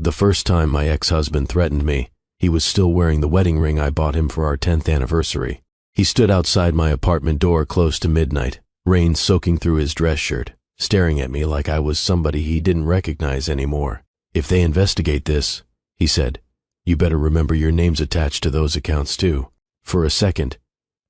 The first time my ex-husband threatened me, he was still wearing the wedding ring I bought him for our 10th anniversary. He stood outside my apartment door close to midnight, rain soaking through his dress shirt, staring at me like I was somebody he didn't recognize anymore. "If they investigate this," he said, "you better remember your name's attached to those accounts too." For a second,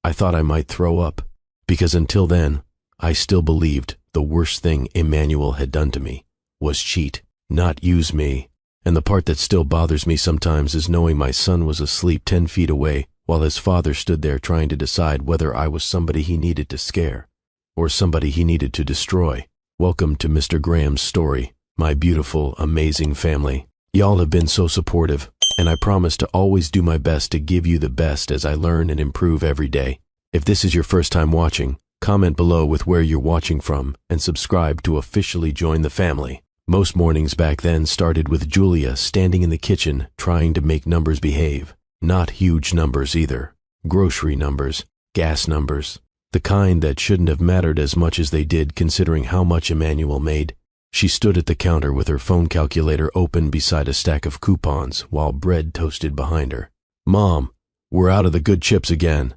I thought I might throw up, because until then, I still believed the worst thing Emmanuel had done to me was cheat, not use me. And the part that still bothers me sometimes is knowing my son was asleep 10 feet away while his father stood there trying to decide whether I was somebody he needed to scare or somebody he needed to destroy. Welcome to Mr. Graham's story, my beautiful, amazing family. Y'all have been so supportive, and I promise to always do my best to give you the best as I learn and improve every day. If this is your first time watching, comment below with where you're watching from and subscribe to officially join the family. Most mornings back then started with Julia standing in the kitchen trying to make numbers behave. Not huge numbers either. Grocery numbers, gas numbers, the kind that shouldn't have mattered as much as they did considering how much Emmanuel made. She stood at the counter with her phone calculator open beside a stack of coupons while bread toasted behind her. "Mom, we're out of the good chips again,"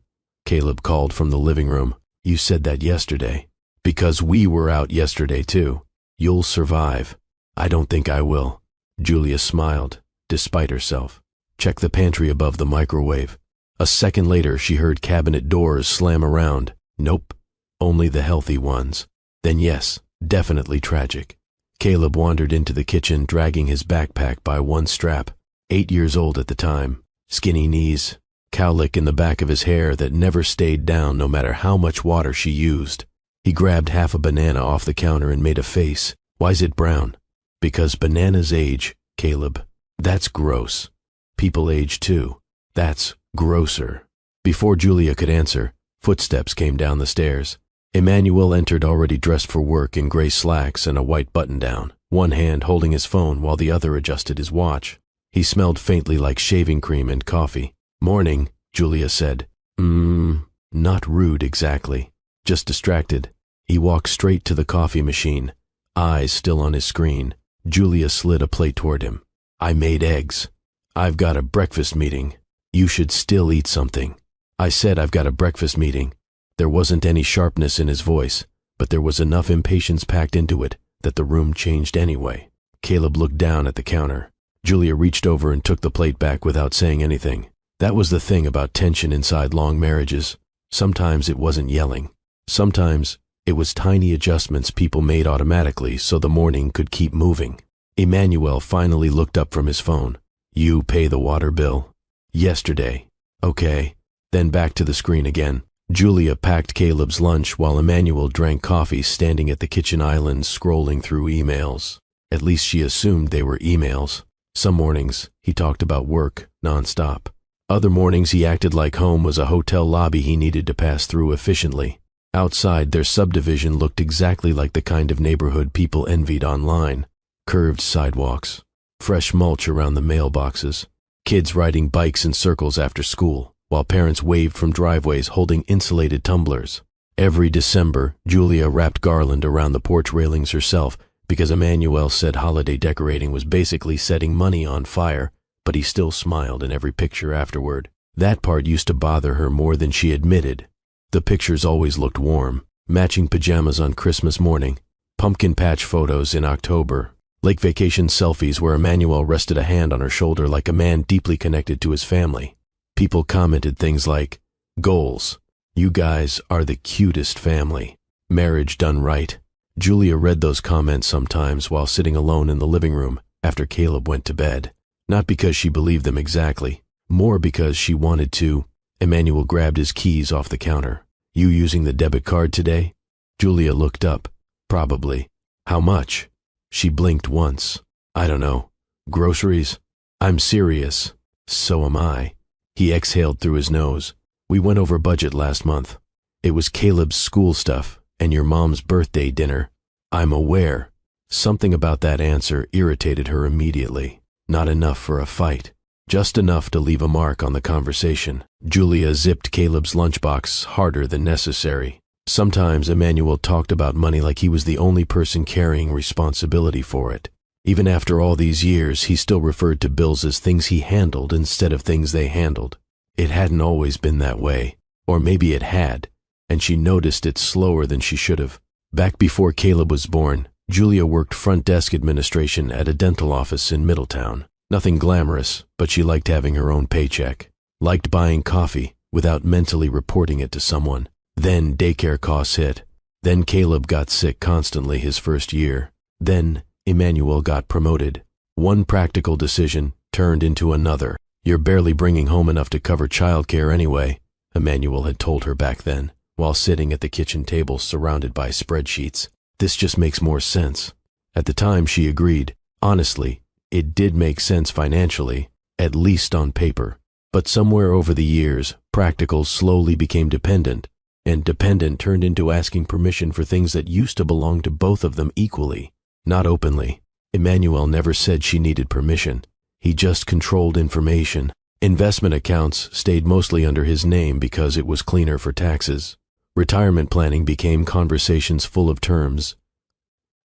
Caleb called from the living room. "You said that yesterday." "Because we were out yesterday too. You'll survive." "I don't think I will." Julia smiled, despite herself. "Check the pantry above the microwave." A second later, she heard cabinet doors slam around. Nope, only the healthy ones. Then yes, definitely tragic. Caleb wandered into the kitchen dragging his backpack by one strap. 8 years old at the time, skinny knees, cowlick in the back of his hair that never stayed down no matter how much water she used. He grabbed half a banana off the counter and made a face. "Why's it brown?" "Because bananas age, Caleb. That's gross. People age too. That's grosser." Before Julia could answer, footsteps came down the stairs. Emmanuel entered already dressed for work in gray slacks and a white button-down, one hand holding his phone while the other adjusted his watch. He smelled faintly like shaving cream and coffee. "Morning," Julia said. Not rude exactly, just distracted. He walked straight to the coffee machine, eyes still on his screen. Julia slid a plate toward him. "I made eggs. I've got a breakfast meeting. You should still eat something." "I said I've got a breakfast meeting." There wasn't any sharpness in his voice, but there was enough impatience packed into it that the room changed anyway. Caleb looked down at the counter. Julia reached over and took the plate back without saying anything. That was the thing about tension inside long marriages. Sometimes it wasn't yelling. Sometimes it was tiny adjustments people made automatically so the morning could keep moving. Emmanuel finally looked up from his phone. "You pay the water bill?" "Yesterday." "Okay." Then back to the screen again. Julia packed Caleb's lunch while Emmanuel drank coffee standing at the kitchen island scrolling through emails. At least she assumed they were emails. Some mornings, he talked about work, nonstop. Other mornings he acted like home was a hotel lobby he needed to pass through efficiently. Outside, their subdivision looked exactly like the kind of neighborhood people envied online. Curved sidewalks, fresh mulch around the mailboxes, kids riding bikes in circles after school, while parents waved from driveways holding insulated tumblers. Every December, Julia wrapped garland around the porch railings herself because Emmanuel said holiday decorating was basically setting money on fire, but he still smiled in every picture afterward. That part used to bother her more than she admitted. The pictures always looked warm. Matching pajamas on Christmas morning, pumpkin patch photos in October, lake vacation selfies where Emmanuel rested a hand on her shoulder like a man deeply connected to his family. People commented things like, "Goals. You guys are the cutest family. Marriage done right." Julia read those comments sometimes while sitting alone in the living room after Caleb went to bed. Not because she believed them exactly, more because she wanted to. Emmanuel grabbed his keys off the counter. "You using the debit card today?" Julia looked up. "Probably." "How much?" She blinked once. "I don't know. Groceries?" "I'm serious." "So am I." He exhaled through his nose. "We went over budget last month. It was Caleb's school stuff and your mom's birthday dinner." "I'm aware." Something about that answer irritated her immediately. Not enough for a fight. Just enough to leave a mark on the conversation. Julia zipped Caleb's lunchbox harder than necessary. Sometimes Emmanuel talked about money like he was the only person carrying responsibility for it. Even after all these years, he still referred to bills as things he handled instead of things they handled. It hadn't always been that way, or maybe it had, and she noticed it slower than she should have. Back before Caleb was born, Julia worked front desk administration at a dental office in Middletown. Nothing glamorous, but she liked having her own paycheck. Liked buying coffee without mentally reporting it to someone. Then daycare costs hit. Then Caleb got sick constantly his first year. Then Emmanuel got promoted. One practical decision turned into another. "You're barely bringing home enough to cover childcare anyway," Emmanuel had told her back then, while sitting at the kitchen table surrounded by spreadsheets. "This just makes more sense." At the time, she agreed. Honestly, it did make sense financially, at least on paper. But somewhere over the years, practical slowly became dependent, and dependent turned into asking permission for things that used to belong to both of them equally. Not openly. Emmanuel never said she needed permission. He just controlled information. Investment accounts stayed mostly under his name because it was cleaner for taxes. Retirement planning became conversations full of terms.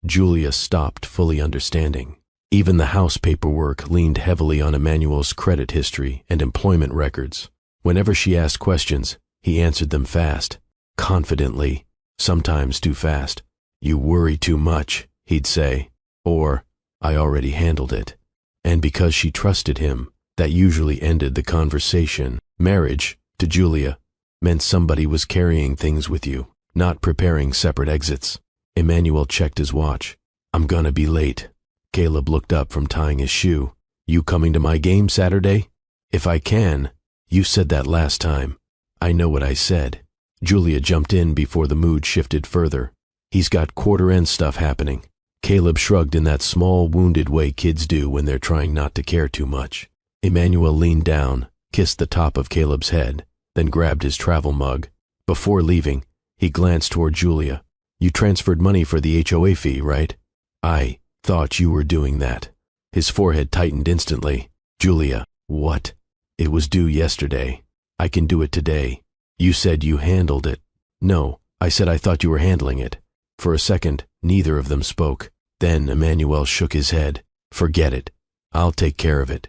Julia stopped fully understanding. Even the house paperwork leaned heavily on Emmanuel's credit history and employment records. Whenever she asked questions, he answered them fast, confidently, sometimes too fast. "You worry too much," he'd say, or, "I already handled it." And because she trusted him, that usually ended the conversation. Marriage, to Julia, meant somebody was carrying things with you, not preparing separate exits. Emmanuel checked his watch. "I'm gonna be late." Caleb looked up from tying his shoe. "You coming to my game Saturday?" "If I can." "You said that last time." "I know what I said." Julia jumped in before the mood shifted further. "He's got quarter-end stuff happening." Caleb shrugged in that small, wounded way kids do when they're trying not to care too much. Emmanuel leaned down, kissed the top of Caleb's head, then grabbed his travel mug. Before leaving, he glanced toward Julia. "You transferred money for the HOA fee, right?" "I thought you were doing that." His forehead tightened instantly. "Julia, what?" "It was due yesterday. I can do it today." "You said you handled it." "No, I said I thought you were handling it." For a second, neither of them spoke. Then Emmanuel shook his head. "Forget it. I'll take care of it."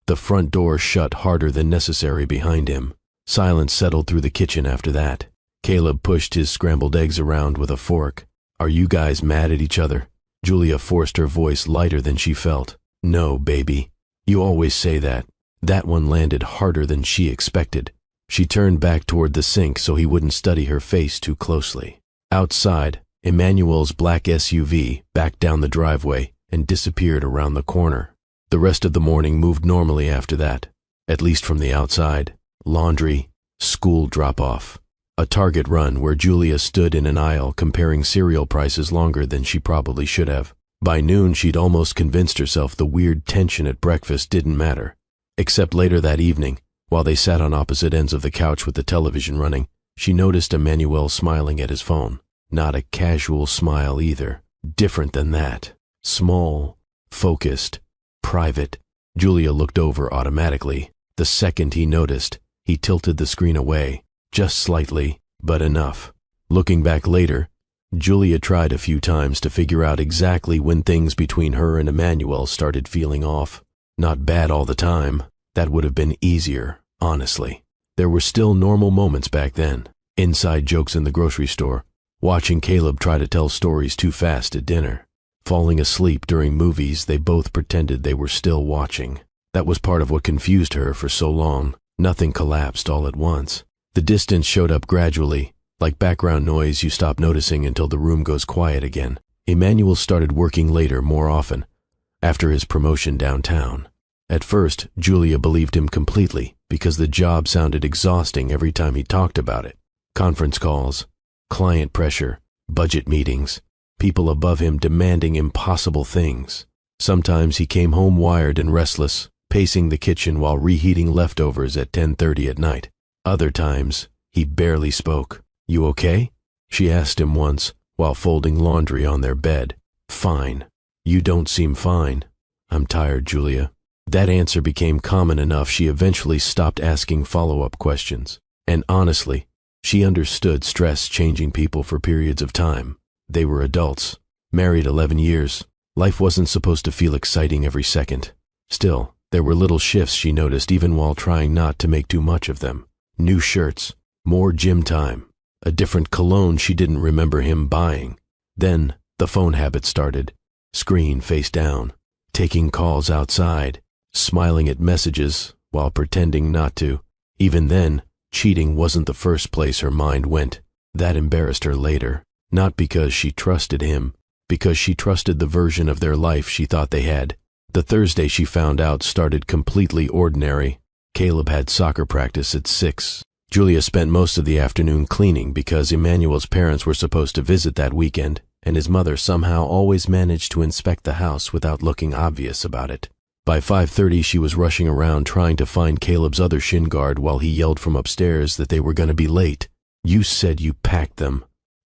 The front door shut harder than necessary behind him. Silence settled through the kitchen after that. Caleb pushed his scrambled eggs around with a fork. "Are you guys mad at each other?" Julia forced her voice lighter than she felt. "No, baby. You always say that." That one landed harder than she expected. She turned back toward the sink so he wouldn't study her face too closely. Outside, Emmanuel's black SUV backed down the driveway and disappeared around the corner. The rest of the morning moved normally after that, at least from the outside. Laundry, school drop-off, a Target run where Julia stood in an aisle comparing cereal prices longer than she probably should have. By noon, she'd almost convinced herself the weird tension at breakfast didn't matter. Except later that evening, while they sat on opposite ends of the couch with the television running, she noticed Emmanuel smiling at his phone. Not a casual smile either. Different than that. Small, focused, private. Julia looked over automatically. The second he noticed, he tilted the screen away. Just slightly, but enough. Looking back later, Julia tried a few times to figure out exactly when things between her and Emmanuel started feeling off. Not bad all the time. That would have been easier, honestly. There were still normal moments back then. Inside jokes in the grocery store. Watching Caleb try to tell stories too fast at dinner. Falling asleep during movies they both pretended they were still watching. That was part of what confused her for so long. Nothing collapsed all at once. The distance showed up gradually, like background noise you stop noticing until the room goes quiet again. Emmanuel started working later more often, after his promotion downtown. At first, Julia believed him completely because the job sounded exhausting every time he talked about it. Conference calls, client pressure, budget meetings, people above him demanding impossible things. Sometimes he came home wired and restless, pacing the kitchen while reheating leftovers at 10:30 at night. Other times, he barely spoke. "You okay?" she asked him once while folding laundry on their bed. "Fine." "You don't seem fine." "I'm tired, Julia." That answer became common enough she eventually stopped asking follow-up questions. And honestly, she understood stress changing people for periods of time. They were adults, married 11 years, Life wasn't supposed to feel exciting every second. Still, there were little shifts she noticed even while trying not to make too much of them. New shirts, more gym time, a different cologne she didn't remember him buying. Then, the phone habit started. Screen face down, taking calls outside, smiling at messages while pretending not to. Even then, cheating wasn't the first place her mind went. That embarrassed her later. Not because she trusted him, because she trusted the version of their life she thought they had. The Thursday she found out started completely ordinary. Caleb had soccer practice at 6. Julia spent most of the afternoon cleaning because Emmanuel's parents were supposed to visit that weekend, and his mother somehow always managed to inspect the house without looking obvious about it. By 5:30 she was rushing around trying to find Caleb's other shin guard while he yelled from upstairs that they were going to be late. "You said you packed them."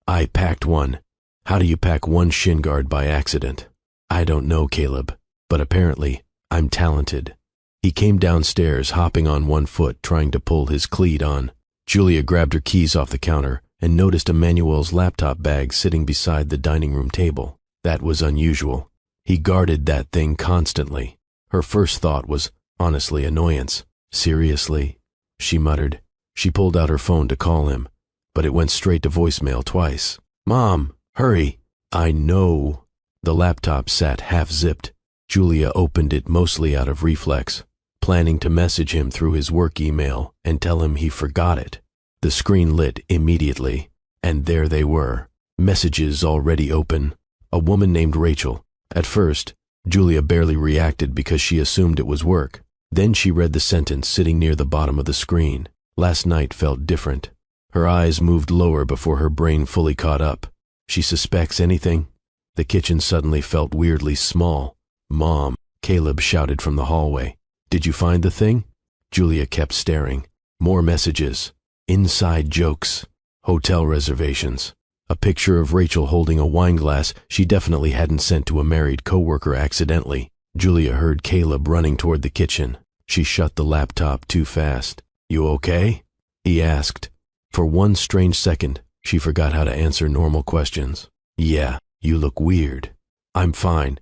"I packed one." "How do you pack one shin guard by accident?" "I don't know, Caleb, but apparently I'm talented." He came downstairs, hopping on one foot, trying to pull his cleat on. Julia grabbed her keys off the counter and noticed Emmanuel's laptop bag sitting beside the dining room table. That was unusual. He guarded that thing constantly. Her first thought was, honestly, annoyance. "Seriously?" she muttered. She pulled out her phone to call him, but it went straight to voicemail twice. "Mom, hurry." "I know." The laptop sat half-zipped. Julia opened it mostly out of reflex, planning to message him through his work email and tell him he forgot it. The screen lit immediately, and there they were. Messages already open. A woman named Rachel. At first, Julia barely reacted because she assumed it was work. Then she read the sentence sitting near the bottom of the screen. Last night felt different. Her eyes moved lower before her brain fully caught up. She suspects anything? The kitchen suddenly felt weirdly small. "Mom," Caleb shouted from the hallway. "Did you find the thing?" Julia kept staring. More messages. Inside jokes. Hotel reservations. A picture of Rachel holding a wine glass she definitely hadn't sent to a married coworker accidentally. Julia heard Caleb running toward the kitchen. She shut the laptop too fast. "You okay?" he asked. For one strange second, she forgot how to answer normal questions. "Yeah, you look weird." "I'm fine.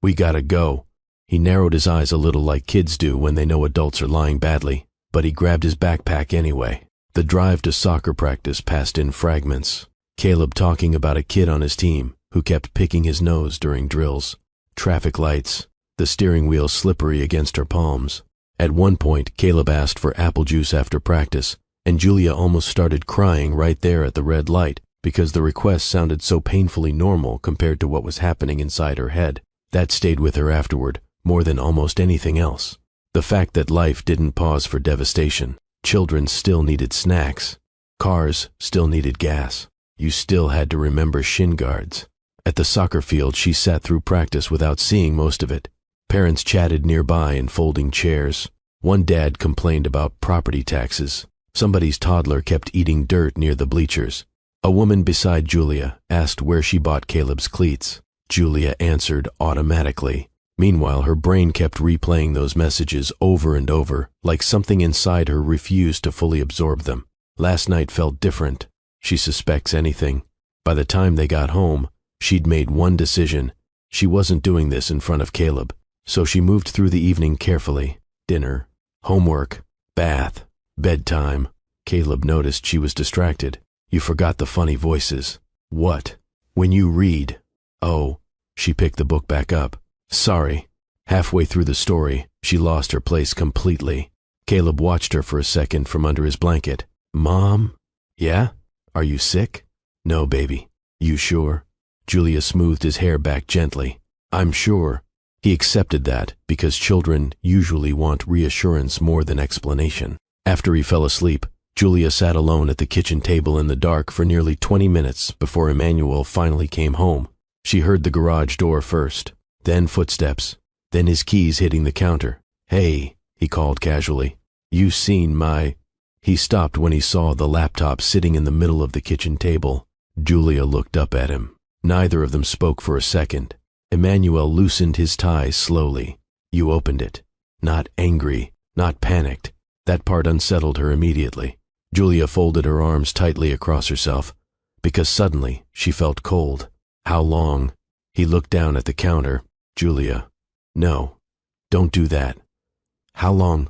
We gotta go." He narrowed his eyes a little like kids do when they know adults are lying badly, but he grabbed his backpack anyway. The drive to soccer practice passed in fragments. Caleb talking about a kid on his team who kept picking his nose during drills. Traffic lights, the steering wheel slippery against her palms. At one point, Caleb asked for apple juice after practice, and Julia almost started crying right there at the red light because the request sounded so painfully normal compared to what was happening inside her head. That stayed with her afterward, more than almost anything else. The fact that life didn't pause for devastation. Children still needed snacks. Cars still needed gas. You still had to remember shin guards. At the soccer field, she sat through practice without seeing most of it. Parents chatted nearby in folding chairs. One dad complained about property taxes. Somebody's toddler kept eating dirt near the bleachers. A woman beside Julia asked where she bought Caleb's cleats. Julia answered automatically. Meanwhile, her brain kept replaying those messages over and over, like something inside her refused to fully absorb them. Last night felt different. She suspects anything. By the time they got home, she'd made one decision. She wasn't doing this in front of Caleb, so she moved through the evening carefully. Dinner, homework, bath, bedtime. Caleb noticed she was distracted. "You forgot the funny voices." "What?" "When you read." "Oh." She picked the book back up. "Sorry." Halfway through the story, she lost her place completely. Caleb watched her for a second from under his blanket. "Mom?" "Yeah? Are you sick?" "No, baby." "You sure?" Julia smoothed his hair back gently. "I'm sure." He accepted that because children usually want reassurance more than explanation. After he fell asleep, Julia sat alone at the kitchen table in the dark for nearly 20 minutes before Emmanuel finally came home. She heard the garage door first, then footsteps, then his keys hitting the counter. "Hey," he called casually. "You seen my—" He stopped when he saw the laptop sitting in the middle of the kitchen table. Julia looked up at him. Neither of them spoke for a second. Emmanuel loosened his tie slowly. "You opened it." Not angry, not panicked. That part unsettled her immediately. Julia folded her arms tightly across herself, because suddenly she felt cold. "How long?" He looked down at the counter. Julia. No, don't do that. How long?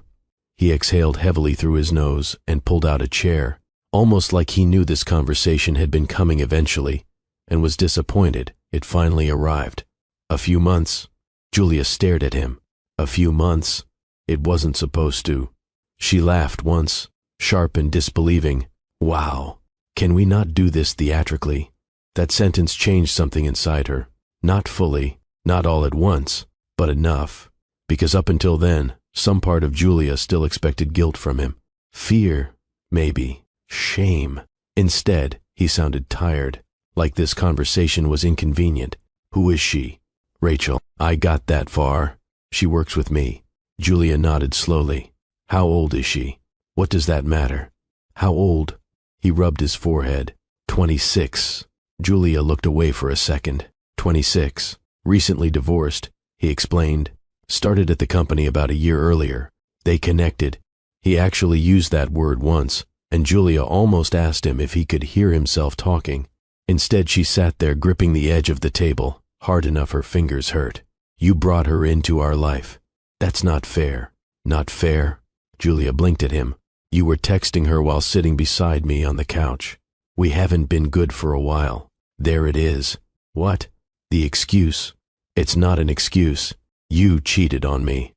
He exhaled heavily through his nose and pulled out a chair, almost like he knew this conversation had been coming eventually, and was disappointed it finally arrived. A few months. Julia stared at him. A few months. It wasn't supposed to. She laughed once, sharp and disbelieving. Wow. Can we not do this theatrically? That sentence changed something inside her. Not fully, not all at once, but enough. Because up until then, some part of Julia still expected guilt from him. Fear, maybe. Shame. Instead, he sounded tired, like this conversation was inconvenient. Who is she? Rachel. I got that far. She works with me. Julia nodded slowly. How old is she? What does that matter? How old? He rubbed his forehead. 26. Julia looked away for a second. 26. Recently divorced, he explained. Started at the company about a year earlier. They connected. He actually used that word once, and Julia almost asked him if he could hear himself talking. Instead, she sat there gripping the edge of the table, hard enough her fingers hurt. You brought her into our life. That's not fair. Not fair? Julia blinked at him. You were texting her while sitting beside me on the couch. We haven't been good for a while. There it is. What? The excuse. It's not an excuse. You cheated on me.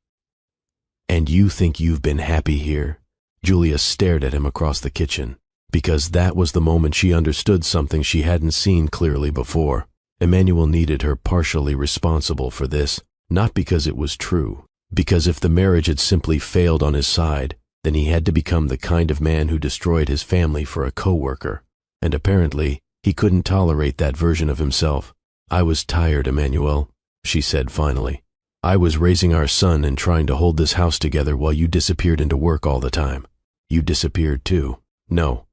And you think you've been happy here? Julia stared at him across the kitchen, because that was the moment she understood something she hadn't seen clearly before. Emmanuel needed her partially responsible for this, not because it was true, because if the marriage had simply failed on his side, then he had to become the kind of man who destroyed his family for a coworker. And apparently, he couldn't tolerate that version of himself. I was tired, Emmanuel, she said finally. I was raising our son and trying to hold this house together while you disappeared into work all the time. You disappeared too. No.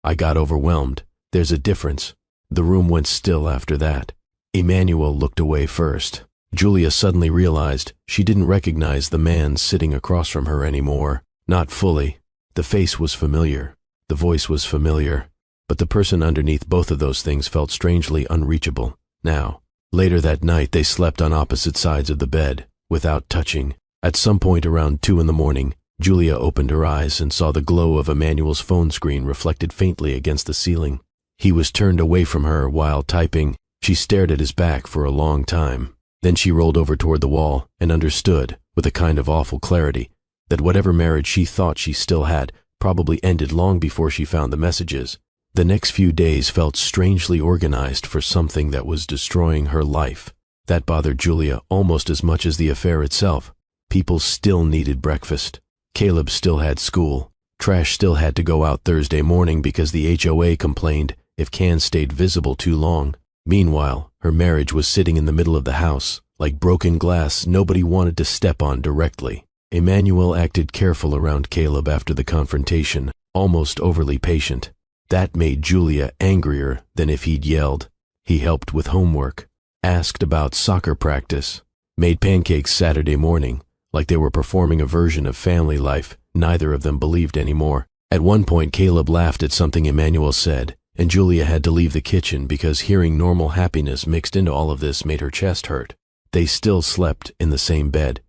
I got overwhelmed. There's a difference. The room went still after that. Emmanuel looked away first. Julia suddenly realized she didn't recognize the man sitting across from her anymore. Not fully. The face was familiar. The voice was familiar. But the person underneath both of those things felt strangely unreachable. Now, later that night, they slept on opposite sides of the bed, without touching. At some point around 2 a.m, Julia opened her eyes and saw the glow of Emmanuel's phone screen reflected faintly against the ceiling. He was turned away from her while typing. She stared at his back for a long time. Then she rolled over toward the wall and understood, with a kind of awful clarity, that whatever marriage she thought she still had probably ended long before she found the messages. The next few days felt strangely organized for something that was destroying her life. That bothered Julia almost as much as the affair itself. People still needed breakfast. Caleb still had school. Trash still had to go out Thursday morning because the HOA complained if cans stayed visible too long. Meanwhile, her marriage was sitting in the middle of the house, like broken glass nobody wanted to step on directly. Emmanuel acted careful around Caleb after the confrontation, almost overly patient. That made Julia angrier than if he'd yelled. He helped with homework, asked about soccer practice, made pancakes Saturday morning, like they were performing a version of family life neither of them believed anymore. At one point, Caleb laughed at something Emmanuel said, and Julia had to leave the kitchen because hearing normal happiness mixed into all of this made her chest hurt. They still slept in the same bed,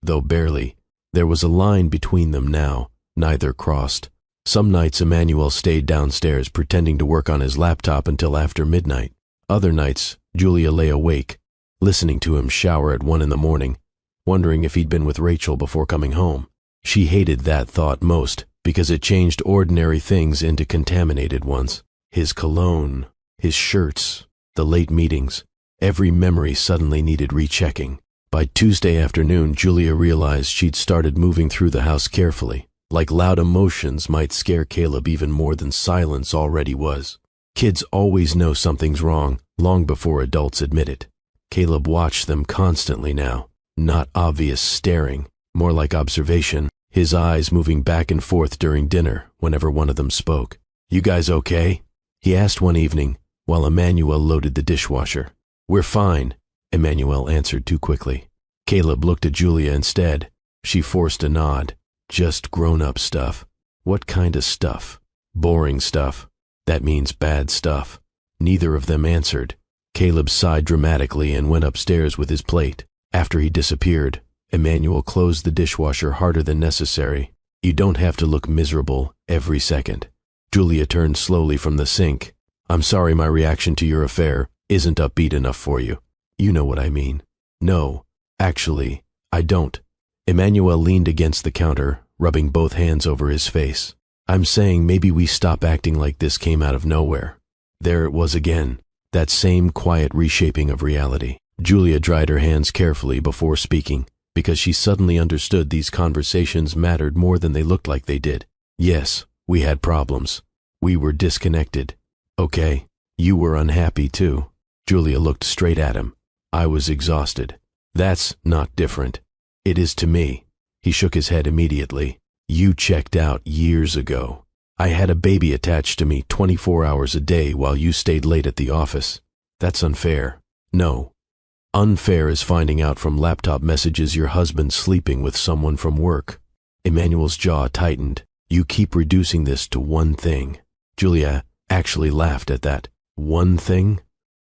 though barely. There was a line between them now, neither crossed. Some nights Emmanuel stayed downstairs pretending to work on his laptop until after midnight. Other nights, Julia lay awake, listening to him shower at 1 a.m, wondering if he'd been with Rachel before coming home. She hated that thought most because it changed ordinary things into contaminated ones. His cologne, his shirts, the late meetings. Every memory suddenly needed rechecking. By Tuesday afternoon, Julia realized she'd started moving through the house carefully, like loud emotions might scare Caleb even more than silence already was. Kids always know something's wrong, long before adults admit it. Caleb watched them constantly now, not obvious staring, more like observation, his eyes moving back and forth during dinner whenever one of them spoke. "You guys okay?" he asked one evening while Emmanuel loaded the dishwasher. "We're fine," Emmanuel answered too quickly. Caleb looked at Julia instead. She forced a nod. "Just grown-up stuff." "What kind of stuff?" "Boring stuff." "That means bad stuff." Neither of them answered. Caleb sighed dramatically and went upstairs with his plate. After he disappeared, Emmanuel closed the dishwasher harder than necessary. You don't have to look miserable every second. Julia turned slowly from the sink. I'm sorry my reaction to your affair isn't upbeat enough for you. You know what I mean. No, actually, I don't. Emmanuel leaned against the counter, rubbing both hands over his face. I'm saying maybe we stop acting like this came out of nowhere. There it was again, that same quiet reshaping of reality. Julia dried her hands carefully before speaking, because she suddenly understood these conversations mattered more than they looked like they did. Yes, we had problems. We were disconnected. Okay, you were unhappy too. Julia looked straight at him. I was exhausted. That's not different. It is to me. He shook his head immediately. You checked out years ago. I had a baby attached to me 24 hours a day while you stayed late at the office. That's unfair. No. Unfair is finding out from laptop messages your husband's sleeping with someone from work. Emmanuel's jaw tightened. You keep reducing this to one thing. Julia actually laughed at that. One thing?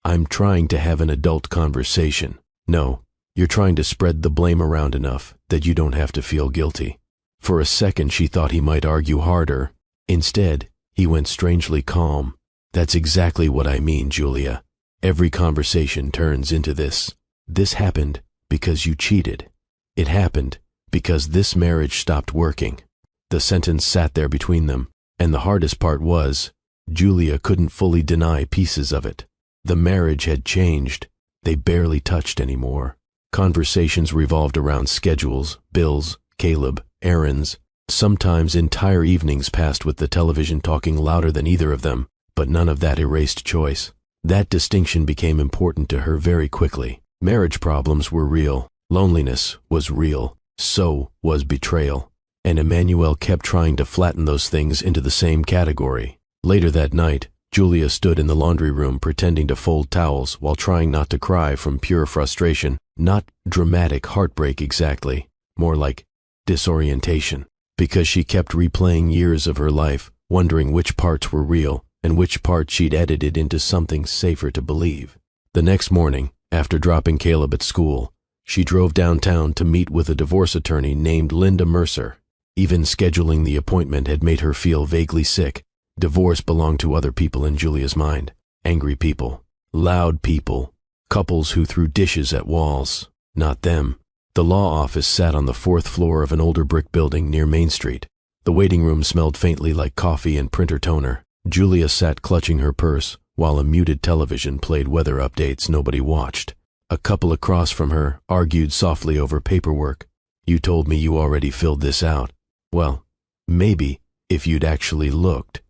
I'm trying to have an adult conversation. No, you're trying to spread the blame around enough that you don't have to feel guilty. For a second she thought he might argue harder. Instead, he went strangely calm. That's exactly what I mean, Julia. Every conversation turns into this. This happened because you cheated. It happened because this marriage stopped working. The sentence sat there between them, and the hardest part was, Julia couldn't fully deny pieces of it. The marriage had changed. They barely touched anymore. Conversations revolved around schedules, bills, Caleb, errands. Sometimes entire evenings passed with the television talking louder than either of them, but none of that erased choice. That distinction became important to her very quickly. Marriage problems were real. Loneliness was real. So was betrayal. And Emmanuel kept trying to flatten those things into the same category. Later that night, Julia stood in the laundry room pretending to fold towels while trying not to cry from pure frustration. Not dramatic heartbreak exactly, more like disorientation. Because she kept replaying years of her life, wondering which parts were real and which parts she'd edited into something safer to believe. The next morning, after dropping Caleb at school, she drove downtown to meet with a divorce attorney named Linda Mercer. Even scheduling the appointment had made her feel vaguely sick. Divorce belonged to other people in Julia's mind. Angry people. Loud people. Couples who threw dishes at walls. Not them. The law office sat on the 4th floor of an older brick building near Main Street. The waiting room smelled faintly like coffee and printer toner. Julia sat clutching her purse while a muted television played weather updates nobody watched. A couple across from her argued softly over paperwork. You told me you already filled this out. Well, maybe if you'd actually looked.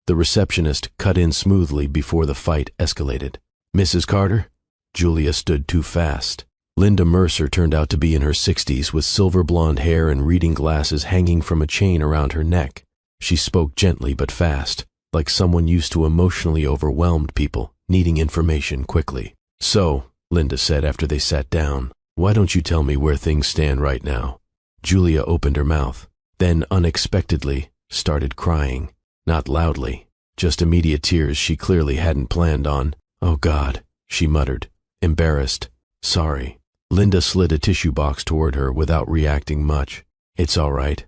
The receptionist cut in smoothly before the fight escalated. Mrs. Carter? Julia stood too fast. Linda Mercer turned out to be in her 60s with silver blonde hair and reading glasses hanging from a chain around her neck. She spoke gently but fast, like someone used to emotionally overwhelmed people, needing information quickly. So, Linda said after they sat down, why don't you tell me where things stand right now? Julia opened her mouth, then unexpectedly started crying. Not loudly, just immediate tears she clearly hadn't planned on. Oh God, she muttered, embarrassed. Sorry. Linda slid a tissue box toward her without reacting much. It's all right.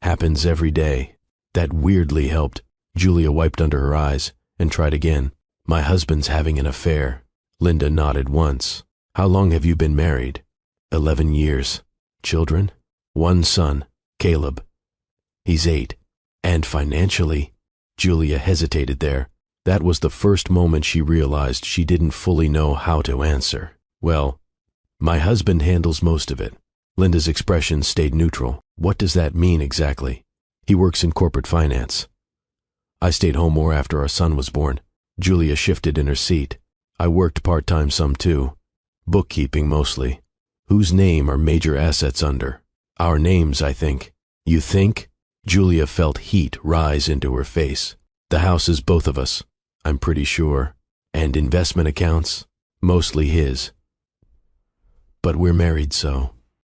Happens every day. That weirdly helped. Julia wiped under her eyes and tried again. My husband's having an affair. Linda nodded once. How long have you been married? 11 years. Children? 1 son, Caleb. He's 8. And financially? Julia hesitated there. That was the first moment she realized she didn't fully know how to answer. Well, my husband handles most of it. Linda's expression stayed neutral. What does that mean exactly? He works in corporate finance. I stayed home more after our son was born. Julia shifted in her seat. I worked part-time some too. Bookkeeping mostly. Whose name are major assets under? Our names, I think. You think? Julia felt heat rise into her face. The house is both of us, I'm pretty sure. And investment accounts? Mostly his. But we're married, so.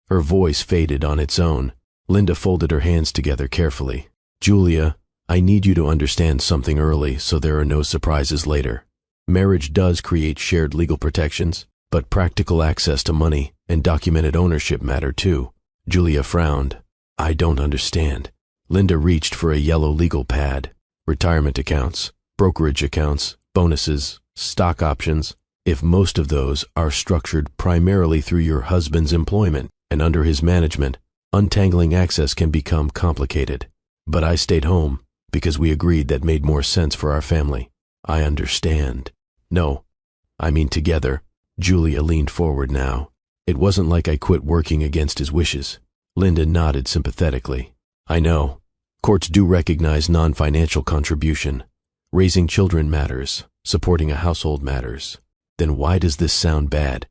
Her voice faded on its own. Linda folded her hands together carefully. Julia, I need you to understand something early so there are no surprises later. Marriage does create shared legal protections, but practical access to money and documented ownership matter too. Julia frowned. I don't understand. Linda reached for a yellow legal pad. Retirement accounts, brokerage accounts, bonuses, stock options. If most of those are structured primarily through your husband's employment and under his management, untangling access can become complicated. But I stayed home because we agreed that made more sense for our family. I understand. No, I mean together. Julia leaned forward now. It wasn't like I quit working against his wishes. Linda nodded sympathetically. I know. Courts do recognize non-financial contribution. Raising children matters. Supporting a household matters. Then why does this sound bad?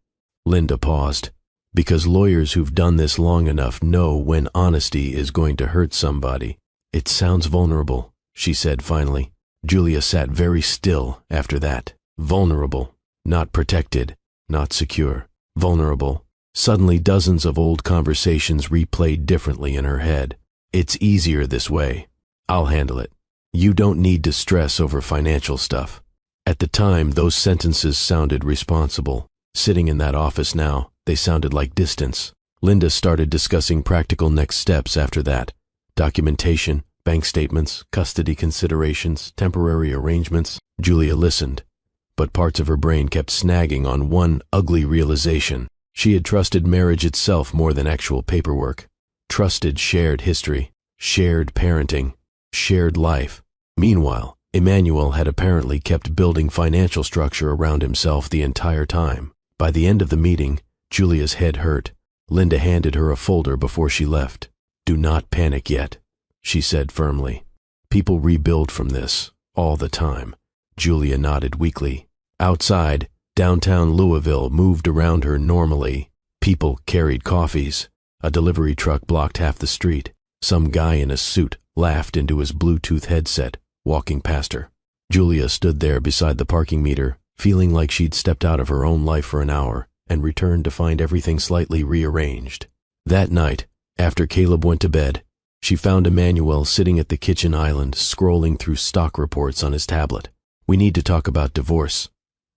Linda paused. Because lawyers who've done this long enough know when honesty is going to hurt somebody. It sounds vulnerable, she said finally. Julia sat very still after that. Vulnerable. Not protected. Not secure. Vulnerable. Suddenly dozens of old conversations replayed differently in her head. It's easier this way. I'll handle it. You don't need to stress over financial stuff. At the time, those sentences sounded responsible. Sitting in that office now, they sounded like distance. Linda started discussing practical next steps after that. Documentation, bank statements, custody considerations, temporary arrangements. Julia listened, but parts of her brain kept snagging on one ugly realization. She had trusted marriage itself more than actual paperwork. Trusted shared history, shared parenting, shared life. Meanwhile, Emmanuel had apparently kept building financial structure around himself the entire time. By the end of the meeting, Julia's head hurt. Linda handed her a folder before she left. Do not panic yet, she said firmly. People rebuild from this, all the time. Julia nodded weakly. Outside, downtown Louisville moved around her normally. People carried coffees. A delivery truck blocked half the street. Some guy in a suit laughed into his Bluetooth headset, walking past her. Julia stood there beside the parking meter, feeling like she'd stepped out of her own life for an hour and returned to find everything slightly rearranged. That night, after Caleb went to bed, she found Emmanuel sitting at the kitchen island scrolling through stock reports on his tablet. We need to talk about divorce,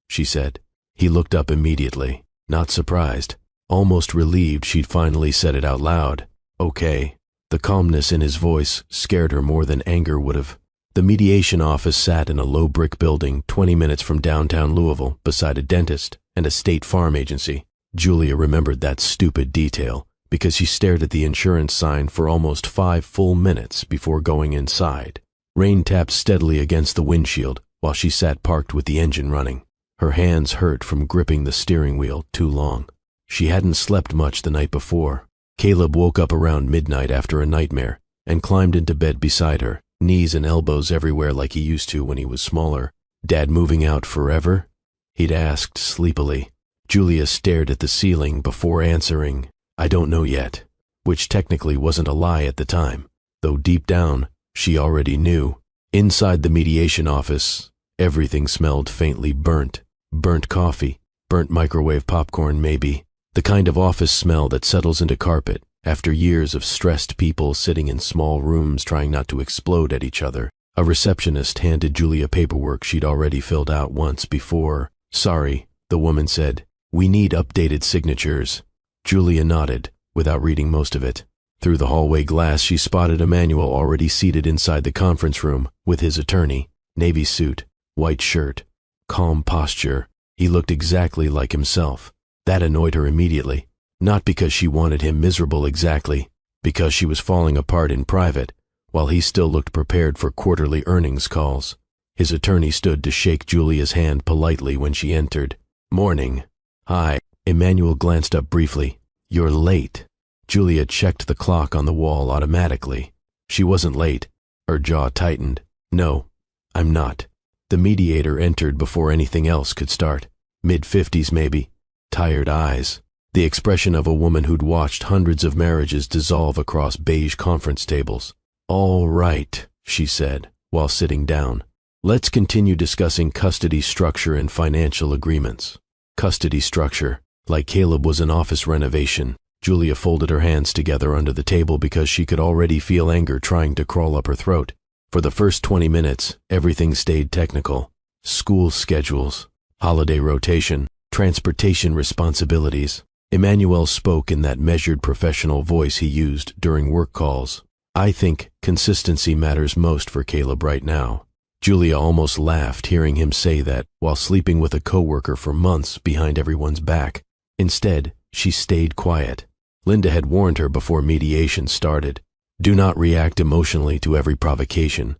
she said. He looked up immediately, not surprised, almost relieved she'd finally said it out loud. Okay. The calmness in his voice scared her more than anger would have. The mediation office sat in a low brick building 20 minutes from downtown Louisville beside a dentist and a state farm agency. Julia remembered that stupid detail because she stared at the insurance sign for almost 5 full minutes before going inside. Rain tapped steadily against the windshield while she sat parked with the engine running. Her hands hurt from gripping the steering wheel too long. She hadn't slept much the night before. Caleb woke up around midnight after a nightmare and climbed into bed beside her, knees and elbows everywhere like he used to when he was smaller. Dad moving out forever? He'd asked sleepily. Julia stared at the ceiling before answering, I don't know yet, which technically wasn't a lie at the time, though deep down, she already knew. Inside the mediation office, everything smelled faintly burnt. Burnt coffee, burnt microwave popcorn maybe. The kind of office smell that settles into carpet after years of stressed people sitting in small rooms trying not to explode at each other. A receptionist handed Julia paperwork she'd already filled out once before. Sorry, the woman said. We need updated signatures. Julia nodded, without reading most of it. Through the hallway glass, she spotted Emmanuel already seated inside the conference room with his attorney. Navy suit, white shirt, calm posture. He looked exactly like himself. That annoyed her immediately, not because she wanted him miserable exactly, because she was falling apart in private, while he still looked prepared for quarterly earnings calls. His attorney stood to shake Julia's hand politely when she entered. Morning. Hi. Emmanuel glanced up briefly. You're late. Julia checked the clock on the wall automatically. She wasn't late. Her jaw tightened. No, I'm not. The mediator entered before anything else could start. Mid-50s maybe. Tired eyes. The expression of a woman who'd watched hundreds of marriages dissolve across beige conference tables. All right, she said, while sitting down. Let's continue discussing custody structure and financial agreements. Custody structure. Like Caleb was an office renovation. Julia folded her hands together under the table because she could already feel anger trying to crawl up her throat. For the first 20 minutes, everything stayed technical. school schedules, holiday rotation, transportation responsibilities. Emmanuel spoke in that measured professional voice he used during work calls. I think consistency matters most for Caleb right now. Julia almost laughed hearing him say that while sleeping with a coworker for months behind everyone's back. Instead, she stayed quiet. Linda had warned her before mediation started. Do not react emotionally to every provocation.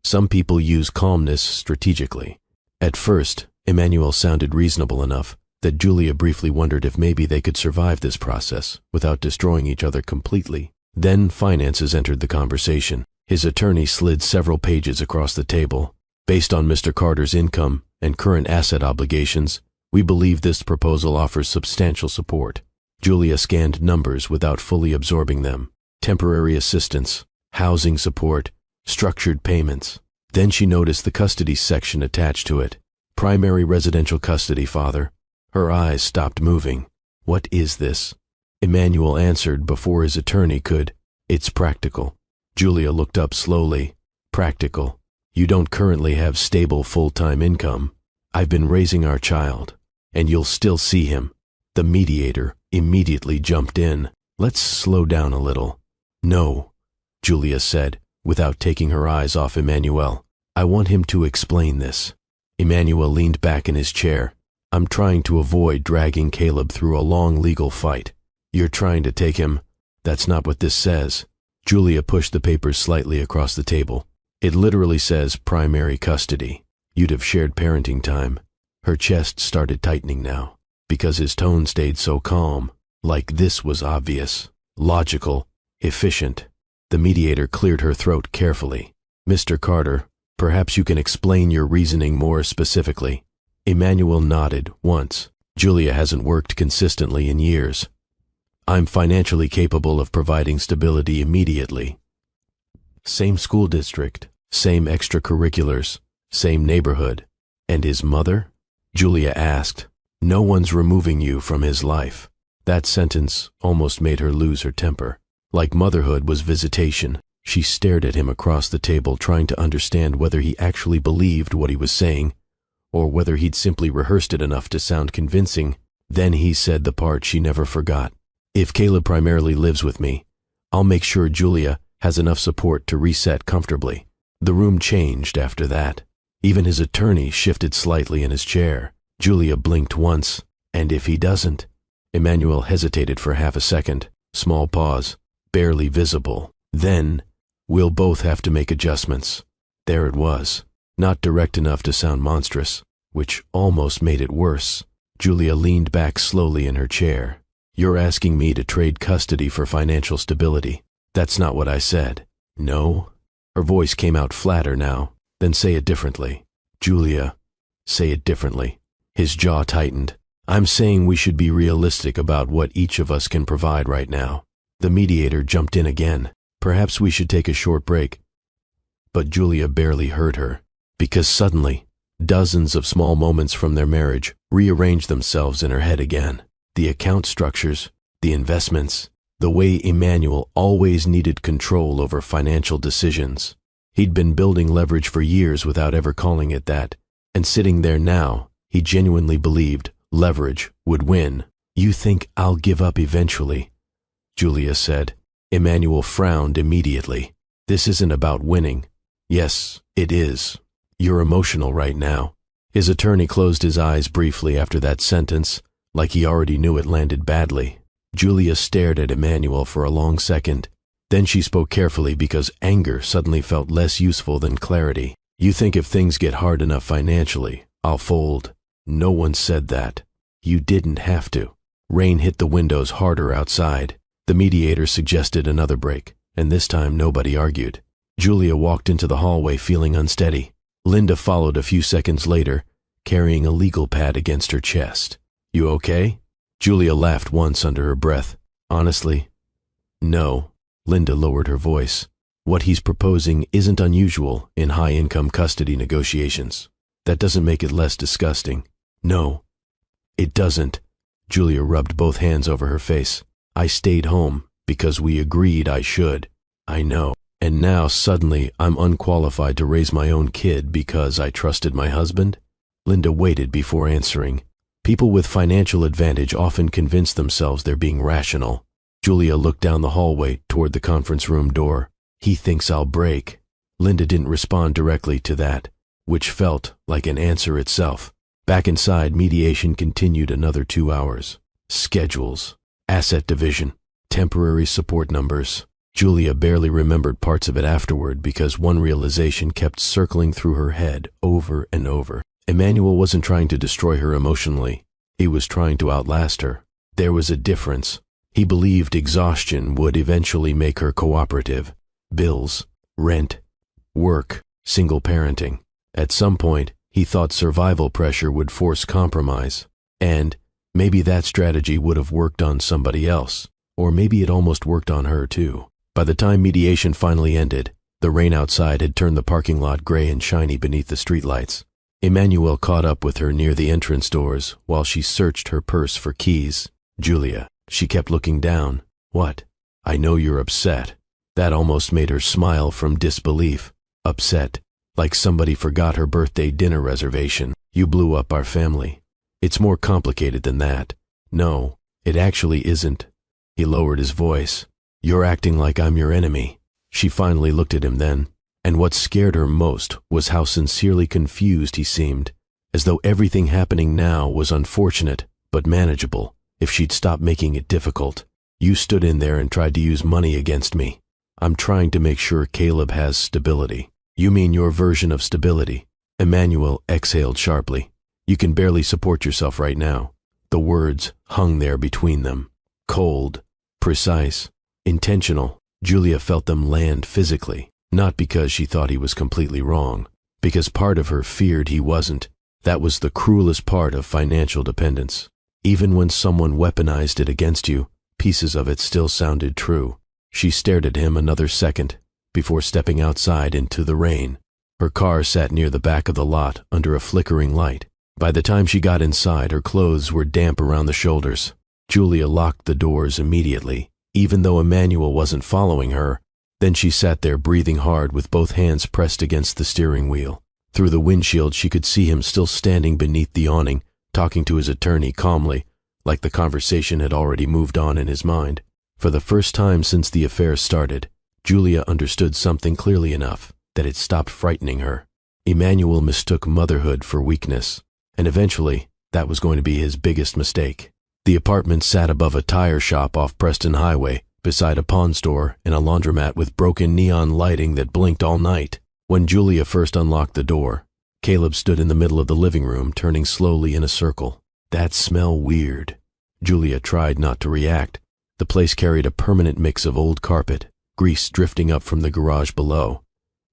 Some people use calmness strategically. At first, Emmanuel sounded reasonable enough that Julia briefly wondered if maybe they could survive this process without destroying each other completely. Then finances entered the conversation. His attorney slid several pages across the table. Based on Mr. Carter's income and current asset obligations, we believe this proposal offers substantial support. Julia scanned numbers without fully absorbing them. Temporary assistance, housing support, structured payments. Then she noticed the custody section attached to it. Primary residential custody, father. Her eyes stopped moving. What is this? Emmanuel answered before his attorney could. It's practical. Julia looked up slowly. Practical. You don't currently have stable full-time income. I've been raising our child, and you'll still see him. The mediator immediately jumped in. Let's slow down a little. No, Julia said, without taking her eyes off Emmanuel. I want him to explain this. Emmanuel leaned back in his chair. I'm trying to avoid dragging Caleb through a long legal fight. You're trying to take him. That's not what this says. Julia pushed the papers slightly across the table. It literally says primary custody. You'd have shared parenting time. Her chest started tightening now, because his tone stayed so calm, like this was obvious, logical, efficient. The mediator cleared her throat carefully. Mr. Carter, perhaps you can explain your reasoning more specifically. Emmanuel nodded once. Julia hasn't worked consistently in years. I'm financially capable of providing stability immediately. Same school district, same extracurriculars, same neighborhood. And his mother? Julia asked. No one's removing you from his life. That sentence almost made her lose her temper. Like motherhood was visitation, she stared at him across the table trying to understand whether he actually believed what he was saying, or whether he'd simply rehearsed it enough to sound convincing. Then he said the part she never forgot. If Caleb primarily lives with me, I'll make sure Julia has enough support to reset comfortably. The room changed after that. Even his attorney shifted slightly in his chair. Julia blinked once. And if he doesn't? Emmanuel hesitated for half a second. Small pause, barely visible. Then, we'll both have to make adjustments. There it was. Not direct enough to sound monstrous, which almost made it worse. Julia leaned back slowly in her chair. You're asking me to trade custody for financial stability. That's not what I said. No? Her voice came out flatter now. Then say it differently. Julia, say it differently. His jaw tightened. I'm saying we should be realistic about what each of us can provide right now. The mediator jumped in again. Perhaps we should take a short break. But Julia barely heard her, because suddenly, dozens of small moments from their marriage rearranged themselves in her head again. The account structures, the investments, the way Emmanuel always needed control over financial decisions. He'd been building leverage for years without ever calling it that, and sitting there now, he genuinely believed leverage would win. You think I'll give up eventually, Julia said. Emmanuel frowned immediately. This isn't about winning. Yes, it is. You're emotional right now. His attorney closed his eyes briefly after that sentence, like he already knew it landed badly. Julia stared at Emmanuel for a long second. Then she spoke carefully because anger suddenly felt less useful than clarity. You think if things get hard enough financially, I'll fold. No one said that. You didn't have to. Rain hit the windows harder outside. The mediator suggested another break, and this time nobody argued. Julia walked into the hallway feeling unsteady. Linda followed a few seconds later, carrying a legal pad against her chest. You okay? Julia laughed once under her breath. Honestly, no. Linda lowered her voice. What he's proposing isn't unusual in high-income custody negotiations. That doesn't make it less disgusting. No, it doesn't. Julia rubbed both hands over her face. I stayed home because we agreed I should. I know. And now suddenly I'm unqualified to raise my own kid because I trusted my husband? Linda waited before answering. People with financial advantage often convince themselves they're being rational. Julia looked down the hallway toward the conference room door. He thinks I'll break. Linda didn't respond directly to that, which felt like an answer itself. Back inside, mediation continued another 2 hours. Schedules, asset division, temporary support numbers. Julia barely remembered parts of it afterward because one realization kept circling through her head over and over. Emmanuel wasn't trying to destroy her emotionally. He was trying to outlast her. There was a difference. He believed exhaustion would eventually make her cooperative. Bills, rent, work, single parenting. At some point, he thought survival pressure would force compromise. And maybe that strategy would have worked on somebody else. Or maybe it almost worked on her too. By the time mediation finally ended, the rain outside had turned the parking lot gray and shiny beneath the streetlights. Emmanuel caught up with her near the entrance doors while she searched her purse for keys. Julia, she kept looking down. What? I know you're upset. That almost made her smile from disbelief. Upset, like somebody forgot her birthday dinner reservation. You blew up our family. It's more complicated than that. No, it actually isn't. He lowered his voice. You're acting like I'm your enemy. She finally looked at him then, and what scared her most was how sincerely confused he seemed, as though everything happening now was unfortunate but manageable if she'd stop making it difficult. You stood in there and tried to use money against me. I'm trying to make sure Caleb has stability. You mean your version of stability? Emmanuel exhaled sharply. You can barely support yourself right now. The words hung there between them. Cold, precise, intentional. Julia felt them land physically, not because she thought he was completely wrong, because part of her feared he wasn't. That was the cruelest part of financial dependence. Even when someone weaponized it against you, pieces of it still sounded true. She stared at him another second before stepping outside into the rain. Her car sat near the back of the lot under a flickering light. By the time she got inside, her clothes were damp around the shoulders. Julia locked the doors immediately, even though Emmanuel wasn't following her. Then she sat there breathing hard with both hands pressed against the steering wheel. Through the windshield, she could see him still standing beneath the awning, talking to his attorney calmly, like the conversation had already moved on in his mind. For the first time since the affair started, Julia understood something clearly enough that it stopped frightening her. Emmanuel mistook motherhood for weakness, and eventually that was going to be his biggest mistake. The apartment sat above a tire shop off Preston Highway, beside a pawn store and a laundromat with broken neon lighting that blinked all night. When Julia first unlocked the door, Caleb stood in the middle of the living room, turning slowly in a circle. That smell weird. Julia tried not to react. The place carried a permanent mix of old carpet, grease drifting up from the garage below,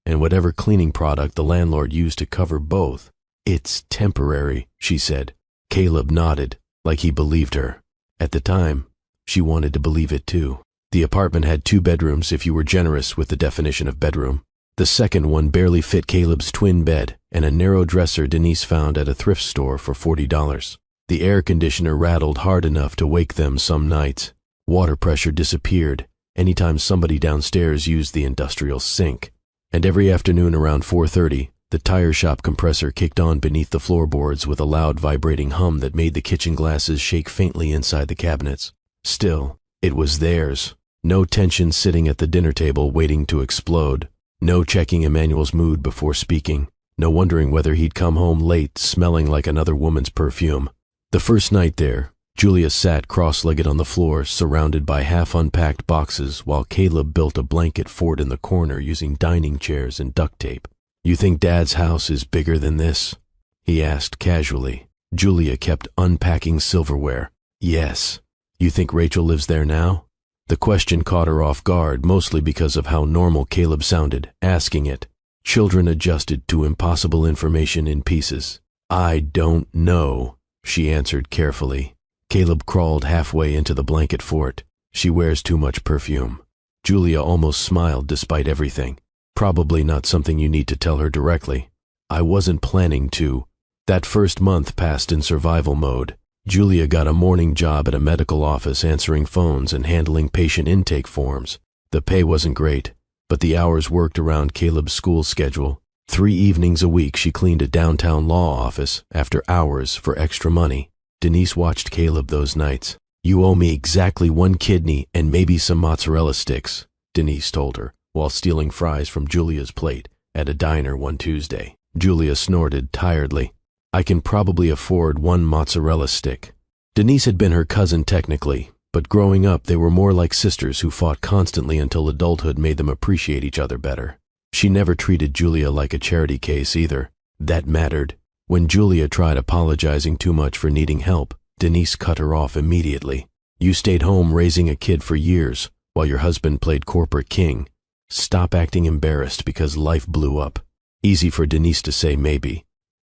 and whatever cleaning product the landlord used to cover both. It's temporary, she said. Caleb nodded, like he believed her. At the time, she wanted to believe it too. The apartment had 2 bedrooms if you were generous with the definition of bedroom. The second one barely fit Caleb's twin bed and a narrow dresser Denise found at a thrift store for $40. The air conditioner rattled hard enough to wake them some nights. Water pressure disappeared anytime somebody downstairs used the industrial sink. And every afternoon around 4:30, the tire shop compressor kicked on beneath the floorboards with a loud vibrating hum that made the kitchen glasses shake faintly inside the cabinets. Still, it was theirs. No tension sitting at the dinner table waiting to explode. No checking Emmanuel's mood before speaking. No wondering whether he'd come home late smelling like another woman's perfume. The first night there, Julia sat cross-legged on the floor, surrounded by half-unpacked boxes, while Caleb built a blanket fort in the corner using dining chairs and duct tape. You think Dad's house is bigger than this? He asked casually. Julia kept unpacking silverware. Yes. You think Rachel lives there now? The question caught her off guard, mostly because of how normal Caleb sounded, asking it. Children adjusted to impossible information in pieces. I don't know, she answered carefully. Caleb crawled halfway into the blanket fort. She wears too much perfume. Julia almost smiled despite everything. Probably not something you need to tell her directly. I wasn't planning to. That first month passed in survival mode. Julia got a morning job at a medical office answering phones and handling patient intake forms. The pay wasn't great, but the hours worked around Caleb's school schedule. 3 evenings a week she cleaned a downtown law office after hours for extra money. Denise watched Caleb those nights. "You owe me exactly 1 kidney and maybe some mozzarella sticks," Denise told her, while stealing fries from Julia's plate at a diner one Tuesday. Julia snorted tiredly. "I can probably afford 1 mozzarella stick." Denise had been her cousin technically, but growing up they were more like sisters who fought constantly until adulthood made them appreciate each other better. She never treated Julia like a charity case either. That mattered. When Julia tried apologizing too much for needing help, Denise cut her off immediately. "You stayed home raising a kid for years while your husband played corporate king. Stop acting embarrassed because life blew up." Easy for Denise to say maybe,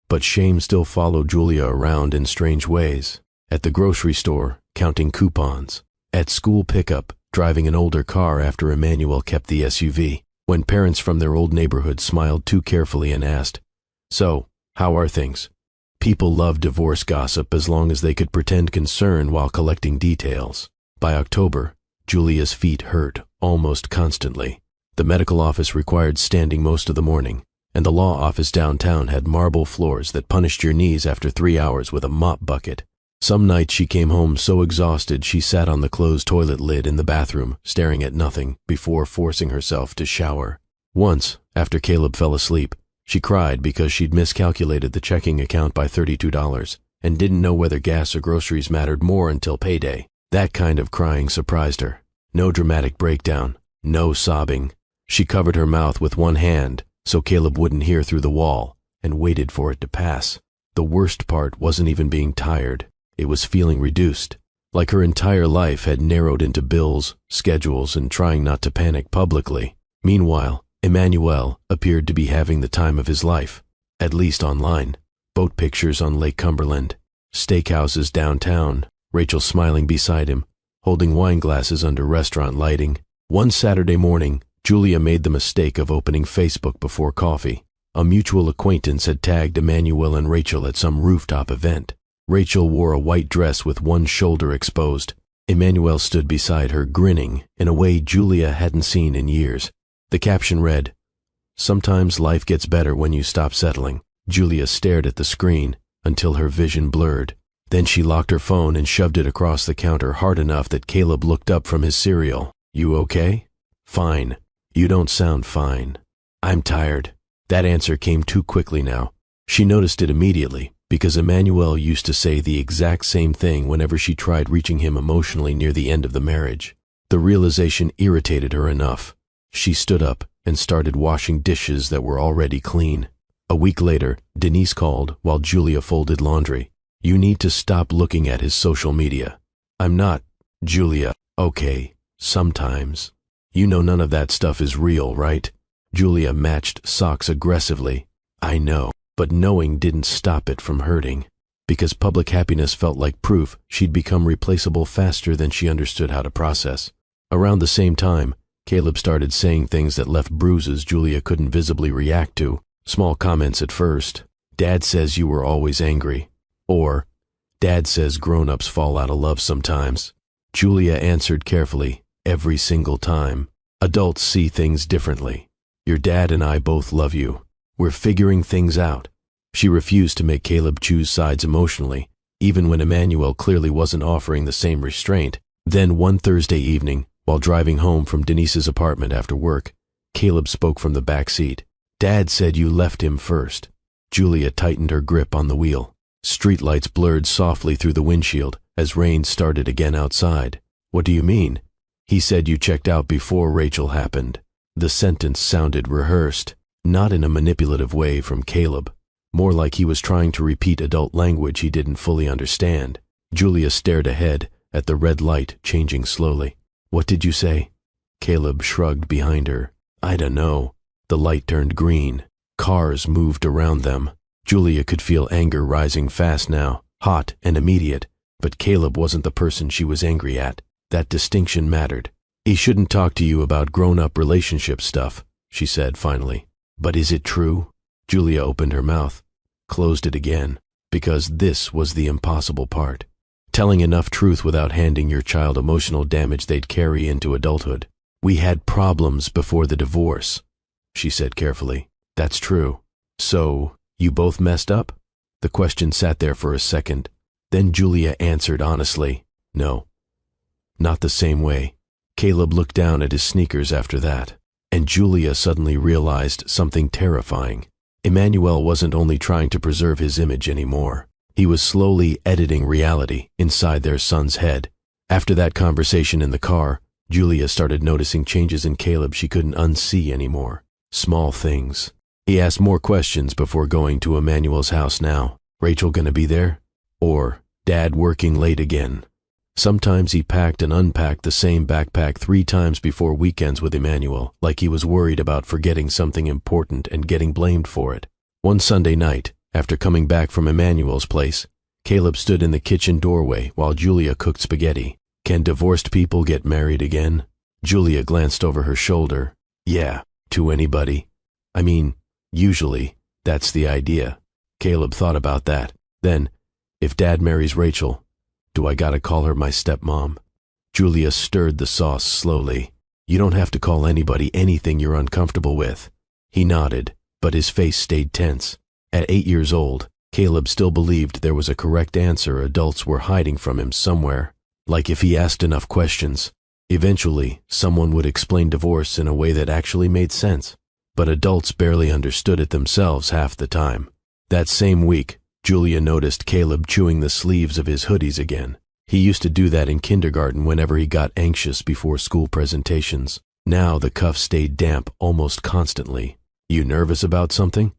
but shame still followed Julia around in strange ways. At the grocery store, counting coupons. At school pickup, driving an older car after Emmanuel kept the SUV. When parents from their old neighborhood smiled too carefully and asked, "So, how are things?" People loved divorce gossip as long as they could pretend concern while collecting details. By October, Julia's feet hurt almost constantly. The medical office required standing most of the morning, and the law office downtown had marble floors that punished your knees after 3 hours with a mop bucket. Some nights she came home so exhausted she sat on the closed toilet lid in the bathroom, staring at nothing, before forcing herself to shower. Once, after Caleb fell asleep, she cried because she'd miscalculated the checking account by $32 and didn't know whether gas or groceries mattered more until payday. That kind of crying surprised her. No dramatic breakdown, no sobbing. She covered her mouth with one hand so Caleb wouldn't hear through the wall and waited for it to pass. The worst part wasn't even being tired. It was feeling reduced, like her entire life had narrowed into bills, schedules, and trying not to panic publicly. Meanwhile, Emmanuel appeared to be having the time of his life, at least online. Boat pictures on Lake Cumberland, steakhouses downtown, Rachel smiling beside him, holding wine glasses under restaurant lighting. One Saturday morning, Julia made the mistake of opening Facebook before coffee. A mutual acquaintance had tagged Emmanuel and Rachel at some rooftop event. Rachel wore a white dress with one shoulder exposed. Emmanuel stood beside her, grinning in a way Julia hadn't seen in years. The caption read, "Sometimes life gets better when you stop settling." Julia stared at the screen until her vision blurred. Then she locked her phone and shoved it across the counter hard enough that Caleb looked up from his cereal. "You okay?" "Fine." "You don't sound fine." "I'm tired." That answer came too quickly now. She noticed it immediately, because Emmanuel used to say the exact same thing whenever she tried reaching him emotionally near the end of the marriage. The realization irritated her enough. She stood up and started washing dishes that were already clean. A week later, Denise called while Julia folded laundry. "You need to stop looking at his social media." "I'm not." "Julia, okay, sometimes. You know none of that stuff is real, right?" Julia matched socks aggressively. "I know. But knowing didn't stop it from hurting, because public happiness felt like proof she'd become replaceable faster than she understood how to process. Around the same time, Caleb started saying things that left bruises Julia couldn't visibly react to. Small comments at first. "Dad says you were always angry." Or, "Dad says grown-ups fall out of love sometimes." Julia answered carefully, every single time. "Adults see things differently. Your dad and I both love you. We're figuring things out." She refused to make Caleb choose sides emotionally, even when Emmanuel clearly wasn't offering the same restraint. Then one Thursday evening, while driving home from Denise's apartment after work, Caleb spoke from the back seat. "Dad said you left him first." Julia tightened her grip on the wheel. Streetlights blurred softly through the windshield as rain started again outside. "What do you mean?" "He said you checked out before Rachel happened." The sentence sounded rehearsed. Not in a manipulative way from Caleb, more like he was trying to repeat adult language he didn't fully understand. Julia stared ahead at the red light changing slowly. "What did you say?" Caleb shrugged behind her. "I don't know." The light turned green. Cars moved around them. Julia could feel anger rising fast now, hot and immediate, but Caleb wasn't the person she was angry at. That distinction mattered. "He shouldn't talk to you about grown-up relationship stuff," she said finally. "But is it true?" Julia opened her mouth, closed it again, because this was the impossible part. Telling enough truth without handing your child emotional damage they'd carry into adulthood. We had problems before the divorce, she said carefully. That's true. So, you both messed up? The question sat there for a second. Then Julia answered honestly, no. Not the same way. Caleb looked down at his sneakers after that, and Julia suddenly realized something terrifying. Emmanuel wasn't only trying to preserve his image anymore. He was slowly editing reality inside their son's head. After that conversation in the car, Julia started noticing changes in Caleb she couldn't unsee anymore. Small things. He asked more questions before going to Emmanuel's house now. Rachel gonna be there? Or Dad working late again? Sometimes he packed and unpacked the same backpack 3 times before weekends with Emmanuel, like he was worried about forgetting something important and getting blamed for it. One Sunday night, after coming back from Emmanuel's place, Caleb stood in the kitchen doorway while Julia cooked spaghetti. Can divorced people get married again? Julia glanced over her shoulder. Yeah, to anybody. I mean, usually, that's the idea. Caleb thought about that. Then, if Dad marries Rachel, do I gotta call her my stepmom? Julia stirred the sauce slowly. You don't have to call anybody anything you're uncomfortable with. He nodded, but his face stayed tense. At 8 years old, Caleb still believed there was a correct answer adults were hiding from him somewhere. Like if he asked enough questions, eventually someone would explain divorce in a way that actually made sense. But adults barely understood it themselves half the time. That same week, Julia noticed Caleb chewing the sleeves of his hoodies again. He used to do that in kindergarten whenever he got anxious before school presentations. Now the cuffs stayed damp almost constantly. You nervous about something?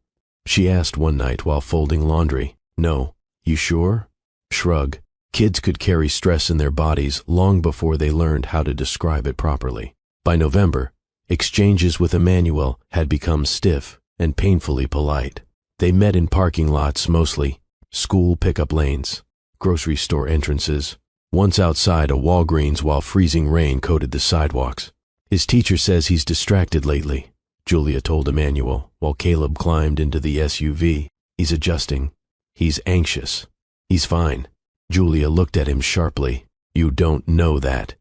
She asked one night while folding laundry. No. You sure? Shrug. Kids could carry stress in their bodies long before they learned how to describe it properly. By November, exchanges with Emmanuel had become stiff and painfully polite. They met in parking lots mostly, school pickup lanes, grocery store entrances, once outside a Walgreens while freezing rain coated the sidewalks. His teacher says he's distracted lately, Julia told Emmanuel while Caleb climbed into the SUV. He's adjusting. He's anxious. He's fine. Julia looked at him sharply. You don't know that.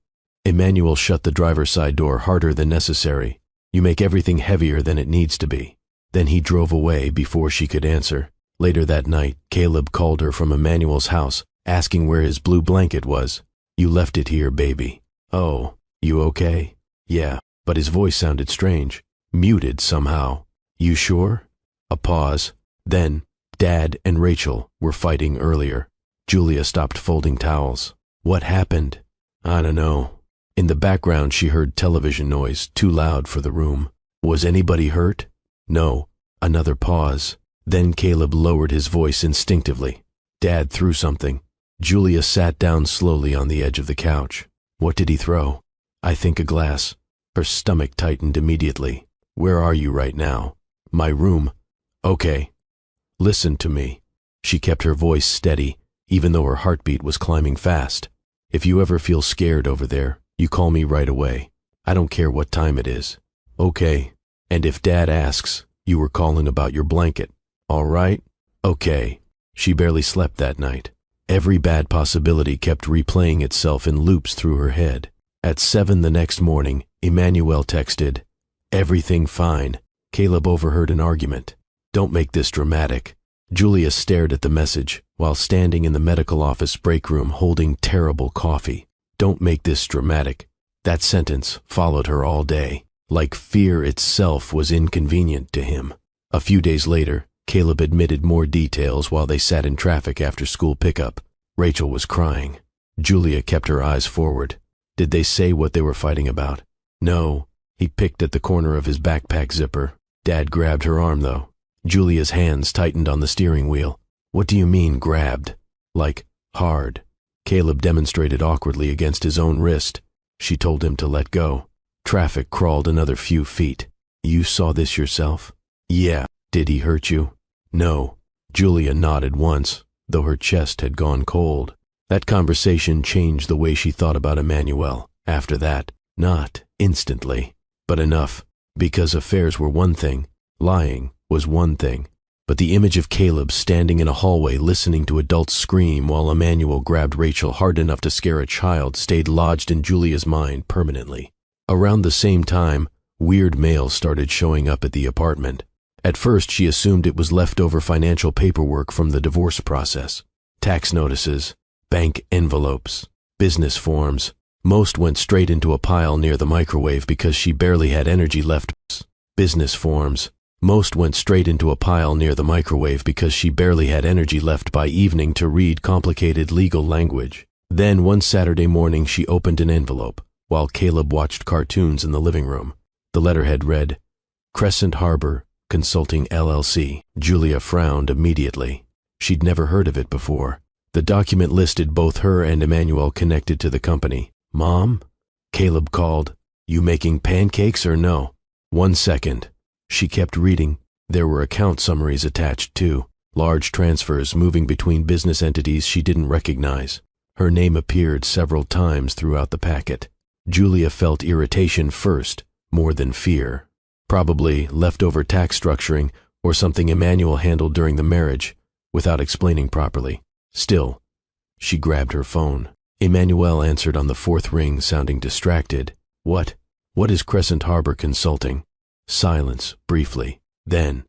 Emmanuel shut the driver's side door harder than necessary. You make everything heavier than it needs to be. Then he drove away before she could answer. Later that night, Caleb called her from Emmanuel's house, asking where his blue blanket was. You left it here, baby. Oh, you okay? Yeah, but his voice sounded strange, muted somehow. You sure? A pause. Then, Dad and Rachel were fighting earlier. Julia stopped folding towels. What happened? I don't know. In the background she heard television noise, too loud for the room. Was anybody hurt? No. Another pause. Then Caleb lowered his voice instinctively. Dad threw something. Julia sat down slowly on the edge of the couch. What did he throw? I think a glass. Her stomach tightened immediately. Where are you right now? My room. Okay. Listen to me. She kept her voice steady, even though her heartbeat was climbing fast. If you ever feel scared over there, you call me right away. I don't care what time it is. Okay. And if Dad asks, you were calling about your blanket. All right? Okay. She barely slept that night. Every bad possibility kept replaying itself in loops through her head. At 7 the next morning, Emmanuel texted, Everything fine. Caleb overheard an argument. Don't make this dramatic. Julia stared at the message while standing in the medical office break room holding terrible coffee. Don't make this dramatic. That sentence followed her all day, like fear itself was inconvenient to him. A few days later, Caleb admitted more details while they sat in traffic after school pickup. Rachel was crying. Julia kept her eyes forward. Did they say what they were fighting about? No. He picked at the corner of his backpack zipper. Dad grabbed her arm, though. Julia's hands tightened on the steering wheel. What do you mean, grabbed? Like, hard. Caleb demonstrated awkwardly against his own wrist. She told him to let go. Traffic crawled another few feet. You saw this yourself? Yeah. Did he hurt you? No. Julia nodded once, though her chest had gone cold. That conversation changed the way she thought about Emmanuel. After that, not instantly, but enough, because affairs were one thing, lying was one thing. But the image of Caleb standing in a hallway listening to adults scream while Emmanuel grabbed Rachel hard enough to scare a child stayed lodged in Julia's mind permanently. Around the same time, weird mail started showing up at the apartment. At first, she assumed it was leftover financial paperwork from the divorce process. Tax notices, bank envelopes, business forms. Most went straight into a pile near the microwave because she barely had energy left. Business forms. Most went straight into a pile near the microwave because she barely had energy left by evening to read complicated legal language. Then one Saturday morning she opened an envelope while Caleb watched cartoons in the living room. The letterhead read, Crescent Harbor Consulting LLC. Julia frowned immediately. She'd never heard of it before. The document listed both her and Emmanuel connected to the company. Mom? Caleb called. You making pancakes or no? 1 second. She kept reading. There were account summaries attached too. Large transfers moving between business entities she didn't recognize. Her name appeared several times throughout the packet. Julia felt irritation first, more than fear. Probably leftover tax structuring or something Emmanuel handled during the marriage without explaining properly. Still, she grabbed her phone. Emmanuel answered on the 4th ring, sounding distracted. What? What is Crescent Harbor Consulting? Silence, briefly. Then,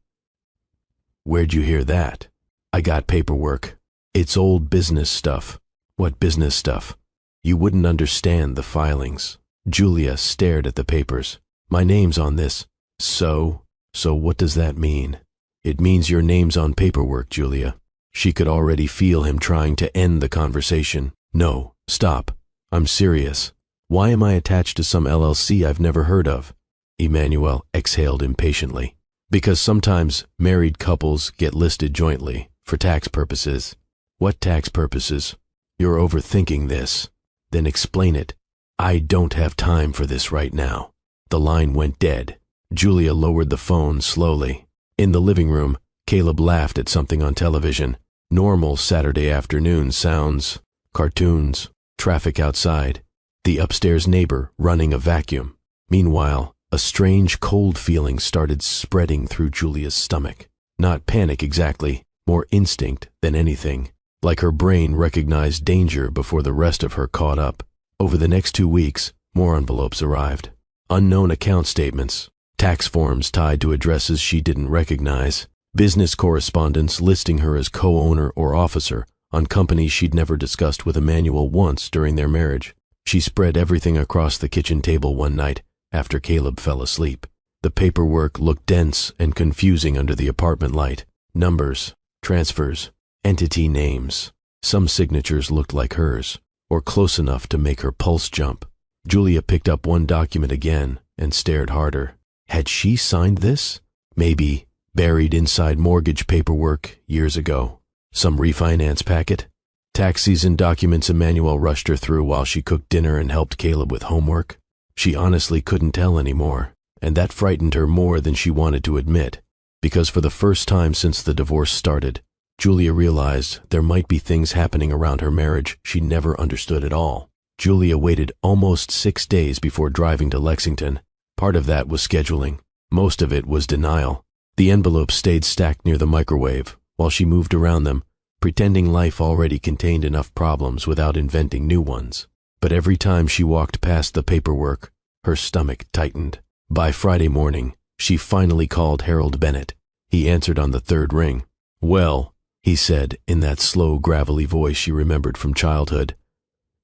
where'd you hear that? I got paperwork. It's old business stuff. What business stuff? You wouldn't understand the filings. Julia stared at the papers. My name's on this. So what does that mean? It means your name's on paperwork, Julia. She could already feel him trying to end the conversation. No, stop. I'm serious. Why am I attached to some LLC I've never heard of? Emmanuel exhaled impatiently. Because sometimes married couples get listed jointly for tax purposes. What tax purposes? You're overthinking this. Then explain it. I don't have time for this right now. The line went dead. Julia lowered the phone slowly. In the living room, Caleb laughed at something on television. Normal Saturday afternoon sounds, cartoons, traffic outside, the upstairs neighbor running a vacuum. Meanwhile, a strange cold feeling started spreading through Julia's stomach. Not panic exactly, more instinct than anything. Like her brain recognized danger before the rest of her caught up. Over the next 2 weeks, more envelopes arrived. Unknown account statements, tax forms tied to addresses she didn't recognize, business correspondence listing her as co-owner or officer on companies she'd never discussed with Emmanuel once during their marriage. She spread everything across the kitchen table one night after Caleb fell asleep. The paperwork looked dense and confusing under the apartment light. Numbers, transfers, entity names. Some signatures looked like hers, or close enough to make her pulse jump. Julia picked up one document again and stared harder. Had she signed this? Maybe buried inside mortgage paperwork years ago. Some refinance packet? Tax season documents Emmanuel rushed her through while she cooked dinner and helped Caleb with homework. She honestly couldn't tell anymore, and that frightened her more than she wanted to admit, because for the first time since the divorce started, Julia realized there might be things happening around her marriage she never understood at all. Julia waited almost 6 days before driving to Lexington. Part of that was scheduling. Most of it was denial. The envelopes stayed stacked near the microwave while she moved around them, pretending life already contained enough problems without inventing new ones. But every time she walked past the paperwork, her stomach tightened. By Friday morning, she finally called Harold Bennett. He answered on the 3rd ring. Well, he said in that slow, gravelly voice she remembered from childhood.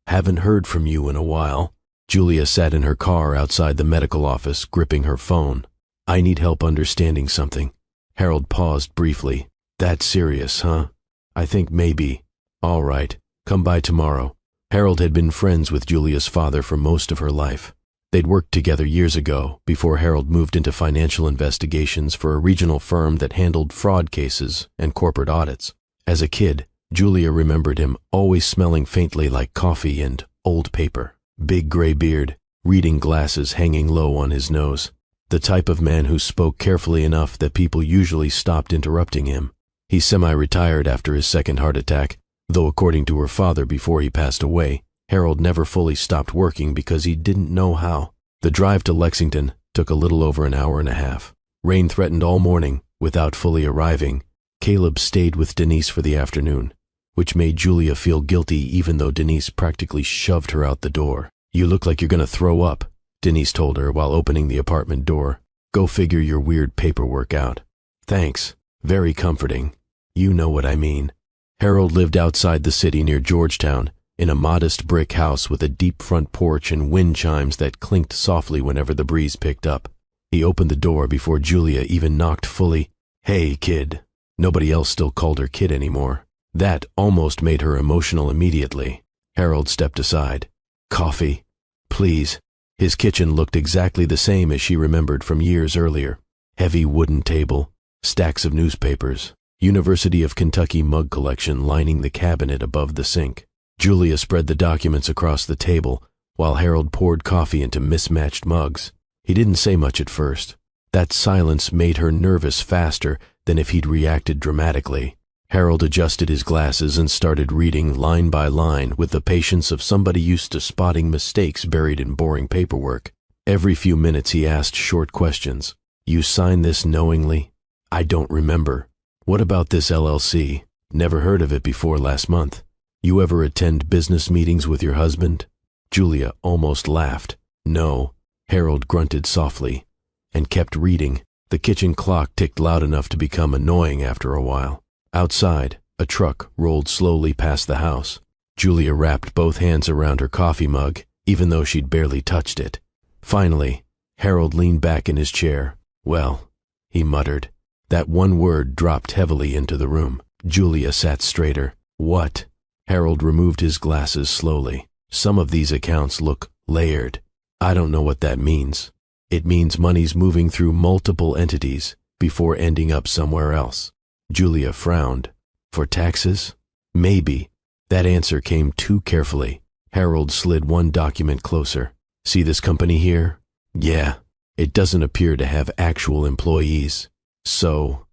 Haven't heard from you in a while. Julia sat in her car outside the medical office, gripping her phone. I need help understanding something. Harold paused briefly. That serious, huh? I think maybe. All right, come by tomorrow. Harold had been friends with Julia's father for most of her life. They'd worked together years ago, before Harold moved into financial investigations for a regional firm that handled fraud cases and corporate audits. As a kid, Julia remembered him always smelling faintly like coffee and old paper. Big gray beard, reading glasses hanging low on his nose. The type of man who spoke carefully enough that people usually stopped interrupting him. He semi-retired after his second heart attack, though according to her father before he passed away, Harold never fully stopped working because he didn't know how. The drive to Lexington took a little over an hour and a half. Rain threatened all morning without fully arriving. Caleb stayed with Denise for the afternoon, which made Julia feel guilty even though Denise practically shoved her out the door. You look like you're going to throw up, Denise told her while opening the apartment door. Go figure your weird paperwork out. Thanks. Very comforting. You know what I mean. Harold lived outside the city near Georgetown, in a modest brick house with a deep front porch and wind chimes that clinked softly whenever the breeze picked up. He opened the door before Julia even knocked fully. Hey, kid. Nobody else still called her kid anymore. That almost made her emotional immediately. Harold stepped aside. Coffee, please. His kitchen looked exactly the same as she remembered from years earlier. Heavy wooden table, stacks of newspapers, University of Kentucky mug collection lining the cabinet above the sink. Julia spread the documents across the table while Harold poured coffee into mismatched mugs. He didn't say much at first. That silence made her nervous faster than if he'd reacted dramatically. Harold adjusted his glasses and started reading line by line with the patience of somebody used to spotting mistakes buried in boring paperwork. Every few minutes he asked short questions. You signed this knowingly? I don't remember. What about this LLC? Never heard of it before last month. You ever attend business meetings with your husband? Julia almost laughed. No. Harold grunted softly and kept reading. The kitchen clock ticked loud enough to become annoying after a while. Outside, a truck rolled slowly past the house. Julia wrapped both hands around her coffee mug, even though she'd barely touched it. Finally, Harold leaned back in his chair. Well, he muttered. That one word dropped heavily into the room. Julia sat straighter. What? Harold removed his glasses slowly. Some of these accounts look layered. I don't know what that means. It means money's moving through multiple entities before ending up somewhere else. Julia frowned. For taxes? Maybe. That answer came too carefully. Harold slid one document closer. See this company here? Yeah. It doesn't appear to have actual employees. So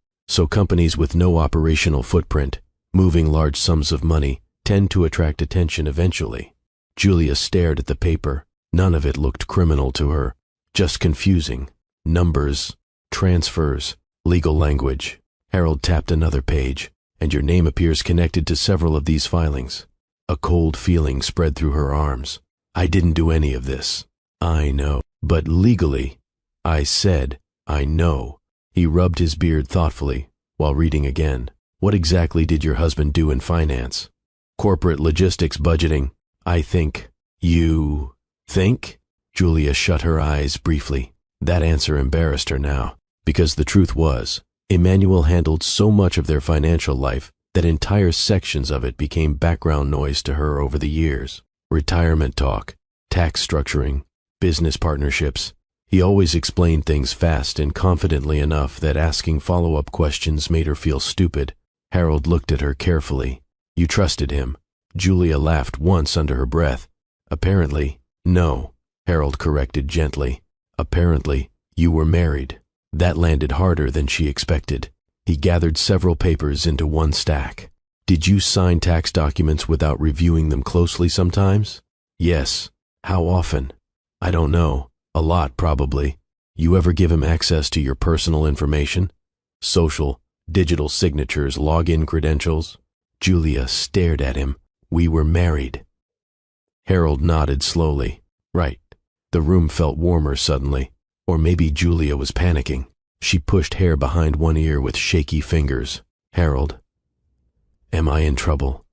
companies with no operational footprint, moving large sums of money, tend to attract attention eventually. Julia stared at the paper. None of it looked criminal to her. Just confusing. Numbers, transfers, legal language. Harold tapped another page, and your name appears connected to several of these filings. A cold feeling spread through her arms. I didn't do any of this. I know. But legally, I said, I know. He rubbed his beard thoughtfully while reading again. What exactly did your husband do in finance? Corporate logistics budgeting. I think. You think? Julia shut her eyes briefly. That answer embarrassed her now, because the truth was, Emmanuel handled so much of their financial life that entire sections of it became background noise to her over the years. Retirement talk, tax structuring, business partnerships. He always explained things fast and confidently enough that asking follow-up questions made her feel stupid. Harold looked at her carefully. You trusted him. Julia laughed once under her breath. Apparently, no, Harold corrected gently. Apparently, you were married. That landed harder than she expected. He gathered several papers into one stack. Did you sign tax documents without reviewing them closely sometimes? Yes. How often? I don't know. A lot, probably. You ever give him access to your personal information? Social, digital signatures, login credentials? Julia stared at him. We were married. Harold nodded slowly. Right. The room felt warmer suddenly. Or maybe Julia was panicking. She pushed hair behind one ear with shaky fingers. Harold, am I in trouble?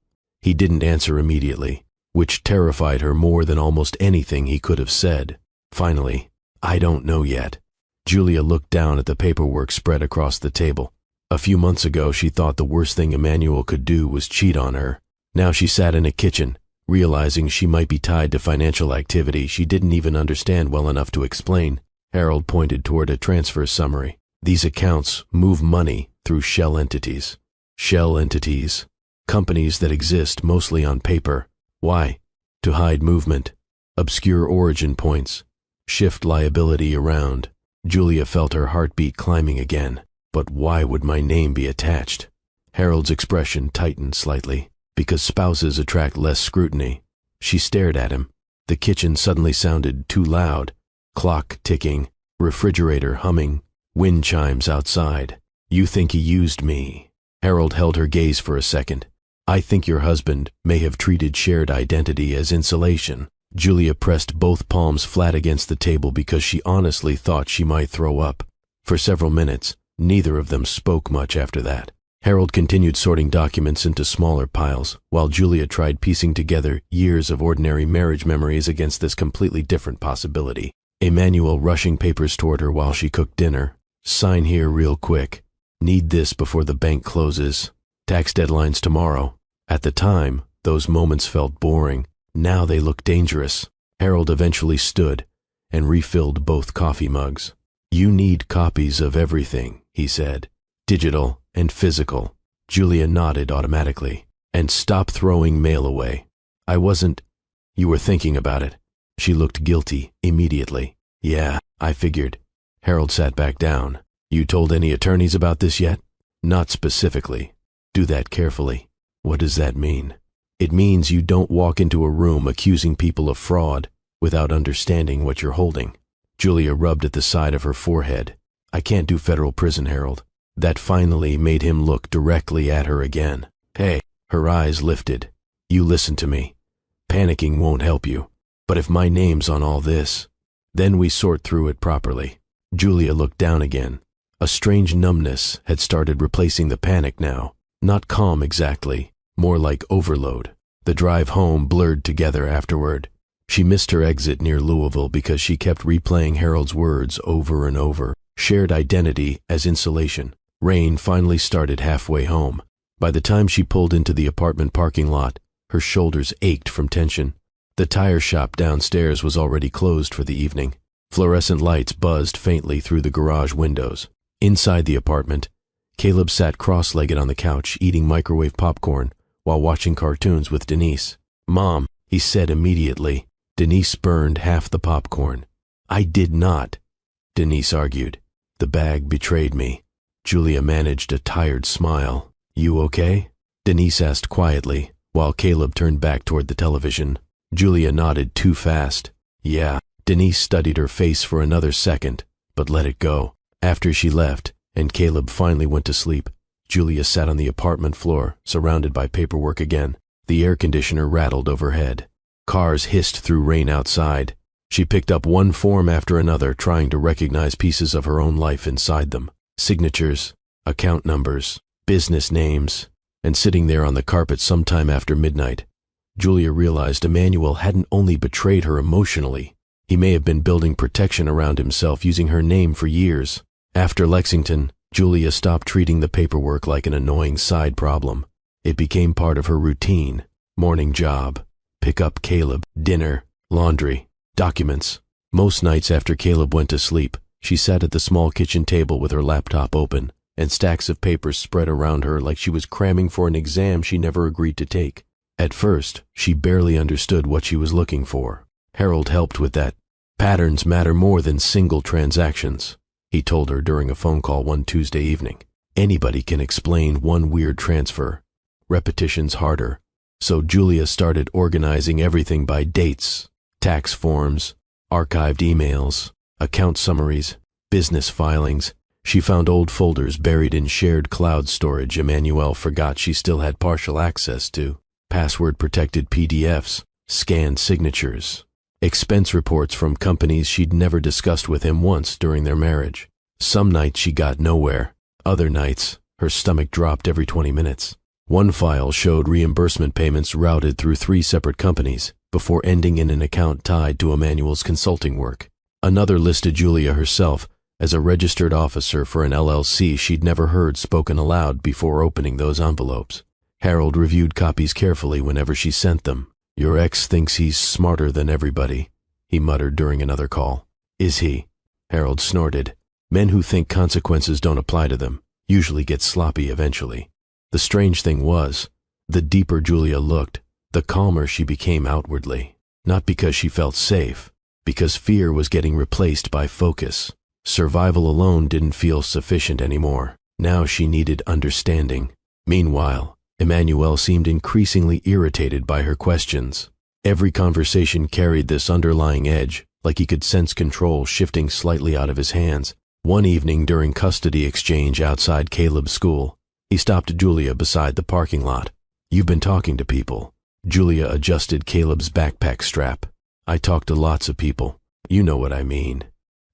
He didn't answer immediately, which terrified her more than almost anything he could have said. Finally, I don't know yet. Julia looked down at the paperwork spread across the table. A few months ago, she thought the worst thing Emmanuel could do was cheat on her. Now she sat in a kitchen, realizing she might be tied to financial activity she didn't even understand well enough to explain. Harold pointed toward a transfer summary. These accounts move money through shell entities. Shell entities. Companies that exist mostly on paper. Why? To hide movement. Obscure origin points. Shift liability around. Julia felt her heartbeat climbing again. But why would my name be attached? Harold's expression tightened slightly. Because spouses attract less scrutiny. She stared at him. The kitchen suddenly sounded too loud. Clock ticking, refrigerator humming, wind chimes outside. You think he used me? Harold held her gaze for a second. I think your husband may have treated shared identity as insulation. Julia pressed both palms flat against the table because she honestly thought she might throw up. For several minutes, neither of them spoke much after that. Harold continued sorting documents into smaller piles, while Julia tried piecing together years of ordinary marriage memories against this completely different possibility. Emmanuel rushing papers toward her while she cooked dinner. Sign here real quick. Need this before the bank closes. Tax deadline's tomorrow. At the time, those moments felt boring. Now they looked dangerous. Harold eventually stood and refilled both coffee mugs. You need copies of everything, he said. Digital and physical. Julia nodded automatically. And stop throwing mail away. I wasn't. You were thinking about it. She looked guilty immediately. Yeah, I figured. Harold sat back down. You told any attorneys about this yet? Not specifically. Do that carefully. What does that mean? It means you don't walk into a room accusing people of fraud without understanding what you're holding. Julia rubbed at the side of her forehead. I can't do federal prison, Harold. That finally made him look directly at her again. Hey, her eyes lifted. You listen to me. Panicking won't help you. But if my name's on all this, then we sort through it properly. Julia looked down again. A strange numbness had started replacing the panic now. Not calm exactly, more like overload. The drive home blurred together afterward. She missed her exit near Louisville because she kept replaying Harold's words over and over. Shared identity as insulation. Rain finally started halfway home. By the time she pulled into the apartment parking lot, her shoulders ached from tension. The tire shop downstairs was already closed for the evening. Fluorescent lights buzzed faintly through the garage windows. Inside the apartment, Caleb sat cross-legged on the couch eating microwave popcorn while watching cartoons with Denise. Mom, he said immediately. Denise burned half the popcorn. I did not, Denise argued. The bag betrayed me. Julia managed a tired smile. You okay? Denise asked quietly, while Caleb turned back toward the television. Julia nodded too fast. Yeah. Denise studied her face for another second, but let it go. After she left, and Caleb finally went to sleep, Julia sat on the apartment floor, surrounded by paperwork again. The air conditioner rattled overhead. Cars hissed through rain outside. She picked up one form after another, trying to recognize pieces of her own life inside them. Signatures, account numbers, business names, and sitting there on the carpet sometime after midnight, Julia realized Emmanuel hadn't only betrayed her emotionally, he may have been building protection around himself using her name for years. After Lexington, Julia stopped treating the paperwork like an annoying side problem. It became part of her routine. Morning job, pick up Caleb, dinner, laundry, documents. Most nights after Caleb went to sleep, she sat at the small kitchen table with her laptop open and stacks of papers spread around her like she was cramming for an exam she never agreed to take. At first, she barely understood what she was looking for. Harold helped with that. Patterns matter more than single transactions, he told her during a phone call one Tuesday evening. Anybody can explain one weird transfer. Repetition's harder. So Julia started organizing everything by dates, tax forms, archived emails, account summaries, business filings. She found old folders buried in shared cloud storage Emmanuel forgot she still had partial access to, password-protected PDFs, scanned signatures, expense reports from companies she'd never discussed with him once during their marriage. Some nights she got nowhere. Other nights, her stomach dropped every 20 minutes. One file showed reimbursement payments routed through 3 separate companies before ending in an account tied to Emmanuel's consulting work. Another listed Julia herself as a registered officer for an LLC she'd never heard spoken aloud before opening those envelopes. Harold reviewed copies carefully whenever she sent them. Your ex thinks he's smarter than everybody, he muttered during another call. Is he? Harold snorted. Men who think consequences don't apply to them usually get sloppy eventually. The strange thing was, the deeper Julia looked, the calmer she became outwardly. Not because she felt safe, because fear was getting replaced by focus. Survival alone didn't feel sufficient anymore. Now she needed understanding. Meanwhile, Emmanuel seemed increasingly irritated by her questions. Every conversation carried this underlying edge, like he could sense control shifting slightly out of his hands. One evening during custody exchange outside Caleb's school, he stopped Julia beside the parking lot. You've been talking to people. Julia adjusted Caleb's backpack strap. I talked to lots of people. You know what I mean.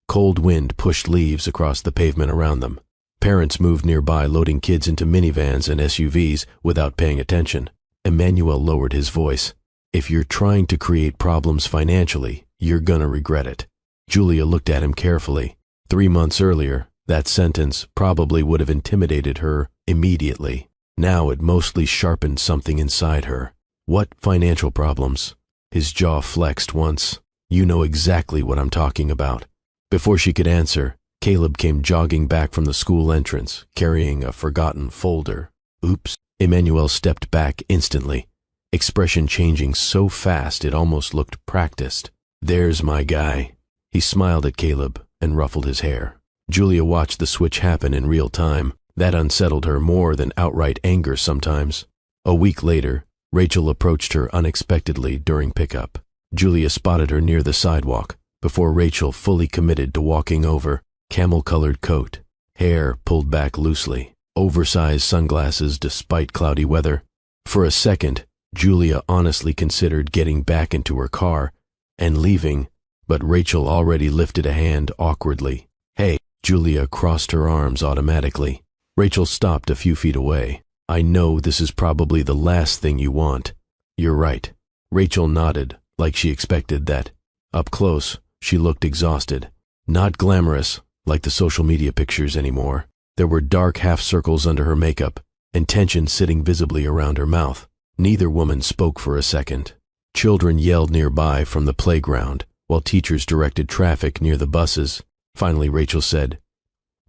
Cold wind pushed leaves across the pavement around them. Parents moved nearby, loading kids into minivans and SUVs without paying attention. Emmanuel lowered his voice. If you're trying to create problems financially, you're gonna regret it. Julia looked at him carefully. 3 months earlier, that sentence probably would have intimidated her immediately. Now it mostly sharpened something inside her. What financial problems? His jaw flexed once. You know exactly what I'm talking about. Before she could answer, Caleb came jogging back from the school entrance, carrying a forgotten folder. Oops. Emmanuel stepped back instantly, expression changing so fast it almost looked practiced. There's my guy. He smiled at Caleb and ruffled his hair. Julia watched the switch happen in real time. That unsettled her more than outright anger sometimes. A week later, Rachel approached her unexpectedly during pickup. Julia spotted her near the sidewalk before Rachel fully committed to walking over. Camel-colored coat, hair pulled back loosely, oversized sunglasses despite cloudy weather. For a second, Julia honestly considered getting back into her car and leaving, but Rachel already lifted a hand awkwardly. Hey, Julia crossed her arms automatically. Rachel stopped a few feet away. I know this is probably the last thing you want. You're right. Rachel nodded, like she expected that. Up close, she looked exhausted. Not glamorous, like the social media pictures anymore. There were dark half circles under her makeup, and tension sitting visibly around her mouth. Neither woman spoke for a second. Children yelled nearby from the playground, while teachers directed traffic near the buses. Finally, Rachel said,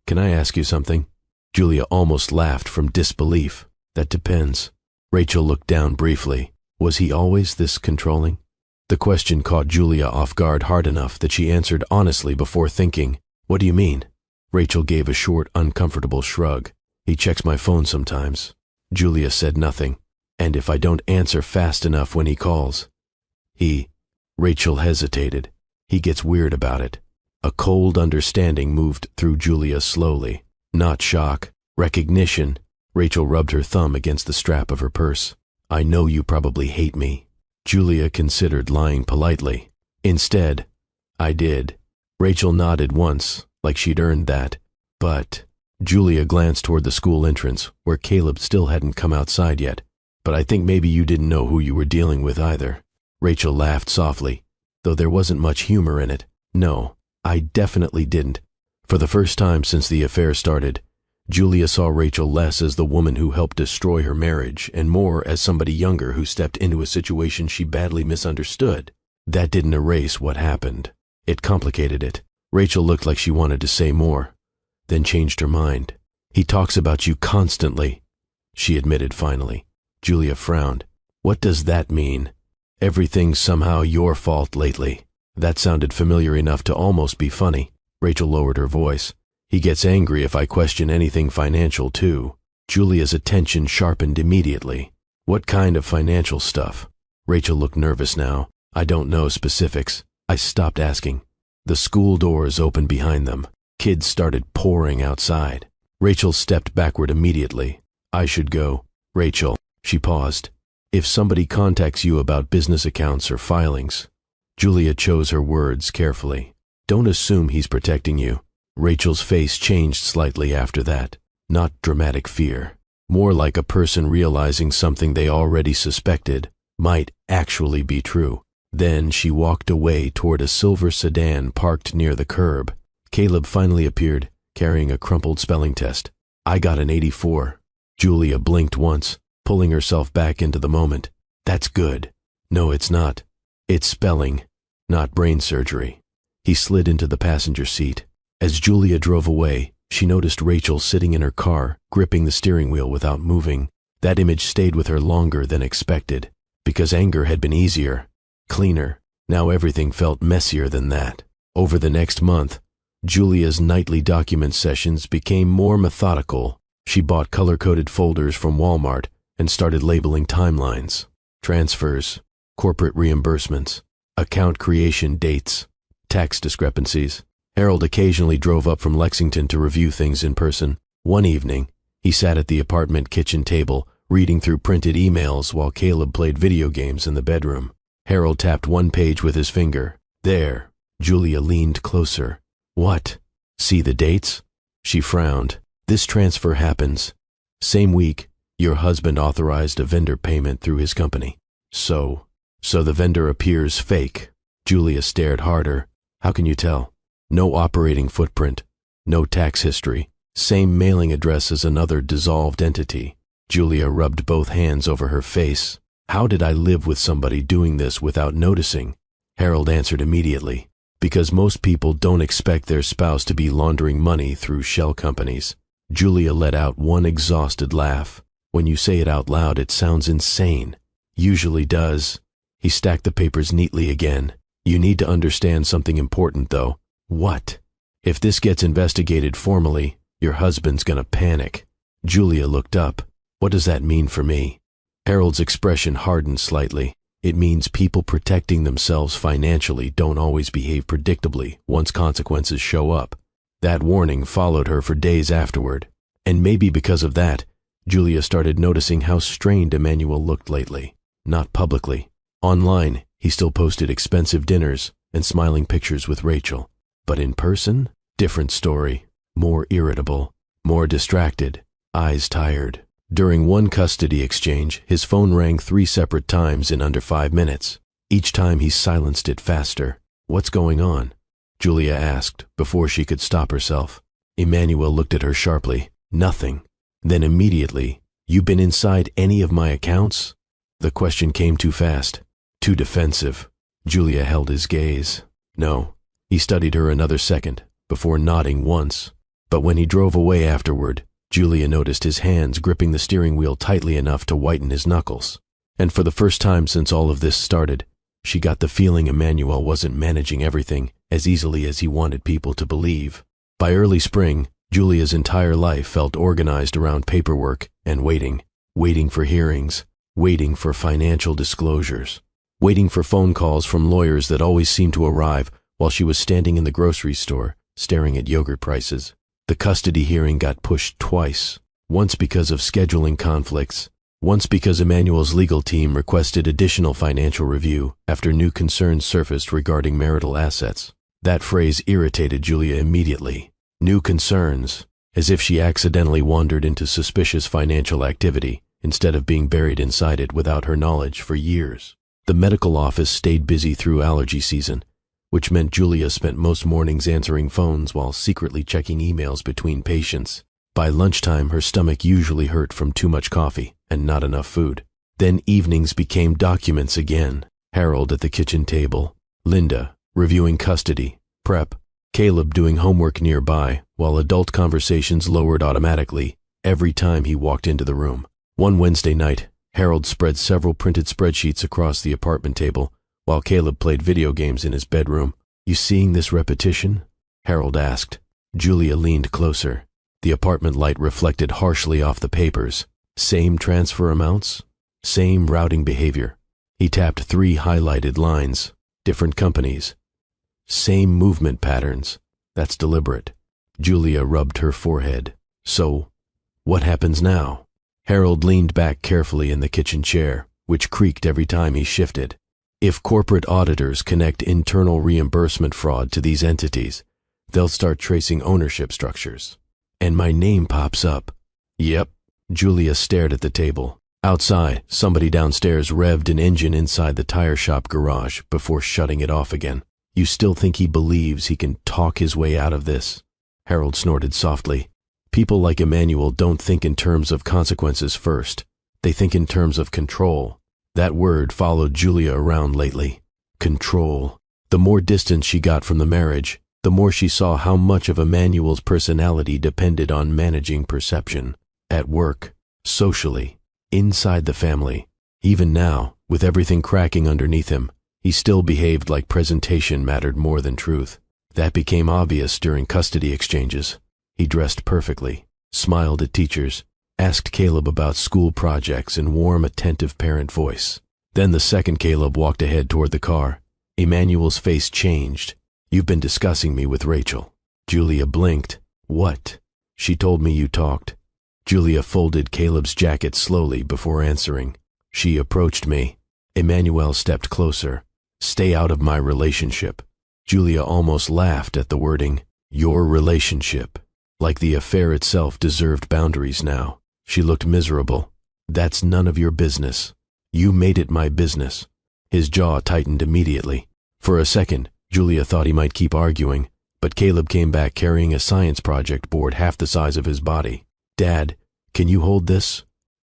"Can I ask you something?" Julia almost laughed from disbelief. That depends. Rachel looked down briefly. Was he always this controlling? The question caught Julia off guard hard enough that she answered honestly before thinking, "What do you mean?" Rachel gave a short, uncomfortable shrug. He checks my phone sometimes. Julia said nothing. And if I don't answer fast enough when he calls. Rachel hesitated. He gets weird about it. A cold understanding moved through Julia slowly. Not shock, recognition. Rachel rubbed her thumb against the strap of her purse. I know you probably hate me. Julia considered lying politely. Instead, I did. Rachel nodded once, like she'd earned that. But Julia glanced toward the school entrance, where Caleb still hadn't come outside yet. But I think maybe you didn't know who you were dealing with either. Rachel laughed softly, though there wasn't much humor in it. No, I definitely didn't. For the first time since the affair started, Julia saw Rachel less as the woman who helped destroy her marriage and more as somebody younger who stepped into a situation she badly misunderstood. That didn't erase what happened. It complicated it. Rachel looked like she wanted to say more, then changed her mind. He talks about you constantly, she admitted finally. Julia frowned. What does that mean? Everything's somehow your fault lately. That sounded familiar enough to almost be funny. Rachel lowered her voice. He gets angry if I question anything financial too. Julia's attention sharpened immediately. What kind of financial stuff? Rachel looked nervous now. I don't know specifics. I stopped asking. The school doors opened behind them. Kids started pouring outside. Rachel stepped backward immediately. I should go. Rachel, she paused. If somebody contacts you about business accounts or filings. Julia chose her words carefully. Don't assume he's protecting you. Rachel's face changed slightly after that. Not dramatic fear. More like a person realizing something they already suspected might actually be true. Then she walked away toward a silver sedan parked near the curb. Caleb finally appeared, carrying a crumpled spelling test. I got an 84. Julia blinked once, pulling herself back into the moment. That's good. No, it's not. It's spelling, not brain surgery. He slid into the passenger seat. As Julia drove away, she noticed Rachel sitting in her car, gripping the steering wheel without moving. That image stayed with her longer than expected. Because anger had been easier, cleaner. Now everything felt messier than that. Over the next month, Julia's nightly document sessions became more methodical. She bought color-coded folders from Walmart and started labeling timelines, transfers, corporate reimbursements, account creation dates, tax discrepancies. Harold occasionally drove up from Lexington to review things in person. One evening, he sat at the apartment kitchen table, reading through printed emails while Caleb played video games in the bedroom. Harold tapped one page with his finger. There. Julia leaned closer. What? See the dates? She frowned. This transfer happens. Same week, your husband authorized a vendor payment through his company. So the vendor appears fake. Julia stared harder. How can you tell? No operating footprint. No tax history. Same mailing address as another dissolved entity. Julia rubbed both hands over her face. How did I live with somebody doing this without noticing? Harold answered immediately. Because most people don't expect their spouse to be laundering money through shell companies. Julia let out one exhausted laugh. When you say it out loud, it sounds insane. Usually does. He stacked the papers neatly again. You need to understand something important, though. What? If this gets investigated formally, your husband's gonna panic. Julia looked up. What does that mean for me? Harold's expression hardened slightly. It means people protecting themselves financially don't always behave predictably once consequences show up. That warning followed her for days afterward. And maybe because of that, Julia started noticing how strained Emmanuel looked lately. Not publicly. Online, he still posted expensive dinners and smiling pictures with Rachel. But in person, different story. More irritable, more distracted, eyes tired. During one custody exchange, his phone rang 3 separate times in under 5 minutes. Each time he silenced it faster. What's going on? Julia asked before she could stop herself. Emmanuel looked at her sharply. Nothing. Then immediately, you been inside any of my accounts? The question came too fast, too defensive. Julia held his gaze. No. He studied her another second before nodding once. But when he drove away afterward, Julia noticed his hands gripping the steering wheel tightly enough to whiten his knuckles. And for the first time since all of this started, she got the feeling Emmanuel wasn't managing everything as easily as he wanted people to believe. By early spring, Julia's entire life felt organized around paperwork and waiting for hearings, waiting for financial disclosures, waiting for phone calls from lawyers that always seemed to arrive while she was standing in the grocery store, staring at yogurt prices. The custody hearing got pushed twice, once because of scheduling conflicts, once because Emmanuel's legal team requested additional financial review after new concerns surfaced regarding marital assets. That phrase irritated Julia immediately. New concerns, as if she accidentally wandered into suspicious financial activity instead of being buried inside it without her knowledge for years. The medical office stayed busy through allergy season, which meant Julia spent most mornings answering phones while secretly checking emails between patients. By lunchtime, her stomach usually hurt from too much coffee and not enough food. Then evenings became documents again. Harold at the kitchen table, Linda reviewing custody, prep, Caleb doing homework nearby, while adult conversations lowered automatically every time he walked into the room. One Wednesday night, Harold spread several printed spreadsheets across the apartment table, while Caleb played video games in his bedroom. You seeing this repetition? Harold asked. Julia leaned closer. The apartment light reflected harshly off the papers. Same transfer amounts? Same routing behavior. He tapped 3 highlighted lines. Different companies. Same movement patterns. That's deliberate. Julia rubbed her forehead. So, what happens now? Harold leaned back carefully in the kitchen chair, which creaked every time he shifted. If corporate auditors connect internal reimbursement fraud to these entities, they'll start tracing ownership structures. And my name pops up. Yep. Julia stared at the table. Outside, somebody downstairs revved an engine inside the tire shop garage before shutting it off again. You still think he believes he can talk his way out of this? Harold snorted softly. People like Emmanuel don't think in terms of consequences first. They think in terms of control. That word followed Julia around lately. Control. The more distance she got from the marriage, the more she saw how much of Emmanuel's personality depended on managing perception. At work, socially, inside the family. Even now, with everything cracking underneath him, he still behaved like presentation mattered more than truth. That became obvious during custody exchanges. He dressed perfectly, smiled at teachers, asked Caleb about school projects in warm, attentive parent voice. Then the second Caleb walked ahead toward the car. Emmanuel's face changed. You've been discussing me with Rachel. Julia blinked. What? She told me you talked. Julia folded Caleb's jacket slowly before answering. She approached me. Emmanuel stepped closer. Stay out of my relationship. Julia almost laughed at the wording, your relationship. Like the affair itself deserved boundaries now. She looked miserable. That's none of your business. You made it my business. His jaw tightened immediately. For a second, Julia thought he might keep arguing, but Caleb came back carrying a science project board half the size of his body. Dad, can you hold this?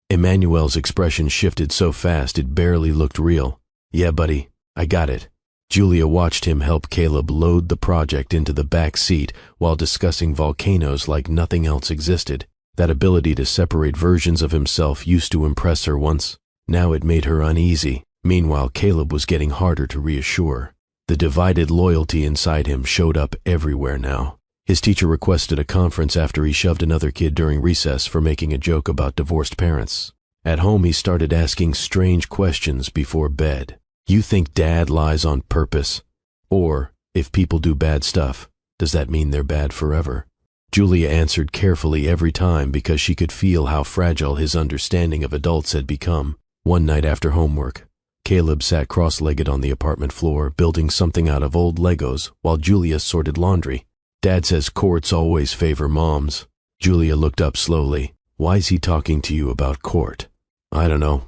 Emmanuel's expression shifted so fast it barely looked real. Yeah, buddy, I got it. Julia watched him help Caleb load the project into the back seat while discussing volcanoes like nothing else existed. That ability to separate versions of himself used to impress her once. Now it made her uneasy. Meanwhile, Caleb was getting harder to reassure. The divided loyalty inside him showed up everywhere now. His teacher requested a conference after he shoved another kid during recess for making a joke about divorced parents. At home, he started asking strange questions before bed. You think Dad lies on purpose? Or, if people do bad stuff, does that mean they're bad forever? Julia answered carefully every time because she could feel how fragile his understanding of adults had become. One night after homework, Caleb sat cross-legged on the apartment floor, building something out of old Legos while Julia sorted laundry. Dad says courts always favor moms. Julia looked up slowly. Why's he talking to you about court? I don't know.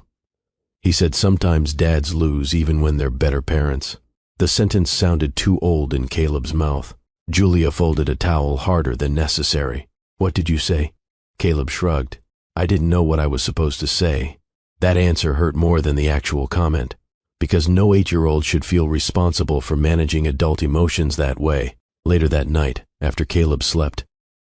He said sometimes dads lose even when they're better parents. The sentence sounded too old in Caleb's mouth. Julia folded a towel harder than necessary. What did you say? Caleb shrugged. I didn't know what I was supposed to say. That answer hurt more than the actual comment, because no 8-year-old should feel responsible for managing adult emotions that way. Later that night, after Caleb slept,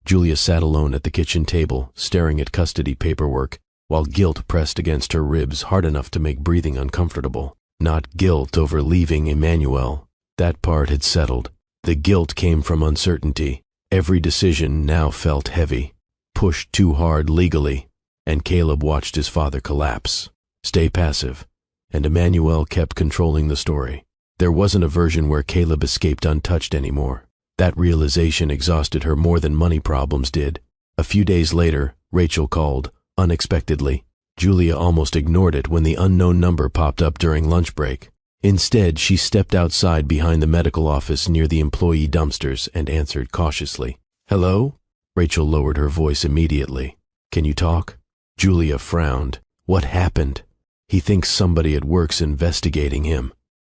Julia sat alone at the kitchen table, staring at custody paperwork, while guilt pressed against her ribs hard enough to make breathing uncomfortable. Not guilt over leaving Emmanuel. That part had settled. The guilt came from uncertainty. Every decision now felt heavy, pushed too hard legally, and Caleb watched his father collapse. Stay passive, and Emmanuel kept controlling the story. There wasn't a version where Caleb escaped untouched anymore. That realization exhausted her more than money problems did. A few days later, Rachel called, unexpectedly. Julia almost ignored it when the unknown number popped up during lunch break. Instead, she stepped outside behind the medical office near the employee dumpsters and answered cautiously. Hello? Rachel lowered her voice immediately. Can you talk? Julia frowned. What happened? He thinks somebody at work's investigating him.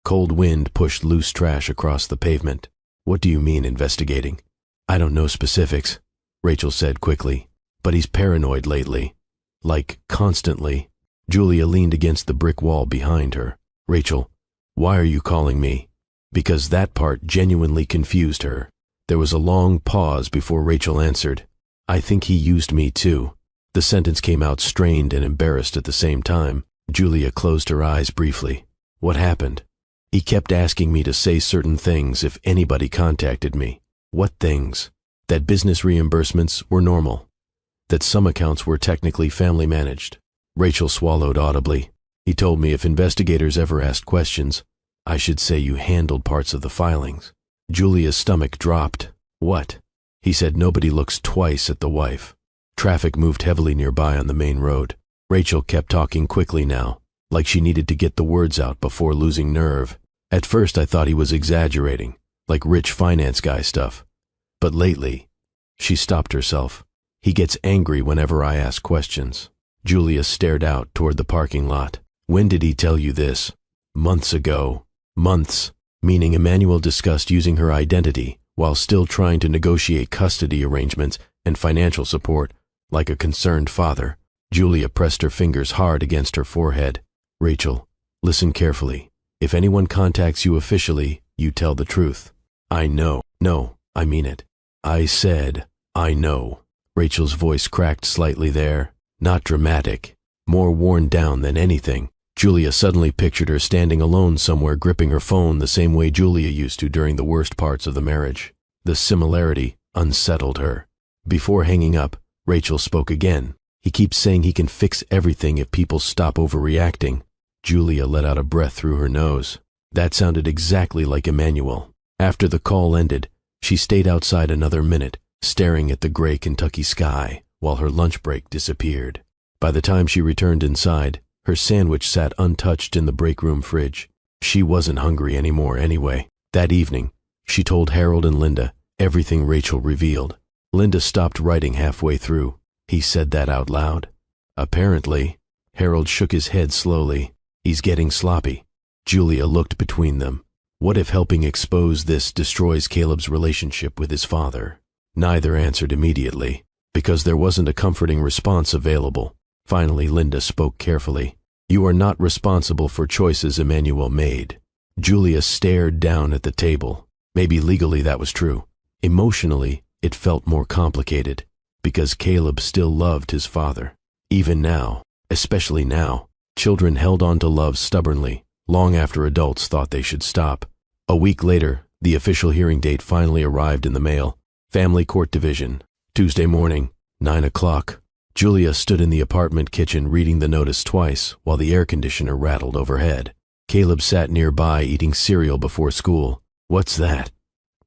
Cold wind pushed loose trash across the pavement. What do you mean investigating? I don't know specifics, Rachel said quickly, but he's paranoid lately. Like, constantly. Julia leaned against the brick wall behind her. Rachel, why are you calling me? Because that part genuinely confused her. There was a long pause before Rachel answered. I think he used me too. The sentence came out strained and embarrassed at the same time. Julia closed her eyes briefly. What happened? He kept asking me to say certain things if anybody contacted me. What things? That business reimbursements were normal. That some accounts were technically family managed. Rachel swallowed audibly. He told me if investigators ever asked questions, I should say you handled parts of the filings. Julia's stomach dropped. What? He said nobody looks twice at the wife. Traffic moved heavily nearby on the main road. Rachel kept talking quickly now, like she needed to get the words out before losing nerve. At first I thought he was exaggerating, like rich finance guy stuff. But lately, she stopped herself. He gets angry whenever I ask questions. Julia stared out toward the parking lot. When did he tell you this? Months ago. Months, meaning Emmanuel discussed using her identity while still trying to negotiate custody arrangements and financial support like a concerned father. Julia pressed her fingers hard against her forehead. Rachel, listen carefully. If anyone contacts you officially, you tell the truth. I know. No, I mean it. I said, I know. Rachel's voice cracked slightly there. Not dramatic. More worn down than anything. Julia suddenly pictured her standing alone somewhere gripping her phone the same way Julia used to during the worst parts of the marriage. The similarity unsettled her. Before hanging up, Rachel spoke again. He keeps saying he can fix everything if people stop overreacting. Julia let out a breath through her nose. That sounded exactly like Emmanuel. After the call ended, she stayed outside another minute, staring at the gray Kentucky sky while her lunch break disappeared. By the time she returned inside, Her sandwich sat untouched in the break room fridge. She wasn't hungry anymore anyway. That evening, she told Harold and Linda everything Rachel revealed. Linda stopped writing halfway through. He said that out loud? Apparently. Harold shook his head slowly. He's getting sloppy. Julia looked between them. What if helping expose this destroys Caleb's relationship with his father? Neither answered immediately, because there wasn't a comforting response available. Finally, Linda spoke carefully. You are not responsible for choices Emmanuel made. Julia stared down at the table. Maybe legally that was true. Emotionally, it felt more complicated, because Caleb still loved his father. Even now, especially now, children held on to love stubbornly, long after adults thought they should stop. A week later, the official hearing date finally arrived in the mail. Family Court Division, Tuesday morning, 9 o'clock. Julia stood in the apartment kitchen reading the notice twice while the air conditioner rattled overhead. Caleb sat nearby eating cereal before school. What's that?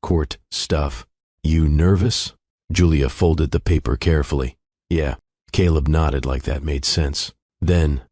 Court stuff. You nervous? Julia folded the paper carefully. Yeah. Caleb nodded like that made sense. Then,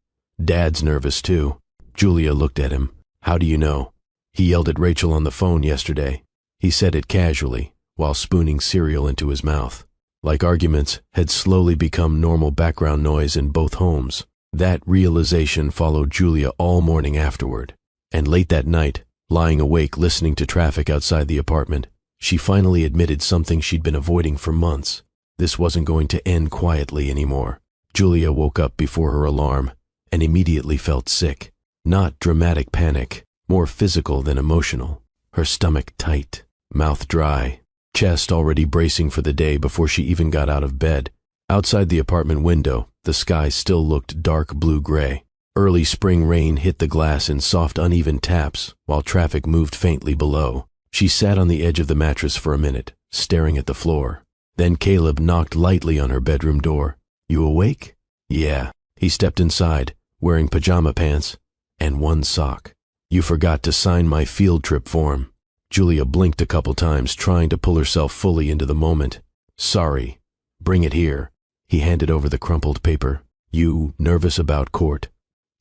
Dad's nervous too. Julia looked at him. How do you know? He yelled at Rachel on the phone yesterday. He said it casually, while spooning cereal into his mouth. Like arguments had slowly become normal background noise in both homes. That realization followed Julia all morning afterward. And late that night, lying awake listening to traffic outside the apartment, she finally admitted something she'd been avoiding for months. This wasn't going to end quietly anymore. Julia woke up before her alarm and immediately felt sick. Not dramatic panic, more physical than emotional. Her stomach tight, mouth dry, chest already bracing for the day before she even got out of bed. Outside the apartment window, the sky still looked dark blue-gray. Early spring rain hit the glass in soft, uneven taps while traffic moved faintly below. She sat on the edge of the mattress for a minute, staring at the floor. Then Caleb knocked lightly on her bedroom door. You awake? Yeah. He stepped inside, wearing pajama pants and one sock. You forgot to sign my field trip form. Julia blinked a couple times, trying to pull herself fully into the moment. Sorry. Bring it here. He handed over the crumpled paper. You nervous about court?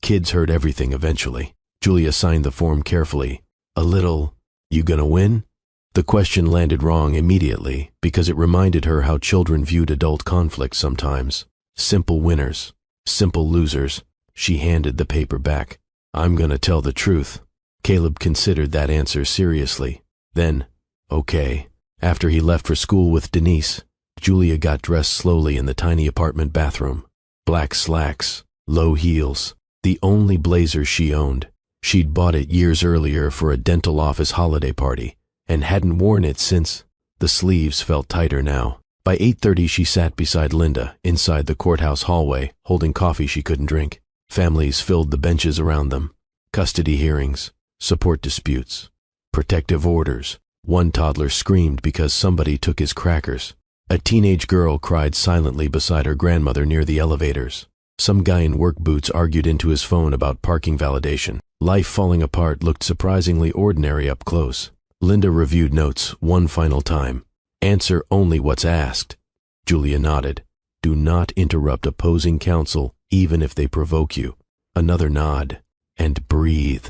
Kids heard everything eventually. Julia signed the form carefully. A little. You gonna win? The question landed wrong immediately because it reminded her how children viewed adult conflict sometimes. Simple winners, simple losers. She handed the paper back. I'm gonna tell the truth. Caleb considered that answer seriously. Then, okay. After he left for school with Denise, Julia got dressed slowly in the tiny apartment bathroom. Black slacks, low heels, the only blazer she owned. She'd bought it years earlier for a dental office holiday party and hadn't worn it since. The sleeves felt tighter now. By 8:30 she sat beside Linda inside the courthouse hallway, holding coffee she couldn't drink. Families filled the benches around them. Custody hearings, support disputes, protective orders. One toddler screamed because somebody took his crackers. A teenage girl cried silently beside her grandmother near the elevators. Some guy in work boots argued into his phone about parking validation. Life falling apart looked surprisingly ordinary up close. Linda reviewed notes one final time. Answer only what's asked. Julia nodded. Do not interrupt opposing counsel, even if they provoke you. Another nod. And breathe.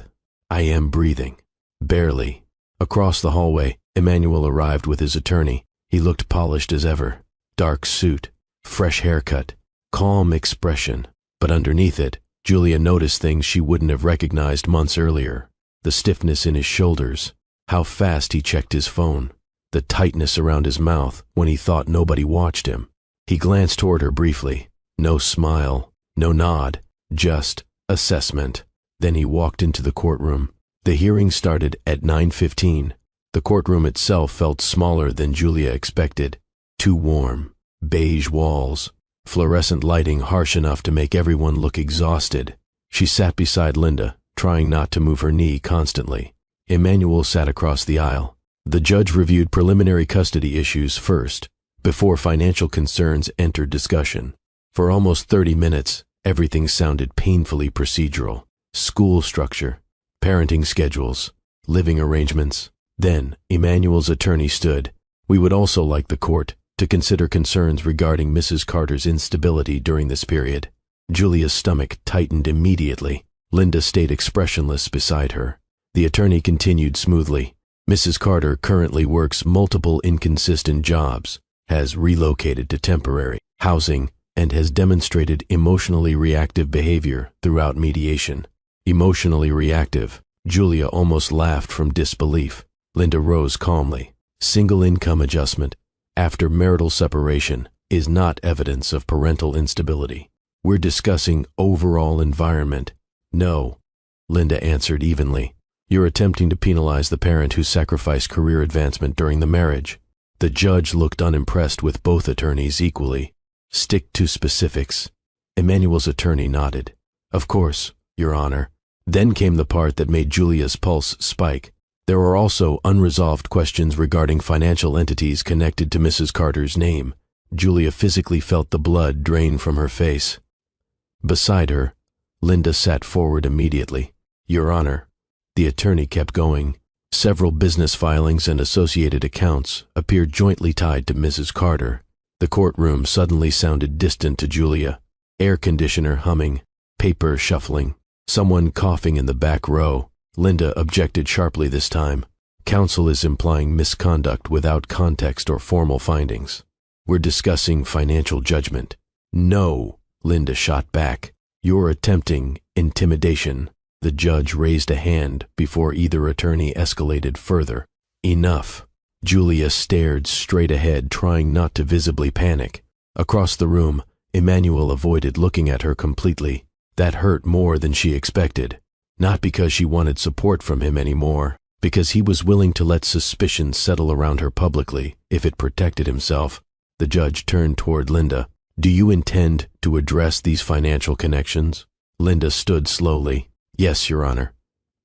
I am breathing. Barely. Across the hallway, Emmanuel arrived with his attorney. He looked polished as ever. Dark suit, fresh haircut, calm expression. But underneath it, Julia noticed things she wouldn't have recognized months earlier. The stiffness in his shoulders, how fast he checked his phone, the tightness around his mouth when he thought nobody watched him. He glanced toward her briefly. No smile, no nod, just assessment. Then he walked into the courtroom. The hearing started at 9:15. The courtroom itself felt smaller than Julia expected. Too warm, beige walls, fluorescent lighting harsh enough to make everyone look exhausted. She sat beside Linda, trying not to move her knee constantly. Emmanuel sat across the aisle. The judge reviewed preliminary custody issues first, before financial concerns entered discussion. For almost 30 minutes, everything sounded painfully procedural. School structure, parenting schedules, living arrangements. Then, Emmanuel's attorney stood. We would also like the court to consider concerns regarding Mrs. Carter's instability during this period. Julia's stomach tightened immediately. Linda stayed expressionless beside her. The attorney continued smoothly. Mrs. Carter currently works multiple inconsistent jobs, has relocated to temporary housing, and has demonstrated emotionally reactive behavior throughout mediation. Emotionally reactive. Julia almost laughed from disbelief. Linda rose calmly. Single income adjustment after marital separation is not evidence of parental instability. We're discussing overall environment. No, Linda answered evenly. You're attempting to penalize the parent who sacrificed career advancement during the marriage. The judge looked unimpressed with both attorneys equally. Stick to specifics. Emmanuel's attorney nodded. Of course, Your Honor. Then came the part that made Julia's pulse spike. There are also unresolved questions regarding financial entities connected to Mrs. Carter's name. Julia physically felt the blood drain from her face. Beside her, Linda sat forward immediately. Your Honor, the attorney kept going. Several business filings and associated accounts appeared jointly tied to Mrs. Carter. The courtroom suddenly sounded distant to Julia. Air conditioner humming, paper shuffling, someone coughing in the back row. Linda objected sharply this time. Counsel is implying misconduct without context or formal findings. We're discussing financial judgment. No, Linda shot back. You're attempting intimidation. The judge raised a hand before either attorney escalated further. Enough. Julia stared straight ahead, trying not to visibly panic. Across the room, Emmanuel avoided looking at her completely. That hurt more than she expected. Not because she wanted support from him anymore, because he was willing to let suspicion settle around her publicly if it protected himself. The judge turned toward Linda. Do you intend to address these financial connections? Linda stood slowly. Yes, Your Honor.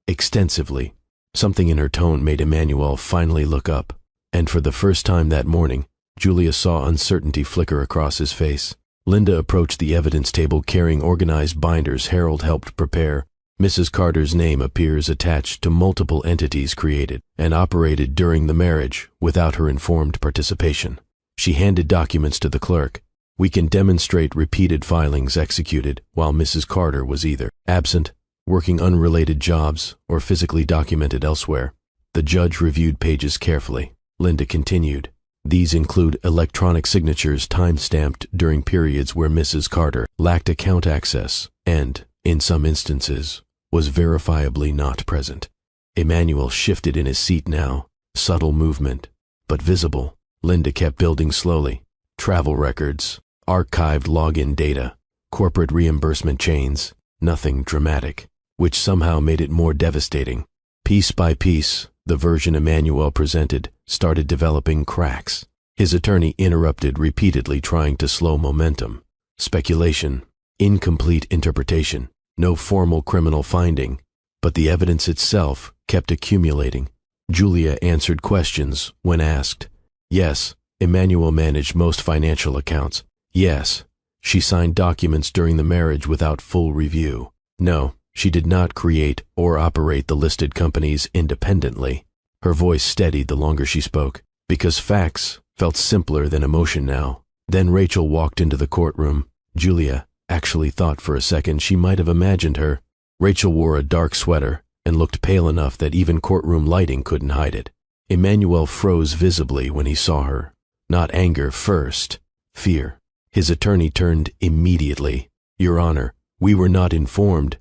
Extensively. Something in her tone made Emmanuel finally look up, and for the first time that morning, Julia saw uncertainty flicker across his face. Linda approached the evidence table carrying organized binders Harold helped prepare. Mrs. Carter's name appears attached to multiple entities created and operated during the marriage without her informed participation. She handed documents to the clerk. We can demonstrate repeated filings executed while Mrs. Carter was either absent, working unrelated jobs, or physically documented elsewhere. The judge reviewed pages carefully. Linda continued. These include electronic signatures time-stamped during periods where Mrs. Carter lacked account access and, in some instances, was verifiably not present. Emmanuel shifted in his seat now, subtle movement, but visible. Linda kept building slowly. Travel records, archived login data, corporate reimbursement chains, nothing dramatic, which somehow made it more devastating. Piece by piece, the version Emmanuel presented started developing cracks. His attorney interrupted repeatedly, trying to slow momentum. Speculation, incomplete interpretation, no formal criminal finding, but the evidence itself kept accumulating. Julia answered questions when asked. Yes, Emmanuel managed most financial accounts. Yes, she signed documents during the marriage without full review. No, she did not create or operate the listed companies independently. Her voice steadied the longer she spoke, because facts felt simpler than emotion now. Then Rachel walked into the courtroom. Julia actually thought for a second she might have imagined her. Rachel wore a dark sweater and looked pale enough that even courtroom lighting couldn't hide it. Emmanuel froze visibly when he saw her. Not anger first, fear. His attorney turned immediately. Your Honor, we were not informed.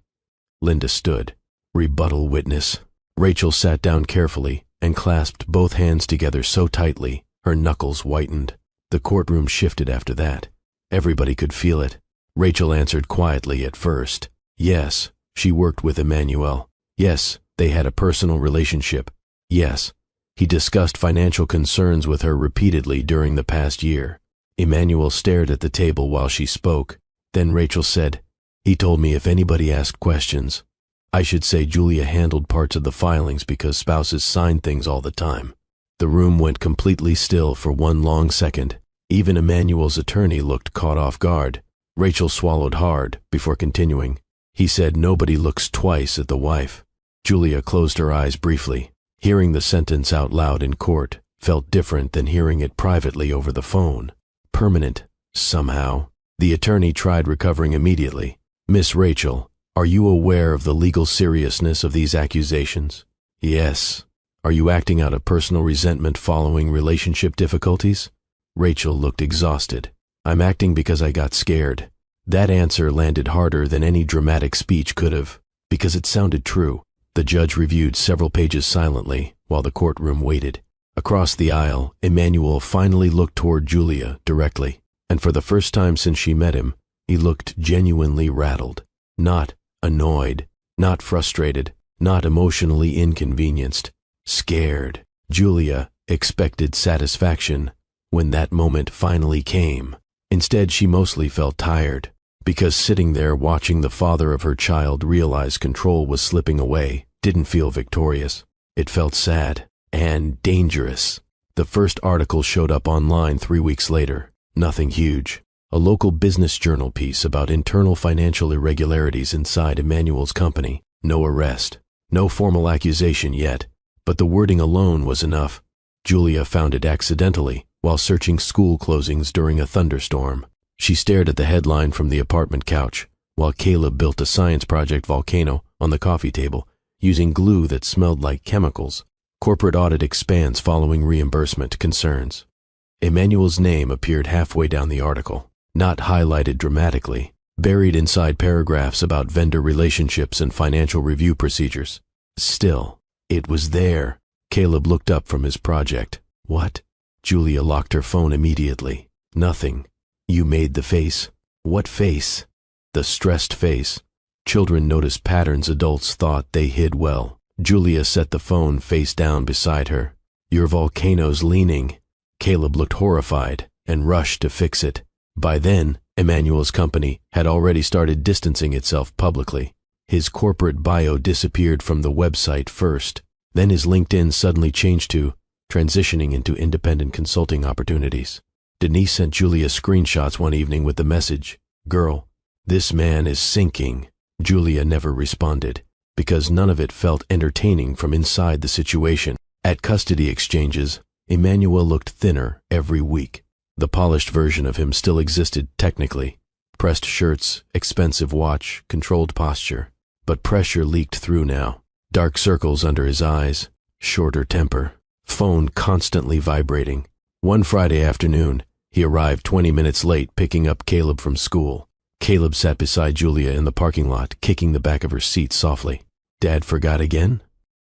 Linda stood. Rebuttal witness. Rachel sat down carefully and clasped both hands together so tightly her knuckles whitened. The courtroom shifted after that. Everybody could feel it. Rachel answered quietly at first. Yes, she worked with Emmanuel. Yes, they had a personal relationship. Yes, he discussed financial concerns with her repeatedly during the past year. Emmanuel stared at the table while she spoke. Then Rachel said, he told me if anybody asked questions, I should say Julia handled parts of the filings because spouses signed things all the time. The room went completely still for one long second. Even Emmanuel's attorney looked caught off guard. Rachel swallowed hard before continuing. He said nobody looks twice at the wife. Julia closed her eyes briefly. Hearing the sentence out loud in court felt different than hearing it privately over the phone. Permanent, somehow. The attorney tried recovering immediately. Miss Rachel, are you aware of the legal seriousness of these accusations? Yes. Are you acting out of personal resentment following relationship difficulties? Rachel looked exhausted. I'm acting because I got scared. That answer landed harder than any dramatic speech could have, because it sounded true. The judge reviewed several pages silently while the courtroom waited. Across the aisle, Emmanuel finally looked toward Julia directly, and for the first time since she met him, he looked genuinely rattled. Not annoyed, not frustrated, not emotionally inconvenienced. Scared. Julia expected satisfaction when that moment finally came. Instead, she mostly felt tired, because sitting there watching the father of her child realize control was slipping away didn't feel victorious. It felt sad and dangerous. The first article showed up online 3 weeks later. Nothing huge. A local business journal piece about internal financial irregularities inside Emmanuel's company. No arrest. No formal accusation yet, but the wording alone was enough. Julia found it accidentally while searching school closings during a thunderstorm. She stared at the headline from the apartment couch, while Caleb built a science project volcano on the coffee table using glue that smelled like chemicals. Corporate audit expands following reimbursement concerns. Emmanuel's name appeared halfway down the article, not highlighted dramatically, buried inside paragraphs about vendor relationships and financial review procedures. Still, it was there. Caleb looked up from his project. What? Julia locked her phone immediately. Nothing. You made the face. What face? The stressed face. Children noticed patterns adults thought they hid well. Julia set the phone face down beside her. Your volcano's leaning. Caleb looked horrified and rushed to fix it. By then, Emmanuel's company had already started distancing itself publicly. His corporate bio disappeared from the website first. Then his LinkedIn suddenly changed to transitioning into independent consulting opportunities. Denise sent Julia screenshots one evening with the message, "Girl, this man is sinking." Julia never responded, because none of it felt entertaining from inside the situation. At custody exchanges, Emmanuel looked thinner every week. The polished version of him still existed technically. Pressed shirts, expensive watch, controlled posture. But pressure leaked through now. Dark circles under his eyes, shorter temper. Phone constantly vibrating. One Friday afternoon, he arrived 20 minutes late picking up Caleb from school. Caleb sat beside Julia in the parking lot, kicking the back of her seat softly. Dad forgot again?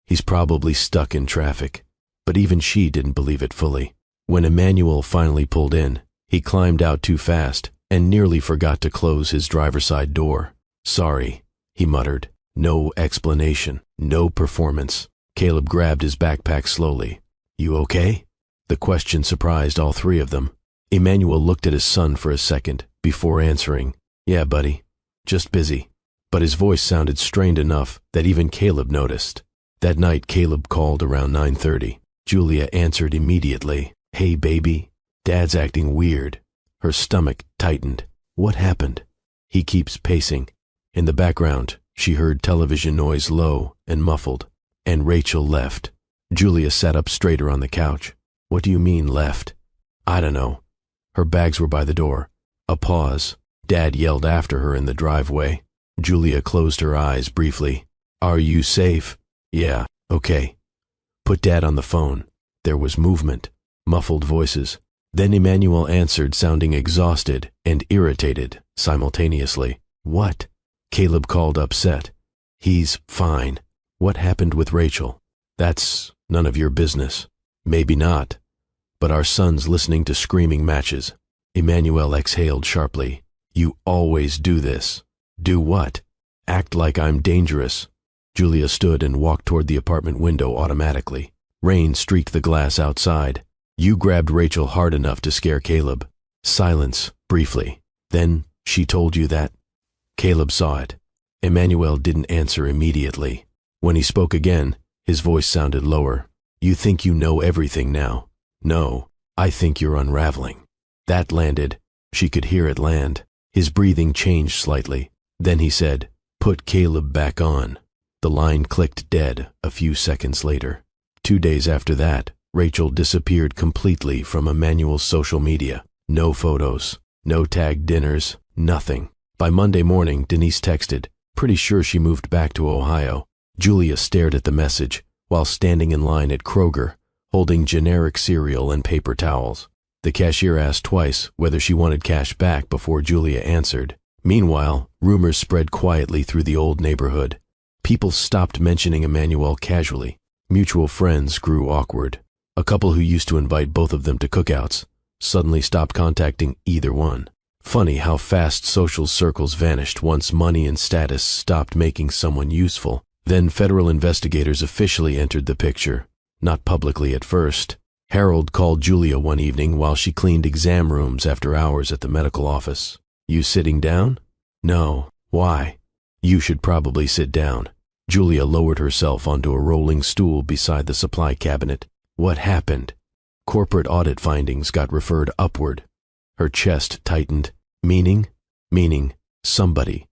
He's probably stuck in traffic. But even she didn't believe it fully. When Emmanuel finally pulled in, he climbed out too fast and nearly forgot to close his driver's side door. Sorry, he muttered. No explanation, no performance. Caleb grabbed his backpack slowly. You okay? The question surprised all three of them. Emmanuel looked at his son for a second before answering. Yeah, buddy, just busy. But his voice sounded strained enough that even Caleb noticed. That night, Caleb called around 9:30. Julia answered immediately. Hey, baby, Dad's acting weird. Her stomach tightened. What happened? He keeps pacing. In the background, she heard television noise low and muffled. And Rachel left. Julia sat up straighter on the couch. What do you mean, left? I don't know. Her bags were by the door. A pause. Dad yelled after her in the driveway. Julia closed her eyes briefly. Are you safe? Yeah, okay. Put Dad on the phone. There was movement, muffled voices. Then Emmanuel answered, sounding exhausted and irritated simultaneously. What? Caleb called upset. He's fine. What happened with Rachel? That's none of your business. Maybe not. But our son's listening to screaming matches. Emmanuel exhaled sharply. You always do this. Do what? Act like I'm dangerous. Julia stood and walked toward the apartment window automatically. Rain streaked the glass outside. You grabbed Rachel hard enough to scare Caleb. Silence, briefly. Then she told you that? Caleb saw it. Emmanuel didn't answer immediately. When he spoke again, his voice sounded lower. You think you know everything now. No, I think you're unraveling. That landed. She could hear it land. His breathing changed slightly. Then he said, Put Caleb back on. The line clicked dead a few seconds later. 2 days after that, Rachel disappeared completely from Emmanuel's social media. No photos, no tagged dinners, Nothing. By Monday morning, Denise texted, pretty sure she moved back to Ohio. Julia stared at the message while standing in line at Kroger, holding generic cereal and paper towels. The cashier asked twice whether she wanted cash back before Julia answered. Meanwhile, rumors spread quietly through the old neighborhood. People stopped mentioning Emmanuel casually. Mutual friends grew awkward. A couple who used to invite both of them to cookouts suddenly stopped contacting either one. Funny how fast social circles vanished once money and status stopped making someone useful. Then federal investigators officially entered the picture, not publicly at first. Harold called Julia one evening while she cleaned exam rooms after hours at the medical office. You sitting down? No. Why? You should probably sit down. Julia lowered herself onto a rolling stool beside the supply cabinet. What happened? Corporate audit findings got referred upward. Her chest tightened. Meaning? Meaning somebody.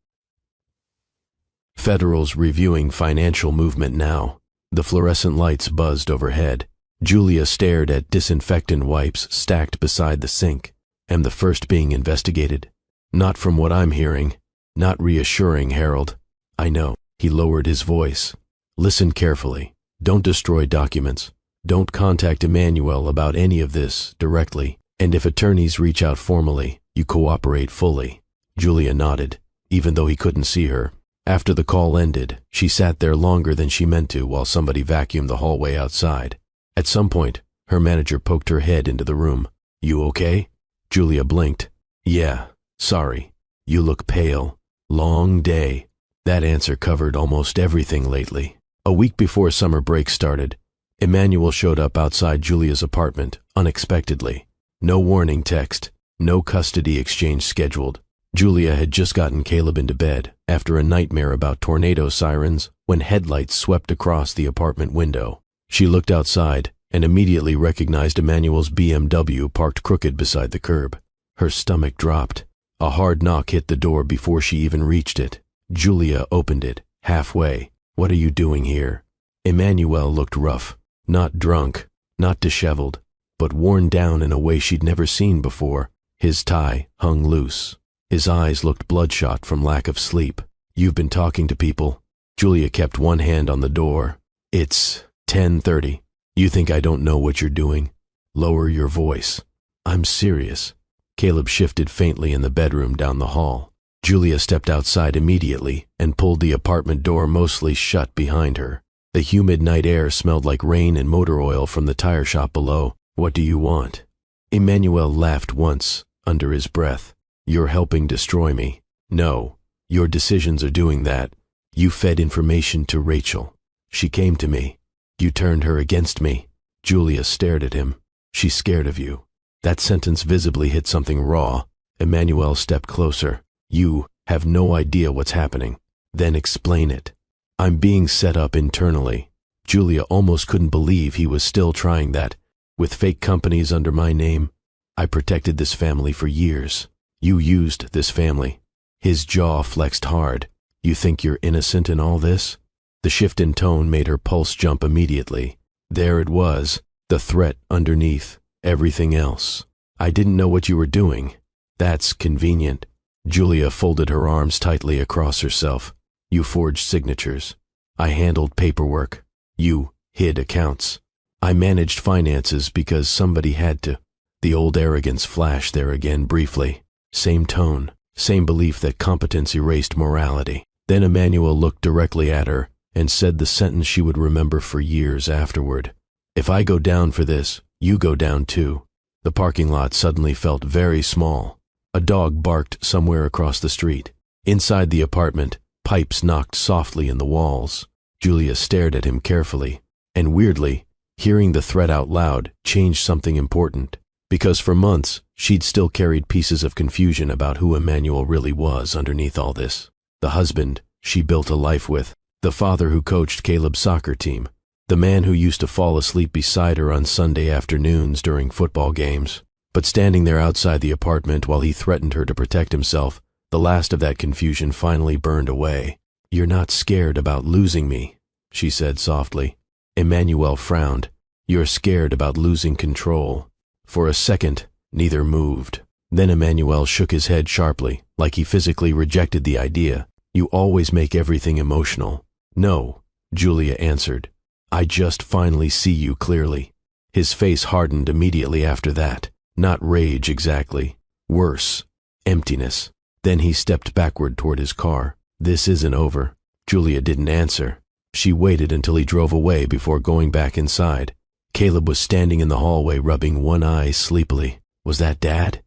Federal's reviewing financial movement now. The fluorescent lights buzzed overhead. Julia stared at disinfectant wipes stacked beside the sink. Am the first being investigated? Not from what I'm hearing. Not reassuring, Harold. I know. He lowered his voice. Listen carefully. Don't destroy documents. Don't contact Emmanuel about any of this directly. And if attorneys reach out formally, you cooperate fully. Julia nodded, even though he couldn't see her. After the call ended, she sat there longer than she meant to while somebody vacuumed the hallway outside. At some point, her manager poked her head into the room. You okay? Julia blinked. Yeah, sorry. You look pale. Long day. That answer covered almost everything lately. A week before summer break started, Emmanuel showed up outside Julia's apartment unexpectedly. No warning text, no custody exchange scheduled. Julia had just gotten Caleb into bed after a nightmare about tornado sirens when headlights swept across the apartment window. She looked outside and immediately recognized Emmanuel's BMW parked crooked beside the curb. Her stomach dropped. A hard knock hit the door before she even reached it. Julia opened it, halfway. What are you doing here? Emmanuel looked rough. Not drunk, not disheveled, but worn down in a way she'd never seen before. His tie hung loose. His eyes looked bloodshot from lack of sleep. You've been talking to people. Julia kept one hand on the door. It's 10:30. You think I don't know what you're doing? Lower your voice. I'm serious. Caleb shifted faintly in the bedroom down the hall. Julia stepped outside immediately and pulled the apartment door mostly shut behind her. The humid night air smelled like rain and motor oil from the tire shop below. What do you want? Emmanuel laughed once, under his breath. You're helping destroy me. No, your decisions are doing that. You fed information to Rachel. She came to me. You turned her against me. Julia stared at him. She's scared of you. That sentence visibly hit something raw. Emmanuel stepped closer. You have no idea what's happening. Then explain it. I'm being set up internally. Julia almost couldn't believe he was still trying that. With fake companies under my name, I protected this family for years. You used this family. His jaw flexed hard. You think you're innocent in all this? The shift in tone made her pulse jump immediately. There it was, the threat underneath everything else. I didn't know what you were doing. That's convenient. Julia folded her arms tightly across herself. You forged signatures. I handled paperwork. You hid accounts. I managed finances because somebody had to. The old arrogance flashed there again briefly. Same tone, same belief that competence erased morality. Then Emmanuel looked directly at her and said the sentence she would remember for years afterward. If I go down for this, you go down too. The parking lot suddenly felt very small. A dog barked somewhere across the street. Inside the apartment, pipes knocked softly in the walls. Julia stared at him carefully, and weirdly, hearing the threat out loud changed something important. Because for months, she'd still carried pieces of confusion about who Emmanuel really was underneath all this. The husband she built a life with, the father who coached Caleb's soccer team, the man who used to fall asleep beside her on Sunday afternoons during football games. But standing there outside the apartment while he threatened her to protect himself, the last of that confusion finally burned away. You're not scared about losing me, she said softly. Emmanuel frowned. You're scared about losing control. For a second, neither moved. Then Emmanuel shook his head sharply, like he physically rejected the idea. "You always make everything emotional." "No," Julia answered. "I just finally see you clearly." His face hardened immediately after that. Not rage exactly. Worse. Emptiness. Then he stepped backward toward his car. "This isn't over." Julia didn't answer. She waited until he drove away before going back inside. Caleb was standing in the hallway rubbing one eye sleepily. Was that Dad?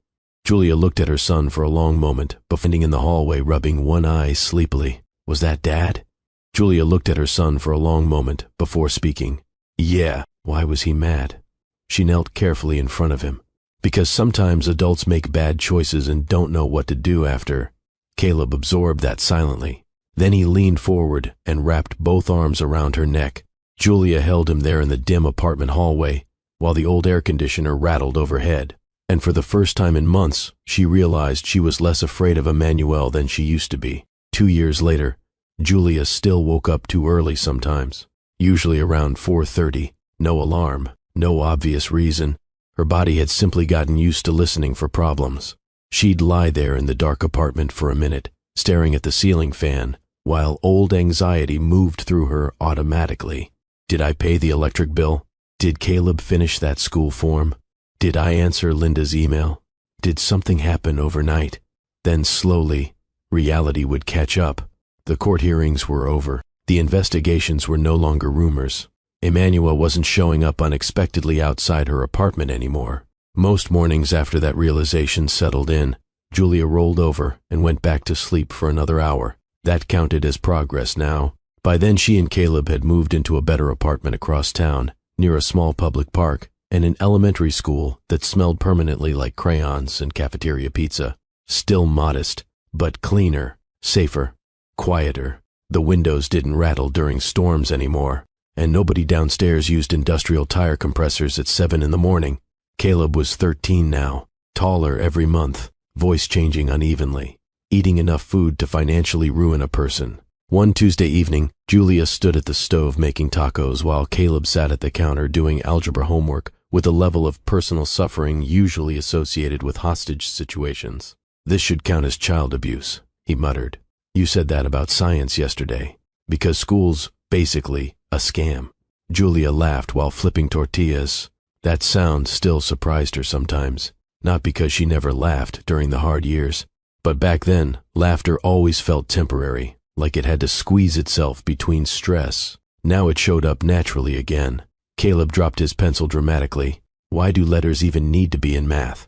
Julia looked at her son for a long moment, standing in the hallway rubbing one eye sleepily. Was that Dad? Julia looked at her son for a long moment before speaking. Yeah. Why was he mad? She knelt carefully in front of him. Because sometimes adults make bad choices and don't know what to do after. Caleb absorbed that silently. Then he leaned forward and wrapped both arms around her neck. Julia held him there in the dim apartment hallway, while the old air conditioner rattled overhead. And for the first time in months, she realized she was less afraid of Emmanuel than she used to be. 2 years later, Julia still woke up too early sometimes, usually around 4:30. No alarm, no obvious reason. Her body had simply gotten used to listening for problems. She'd lie there in the dark apartment for a minute, staring at the ceiling fan, while old anxiety moved through her automatically. Did I pay the electric bill? Did Caleb finish that school form? Did I answer Linda's email? Did something happen overnight? Then slowly, reality would catch up. The court hearings were over. The investigations were no longer rumors. Emmanuel wasn't showing up unexpectedly outside her apartment anymore. Most mornings after that realization settled in, Julia rolled over and went back to sleep for another hour. That counted as progress now. By then she and Caleb had moved into a better apartment across town, near a small public park, and an elementary school that smelled permanently like crayons and cafeteria pizza. Still modest, but cleaner, safer, quieter. The windows didn't rattle during storms anymore, and nobody downstairs used industrial tire compressors at 7 in the morning. Caleb was 13 now, taller every month, voice changing unevenly, eating enough food to financially ruin a person. One Tuesday evening, Julia stood at the stove making tacos while Caleb sat at the counter doing algebra homework with a level of personal suffering usually associated with hostage situations. "This should count as child abuse," he muttered. "You said that about science yesterday. Because school's basically a scam." Julia laughed while flipping tortillas. That sound still surprised her sometimes, not because she never laughed during the hard years, but back then, laughter always felt temporary, like it had to squeeze itself between stress. Now it showed up naturally again. Caleb dropped his pencil dramatically. "Why do letters even need to be in math?"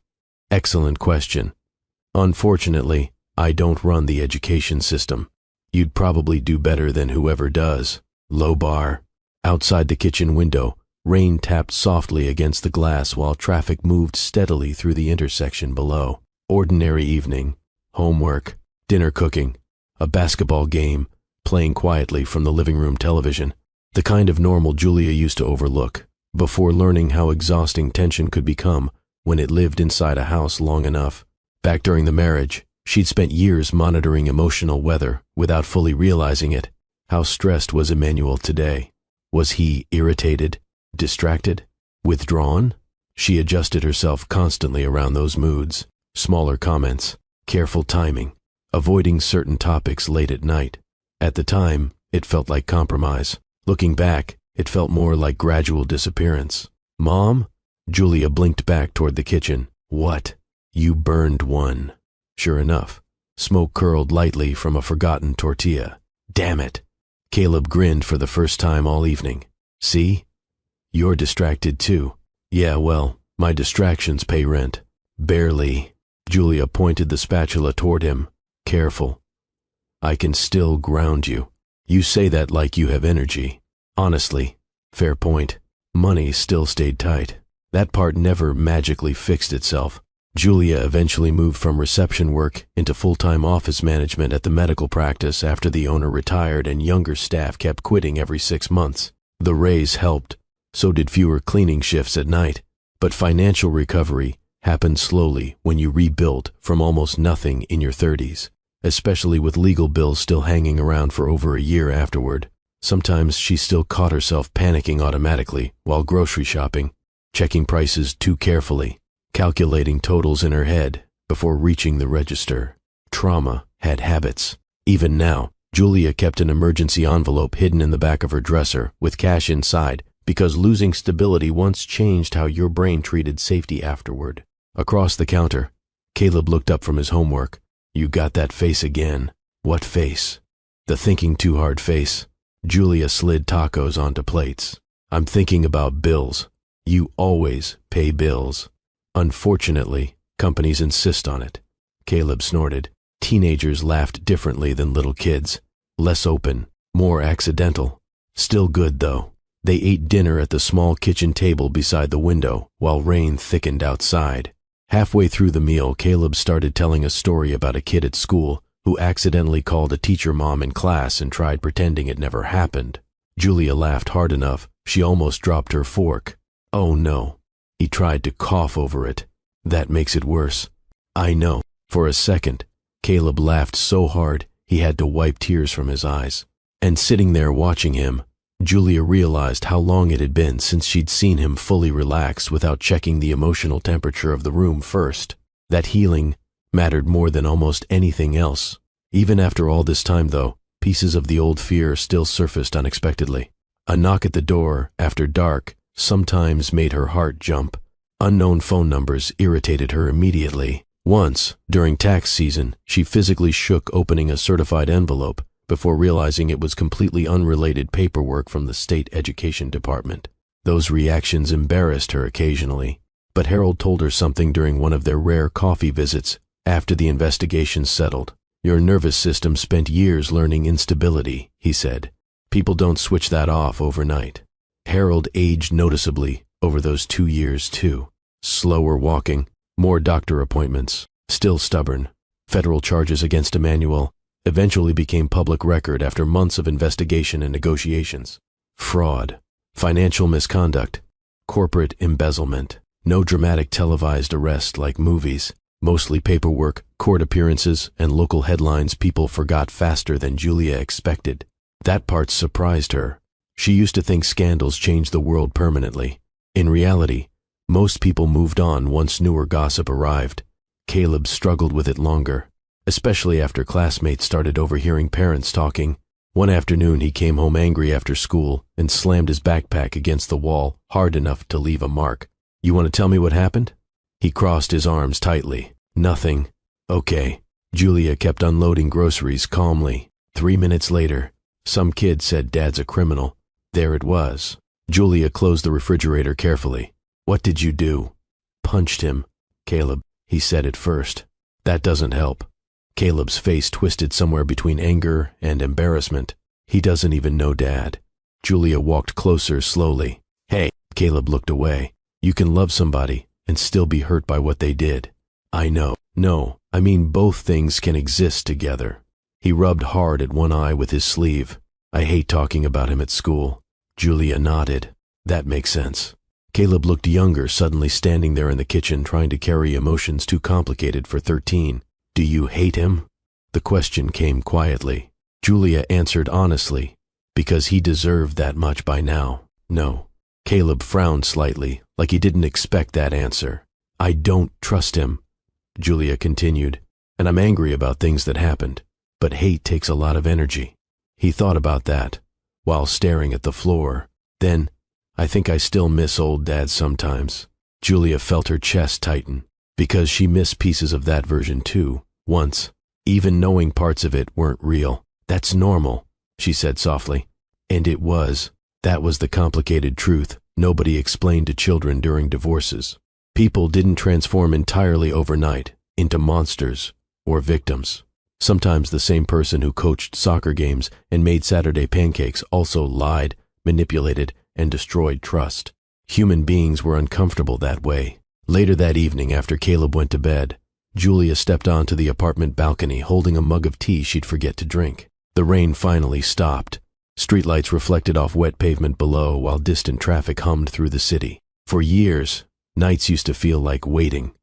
"Excellent question. Unfortunately, I don't run the education system. You'd probably do better than whoever does." Low bar. Outside the kitchen window, rain tapped softly against the glass while traffic moved steadily through the intersection below. Ordinary evening. Homework, dinner cooking, a basketball game, playing quietly from the living room television. The kind of normal Julia used to overlook, before learning how exhausting tension could become when it lived inside a house long enough. Back during the marriage, she'd spent years monitoring emotional weather without fully realizing it. How stressed was Emmanuel today? Was he irritated, distracted, withdrawn? She adjusted herself constantly around those moods. Smaller comments, careful timing, avoiding certain topics late at night. At the time, it felt like compromise. Looking back, it felt more like gradual disappearance. "Mom?" Julia blinked back toward the kitchen. "What?" "You burned one." Sure enough, smoke curled lightly from a forgotten tortilla. "Damn it." Caleb grinned for the first time all evening. "See? You're distracted too." "Yeah, well, my distractions pay rent." "Barely." Julia pointed the spatula toward him. "Careful. I can still ground you." "You say that like you have energy." "Honestly, fair point. Money still stayed tight. That part never magically fixed itself." Julia eventually moved from reception work into full-time office management at the medical practice after the owner retired and younger staff kept quitting every 6 months. The raise helped, so did fewer cleaning shifts at night, but financial recovery happened slowly when you rebuilt from almost nothing in your 30s, especially with legal bills still hanging around for over a year afterward. Sometimes she still caught herself panicking automatically while grocery shopping, checking prices too carefully, calculating totals in her head before reaching the register. trauma had habits. Even now, Julia kept an emergency envelope hidden in the back of her dresser with cash inside because losing stability once changed how your brain treated safety afterward. Across the counter, Caleb looked up from his homework. You got that face again. What face? The thinking too hard face. Julia slid tacos onto plates. I'm thinking about bills. You always pay bills. Unfortunately, companies insist on it. Caleb snorted. Teenagers laughed differently than little kids. Less open, more accidental. Still good, though. They ate dinner at the small kitchen table beside the window while rain thickened outside. Halfway through the meal, Caleb started telling a story about a kid at school who accidentally called a teacher mom in class and tried pretending it never happened. Julia laughed hard enough, she almost dropped her fork. Oh no. He tried to cough over it. That makes it worse. I know. For a second, Caleb laughed so hard he had to wipe tears from his eyes. And sitting there watching him, Julia realized how long it had been since she'd seen him fully relax without checking the emotional temperature of the room first. That healing mattered more than almost anything else. Even after all this time, though, pieces of the old fear still surfaced unexpectedly. A knock at the door after dark sometimes made her heart jump. Unknown phone numbers irritated her immediately. Once, during tax season, she physically shook opening a certified envelope before realizing it was completely unrelated paperwork from the state education department. Those reactions embarrassed her occasionally, but Harold told her something during one of their rare coffee visits after the investigation settled. Your nervous system spent years learning instability, he said. People don't switch that off overnight. Harold aged noticeably over those 2 years too. Slower walking, more doctor appointments, still stubborn. Federal charges against Emmanuel eventually became public record after months of investigation and negotiations. Fraud, financial misconduct, corporate embezzlement. No dramatic televised arrest like movies. Mostly paperwork, court appearances, and local headlines people forgot faster than Julia expected. That part surprised her. She used to think scandals changed the world permanently. In reality, most people moved on once newer gossip arrived. Caleb struggled with it longer, especially after classmates started overhearing parents talking. One afternoon he came home angry after school and slammed his backpack against the wall hard enough to leave a mark. You want to tell me what happened? He crossed his arms tightly. Nothing. Okay. Julia kept unloading groceries calmly. 3 minutes later, some kid said Dad's a criminal. There it was. Julia closed the refrigerator carefully. What did you do? Punched him. Caleb, he said at first. That doesn't help. Caleb's face twisted somewhere between anger and embarrassment. He doesn't even know Dad. Julia walked closer slowly. Hey, Caleb looked away. You can love somebody and still be hurt by what they did. I know. No, I mean both things can exist together. He rubbed hard at one eye with his sleeve. I hate talking about him at school. Julia nodded. That makes sense. Caleb looked younger, suddenly standing there in the kitchen trying to carry emotions too complicated for 13. Do you hate him? The question came quietly. Julia answered honestly, because he deserved that much by now. No. Caleb frowned slightly, like he didn't expect that answer. I don't trust him, Julia continued, and I'm angry about things that happened, but hate takes a lot of energy. He thought about that, while staring at the floor. Then, I think I still miss old Dad sometimes. Julia felt her chest tighten, because she missed pieces of that version too, once, even knowing parts of it weren't real. That's normal, she said softly. And it was. That was the complicated truth nobody explained to children during divorces. People didn't transform entirely overnight into monsters or victims. Sometimes the same person who coached soccer games and made Saturday pancakes also lied, manipulated, and destroyed trust. Human beings were uncomfortable that way. Later that evening, after Caleb went to bed, Julia stepped onto the apartment balcony holding a mug of tea she'd forget to drink. The rain finally stopped. Streetlights reflected off wet pavement below while distant traffic hummed through the city. For years, nights used to feel like waiting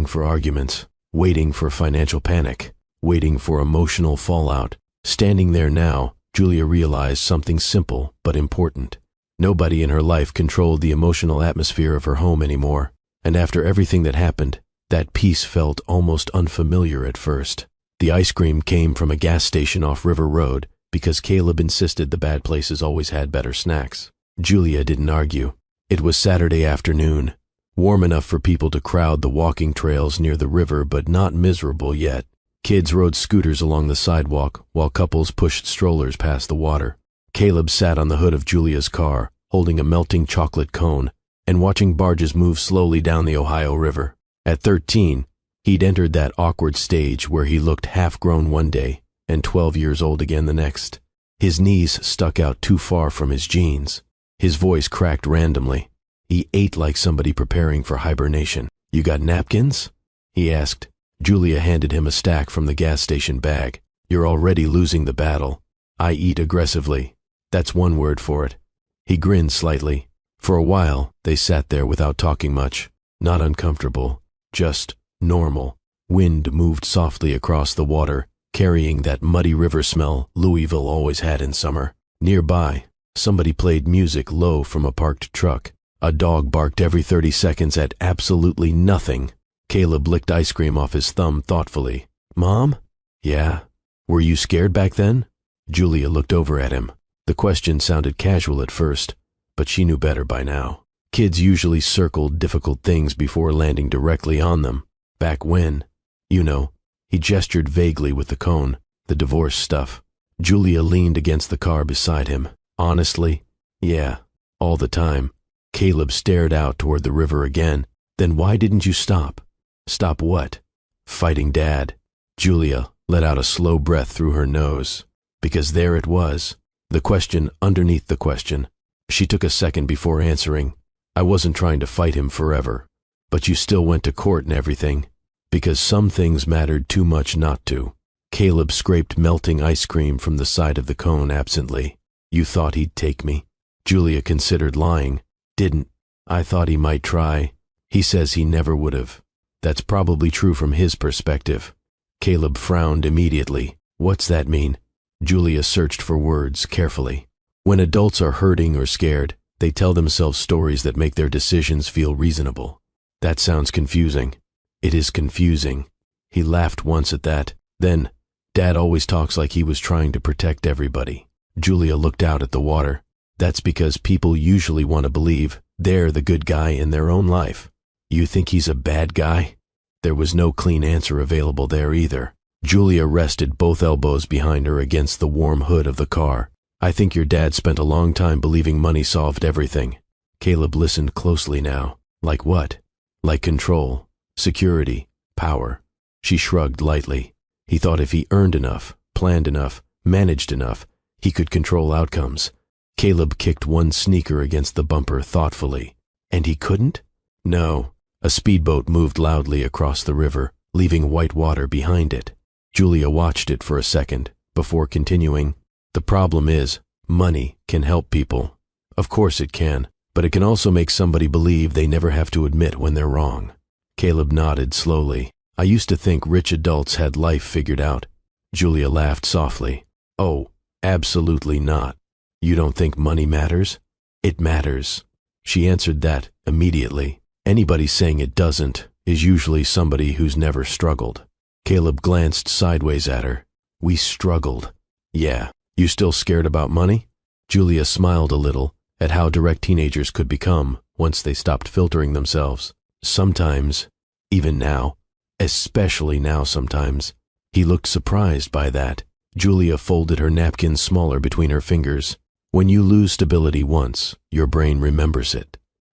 for arguments, waiting for financial panic, waiting for emotional fallout. Standing there now, Julia realized something simple but important. Nobody in her life controlled the emotional atmosphere of her home anymore, and after everything that happened, that peace felt almost unfamiliar at first. The ice cream came from a gas station off River Road because Caleb insisted the bad places always had better snacks. Julia didn't argue. It was Saturday afternoon, warm enough for people to crowd the walking trails near the river, but not miserable yet. Kids rode scooters along the sidewalk while couples pushed strollers past the water. Caleb sat on the hood of Julia's car, holding a melting chocolate cone and watching barges move slowly down the Ohio River. At 13, he'd entered that awkward stage where he looked half-grown one day and 12 years old again the next. His knees stuck out too far from his jeans. His voice cracked randomly. He ate like somebody preparing for hibernation. "You got napkins?" he asked. Julia handed him a stack from the gas station bag. "You're already losing the battle." "I eat aggressively. That's one word for it." He grinned slightly. For a while, they sat there without talking much. Not uncomfortable, just normal. Wind moved softly across the water, carrying that muddy river smell Louisville always had in summer. Nearby, somebody played music low from a parked truck. A dog barked every 30 seconds at absolutely nothing. Caleb licked ice cream off his thumb thoughtfully. "Mom?" "Yeah." "Were you scared back then?" Julia looked over at him. The question sounded casual at first, but she knew better by now. Kids usually circled difficult things before landing directly on them. Back when, you know, he gestured vaguely with the cone, the divorce stuff. Julia leaned against the car beside him. "Honestly, yeah, all the time." Caleb stared out toward the river again. "Then why didn't you stop?" "Stop what?" "Fighting Dad." Julia let out a slow breath through her nose. Because there it was, the question underneath the question. She took a second before answering. "I wasn't trying to fight him forever. But you still went to court and everything. Because some things mattered too much not to." Caleb scraped melting ice cream from the side of the cone absently. "You thought he'd take me?" Julia considered lying. "Didn't. I thought he might try. He says he never would have." "That's probably true from his perspective." Caleb frowned immediately. "What's that mean?" Julia searched for words carefully. "When adults are hurting or scared, they tell themselves stories that make their decisions feel reasonable." "That sounds confusing." "It is confusing." He laughed once at that. Then, "Dad always talks like he was trying to protect everybody." Julia looked out at the water. "That's because people usually want to believe they're the good guy in their own life." "You think he's a bad guy?" There was no clean answer available there either. Julia rested both elbows behind her against the warm hood of the car. "I think your dad spent a long time believing money solved everything." Caleb listened closely now. "Like what?" "Like control, security, power." She shrugged lightly. He thought if he earned enough, planned enough, managed enough, he could control outcomes. Caleb kicked one sneaker against the bumper thoughtfully. "And he couldn't?" "No." A speedboat moved loudly across the river, leaving white water behind it. Julia watched it for a second, before continuing. "The problem is, money can help people. Of course it can, but it can also make somebody believe they never have to admit when they're wrong." Caleb nodded slowly. "I used to think rich adults had life figured out." Julia laughed softly. "Oh, absolutely not. You don't think money matters?" "It matters." She answered that immediately. Anybody saying it doesn't is usually somebody who's never struggled. Caleb glanced sideways at her. "We struggled." "Yeah. You still scared about money?" Julia smiled a little at how direct teenagers could become once they stopped filtering themselves. "Sometimes, even now, especially now sometimes." He looked surprised by that. Julia folded her napkin smaller between her fingers. "When you lose stability once, your brain remembers it."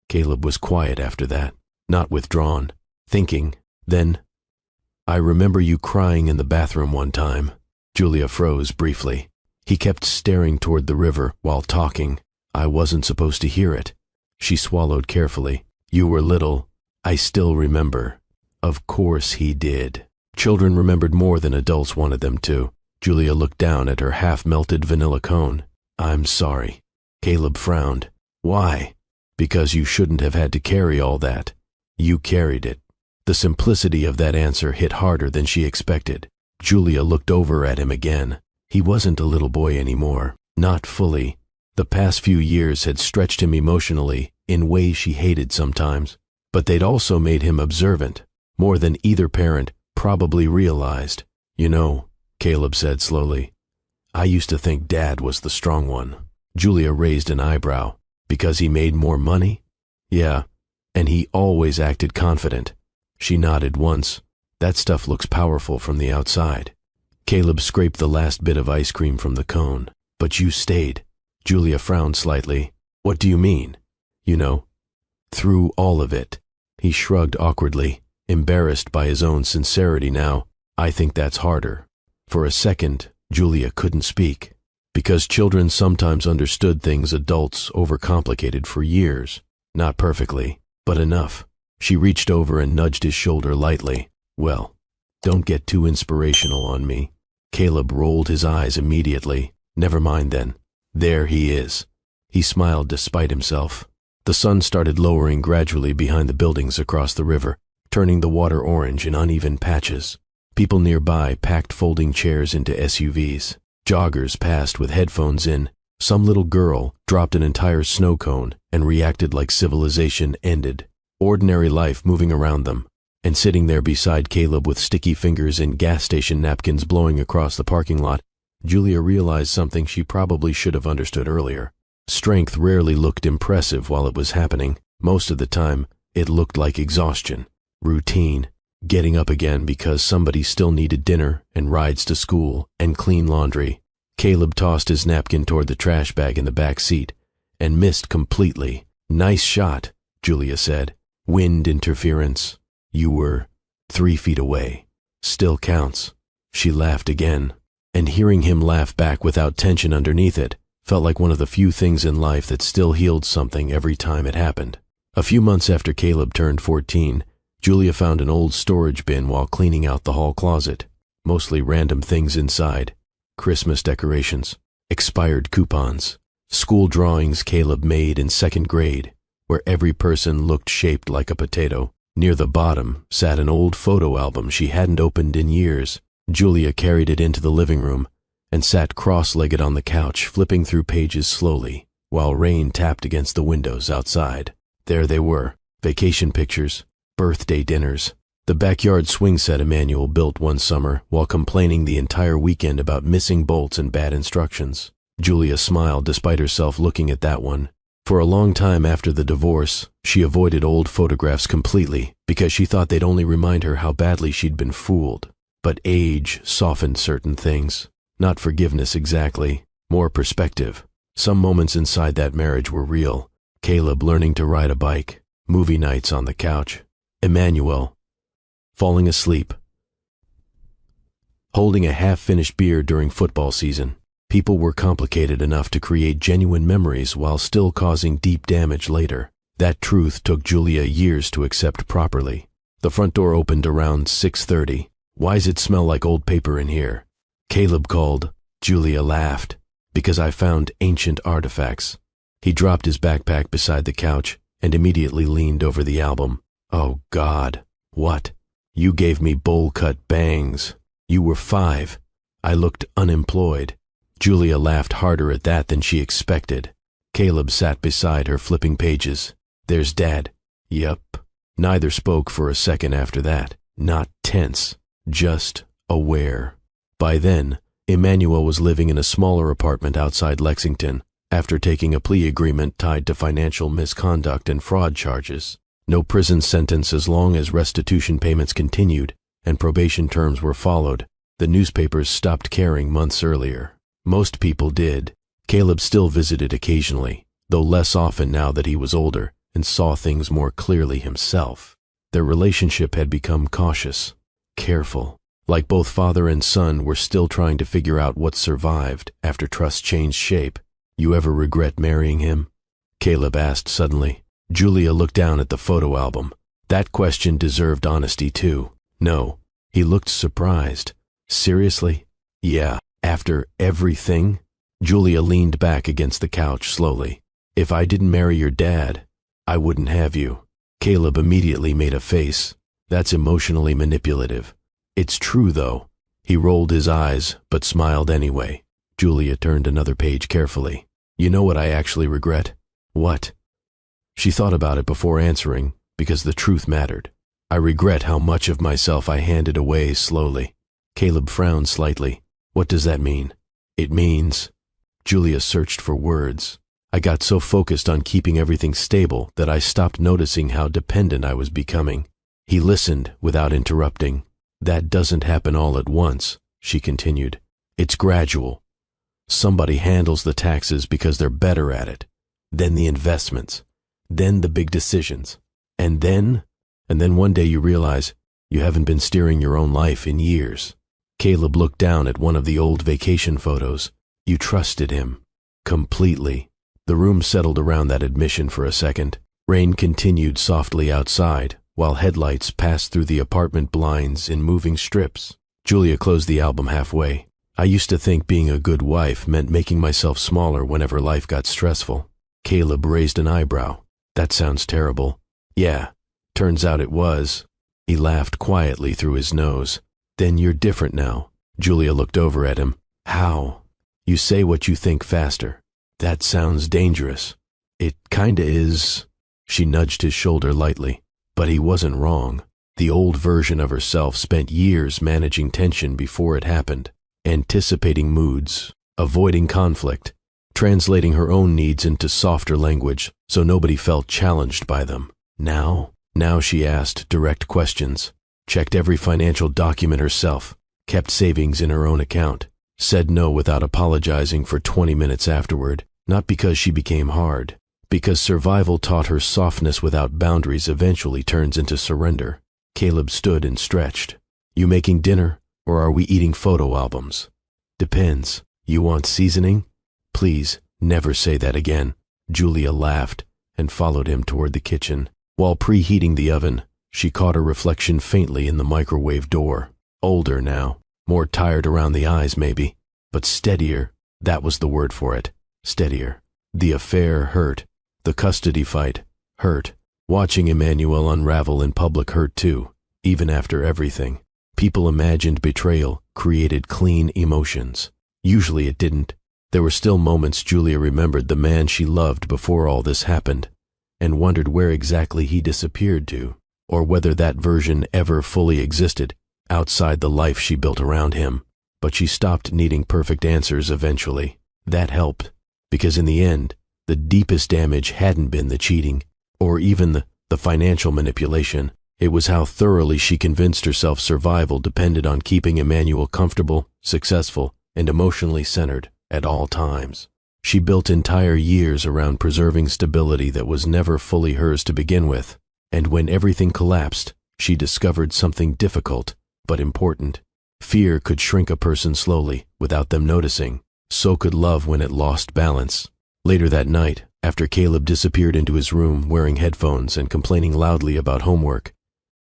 Caleb was quiet after that, not withdrawn, thinking. Then, "I remember you crying in the bathroom one time." Julia froze briefly. He kept staring toward the river while talking. "I wasn't supposed to hear it." She swallowed carefully. "You were little. I still remember." Of course he did. Children remembered more than adults wanted them to. Julia looked down at her half-melted vanilla cone. "I'm sorry." Caleb frowned. "Why?" "Because you shouldn't have had to carry all that. You carried it." The simplicity of that answer hit harder than she expected. Julia looked over at him again. He wasn't a little boy anymore. Not fully. The past few years had stretched him emotionally in ways she hated sometimes, but they'd also made him observant, more than either parent probably realized. You know, Caleb said slowly, I used to think Dad was the strong one. Julia raised an eyebrow. Because he made more money? Yeah, and he always acted confident. She nodded once. That stuff looks powerful from the outside. Caleb scraped the last bit of ice cream from the cone. But you stayed. Julia frowned slightly. What do you mean? You know, through all of it. He shrugged awkwardly, embarrassed by his own sincerity now. I think that's harder. For a second, Julia couldn't speak. Because children sometimes understood things adults overcomplicated for years. Not perfectly, but enough. She reached over and nudged his shoulder lightly. Well, don't get too inspirational on me. Caleb rolled his eyes immediately. Never mind then. There he is. He smiled despite himself. The sun started lowering gradually behind the buildings across the river, turning the water orange in uneven patches. People nearby packed folding chairs into SUVs. Joggers passed with headphones in. Some little girl dropped an entire snow cone and reacted like civilization ended. Ordinary life moving around them. And sitting there beside Caleb with sticky fingers and gas station napkins blowing across the parking lot, Julia realized something she probably should have understood earlier. Strength rarely looked impressive while it was happening. Most of the time, it looked like exhaustion. Routine. Getting up again because somebody still needed dinner and rides to school and clean laundry. Caleb tossed his napkin toward the trash bag in the back seat and missed completely. Nice shot, Julia said. Wind interference. You were 3 feet away. Still counts. She laughed again, and hearing him laugh back without tension underneath it felt like one of the few things in life that still healed something every time it happened. A few months after Caleb turned 14, Julia found an old storage bin while cleaning out the hall closet. Mostly random things inside. Christmas decorations, expired coupons, school drawings Caleb made in 2nd grade, where every person looked shaped like a potato. Near the bottom sat an old photo album she hadn't opened in years. Julia carried it into the living room and sat cross-legged on the couch, flipping through pages slowly, while rain tapped against the windows outside. There they were, vacation pictures, birthday dinners, the backyard swing set Emmanuel built one summer while complaining the entire weekend about missing bolts and bad instructions. Julia smiled despite herself looking at that one. For a long time after the divorce, she avoided old photographs completely because she thought they'd only remind her how badly she'd been fooled. But age softened certain things. Not forgiveness exactly, more perspective. Some moments inside that marriage were real. Caleb learning to ride a bike, movie nights on the couch, Emmanuel falling asleep, holding a half-finished beer during football season. People were complicated enough to create genuine memories while still causing deep damage later. That truth took Julia years to accept properly. The front door opened around 6:30. Why's it smell like old paper in here? Caleb called. Julia laughed. Because I found ancient artifacts. He dropped his backpack beside the couch and immediately leaned over the album. Oh God, what? You gave me bowl-cut bangs. You were 5. I looked unemployed. Julia laughed harder at that than she expected. Caleb sat beside her flipping pages. There's Dad. Yup. Neither spoke for a second after that. Not tense, just aware. By then, Emmanuel was living in a smaller apartment outside Lexington after taking a plea agreement tied to financial misconduct and fraud charges. No prison sentence as long as restitution payments continued and probation terms were followed. The newspapers stopped caring months earlier. Most people did. Caleb still visited occasionally, though less often now that he was older and saw things more clearly himself. Their relationship had become cautious, careful, like both father and son were still trying to figure out what survived after trust changed shape. You ever regret marrying him? Caleb asked suddenly. Julia looked down at the photo album. That question deserved honesty too. No. He looked surprised. Seriously? Yeah. After everything? Julia leaned back against the couch slowly. If I didn't marry your dad, I wouldn't have you. Caleb immediately made a face. That's emotionally manipulative. It's true though. He rolled his eyes, but smiled anyway. Julia turned another page carefully. You know what I actually regret? What? She thought about it before answering, because the truth mattered. I regret how much of myself I handed away slowly. Caleb frowned slightly. What does that mean? It means... Julia searched for words. I got so focused on keeping everything stable that I stopped noticing how dependent I was becoming. He listened without interrupting. That doesn't happen all at once, she continued. It's gradual. Somebody handles the taxes because they're better at it. Then the investments. Then the big decisions. And then one day you realize you haven't been steering your own life in years. Caleb looked down at one of the old vacation photos. You trusted him. Completely. The room settled around that admission for a second. Rain continued softly outside, while headlights passed through the apartment blinds in moving strips. Julia closed the album halfway. I used to think being a good wife meant making myself smaller whenever life got stressful. Caleb raised an eyebrow. That sounds terrible. Yeah, turns out it was. He laughed quietly through his nose. Then you're different now. Julia looked over at him. How? You say what you think faster. That sounds dangerous. It kinda is. She nudged his shoulder lightly. But he wasn't wrong. The old version of herself spent years managing tension before it happened, anticipating moods, avoiding conflict, translating her own needs into softer language so nobody felt challenged by them. Now she asked direct questions, checked every financial document herself, kept savings in her own account, said no without apologizing for 20 minutes afterward, not because she became hard, because survival taught her softness without boundaries eventually turns into surrender. Caleb stood and stretched. You making dinner, or are we eating photo albums? Depends. You want seasoning? Please, never say that again. Julia laughed and followed him toward the kitchen. While preheating the oven, she caught her reflection faintly in the microwave door. Older now, more tired around the eyes maybe, but steadier. That was the word for it. Steadier. The affair hurt. The custody fight hurt. Watching Emmanuel unravel in public hurt too, even after everything. People imagined betrayal created clean emotions. Usually it didn't. There were still moments Julia remembered the man she loved before all this happened, and wondered where exactly he disappeared to, or whether that version ever fully existed outside the life she built around him. But she stopped needing perfect answers eventually. That helped, because in the end, the deepest damage hadn't been the cheating, or even the financial manipulation. It was how thoroughly she convinced herself survival depended on keeping Emmanuel comfortable, successful, and emotionally centered at all times. She built entire years around preserving stability that was never fully hers to begin with, and when everything collapsed, she discovered something difficult but important. Fear could shrink a person slowly without them noticing. So could love when it lost balance. Later that night, after Caleb disappeared into his room wearing headphones and complaining loudly about homework,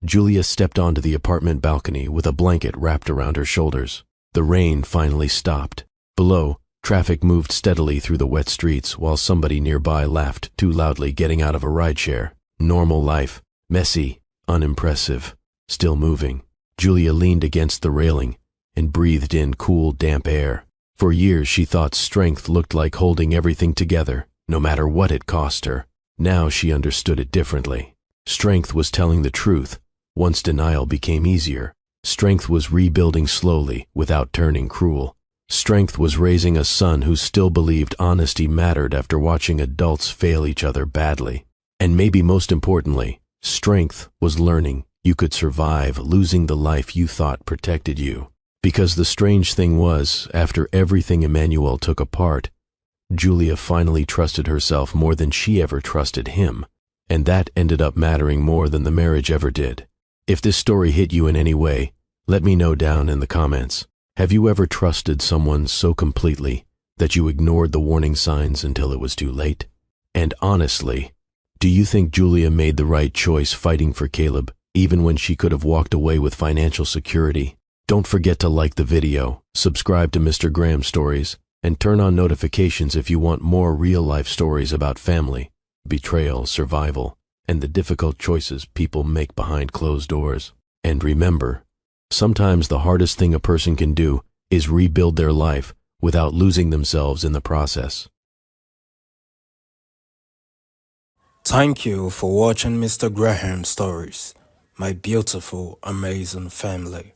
Julia stepped onto the apartment balcony with a blanket wrapped around her shoulders. The rain finally stopped. Below, traffic moved steadily through the wet streets while somebody nearby laughed too loudly getting out of a rideshare. Normal life, messy, unimpressive, still moving. Julia leaned against the railing and breathed in cool, damp air. For years she thought strength looked like holding everything together, no matter what it cost her. Now she understood it differently. Strength was telling the truth, once denial became easier. Strength was rebuilding slowly, without turning cruel. Strength was raising a son who still believed honesty mattered after watching adults fail each other badly. And maybe most importantly, strength was learning you could survive losing the life you thought protected you. Because the strange thing was, after everything Emmanuel took apart, Julia finally trusted herself more than she ever trusted him, and that ended up mattering more than the marriage ever did. If this story hit you in any way, let me know down in the comments. Have you ever trusted someone so completely that you ignored the warning signs until it was too late? And honestly, do you think Julia made the right choice fighting for Caleb, even when she could have walked away with financial security? Don't forget to like the video, subscribe to Mr. Graham Stories, and turn on notifications if you want more real-life stories about family, betrayal, survival, and the difficult choices people make behind closed doors. And remember, sometimes the hardest thing a person can do is rebuild their life without losing themselves in the process. Thank you for watching Mr. Graham Stories, my beautiful, amazing family.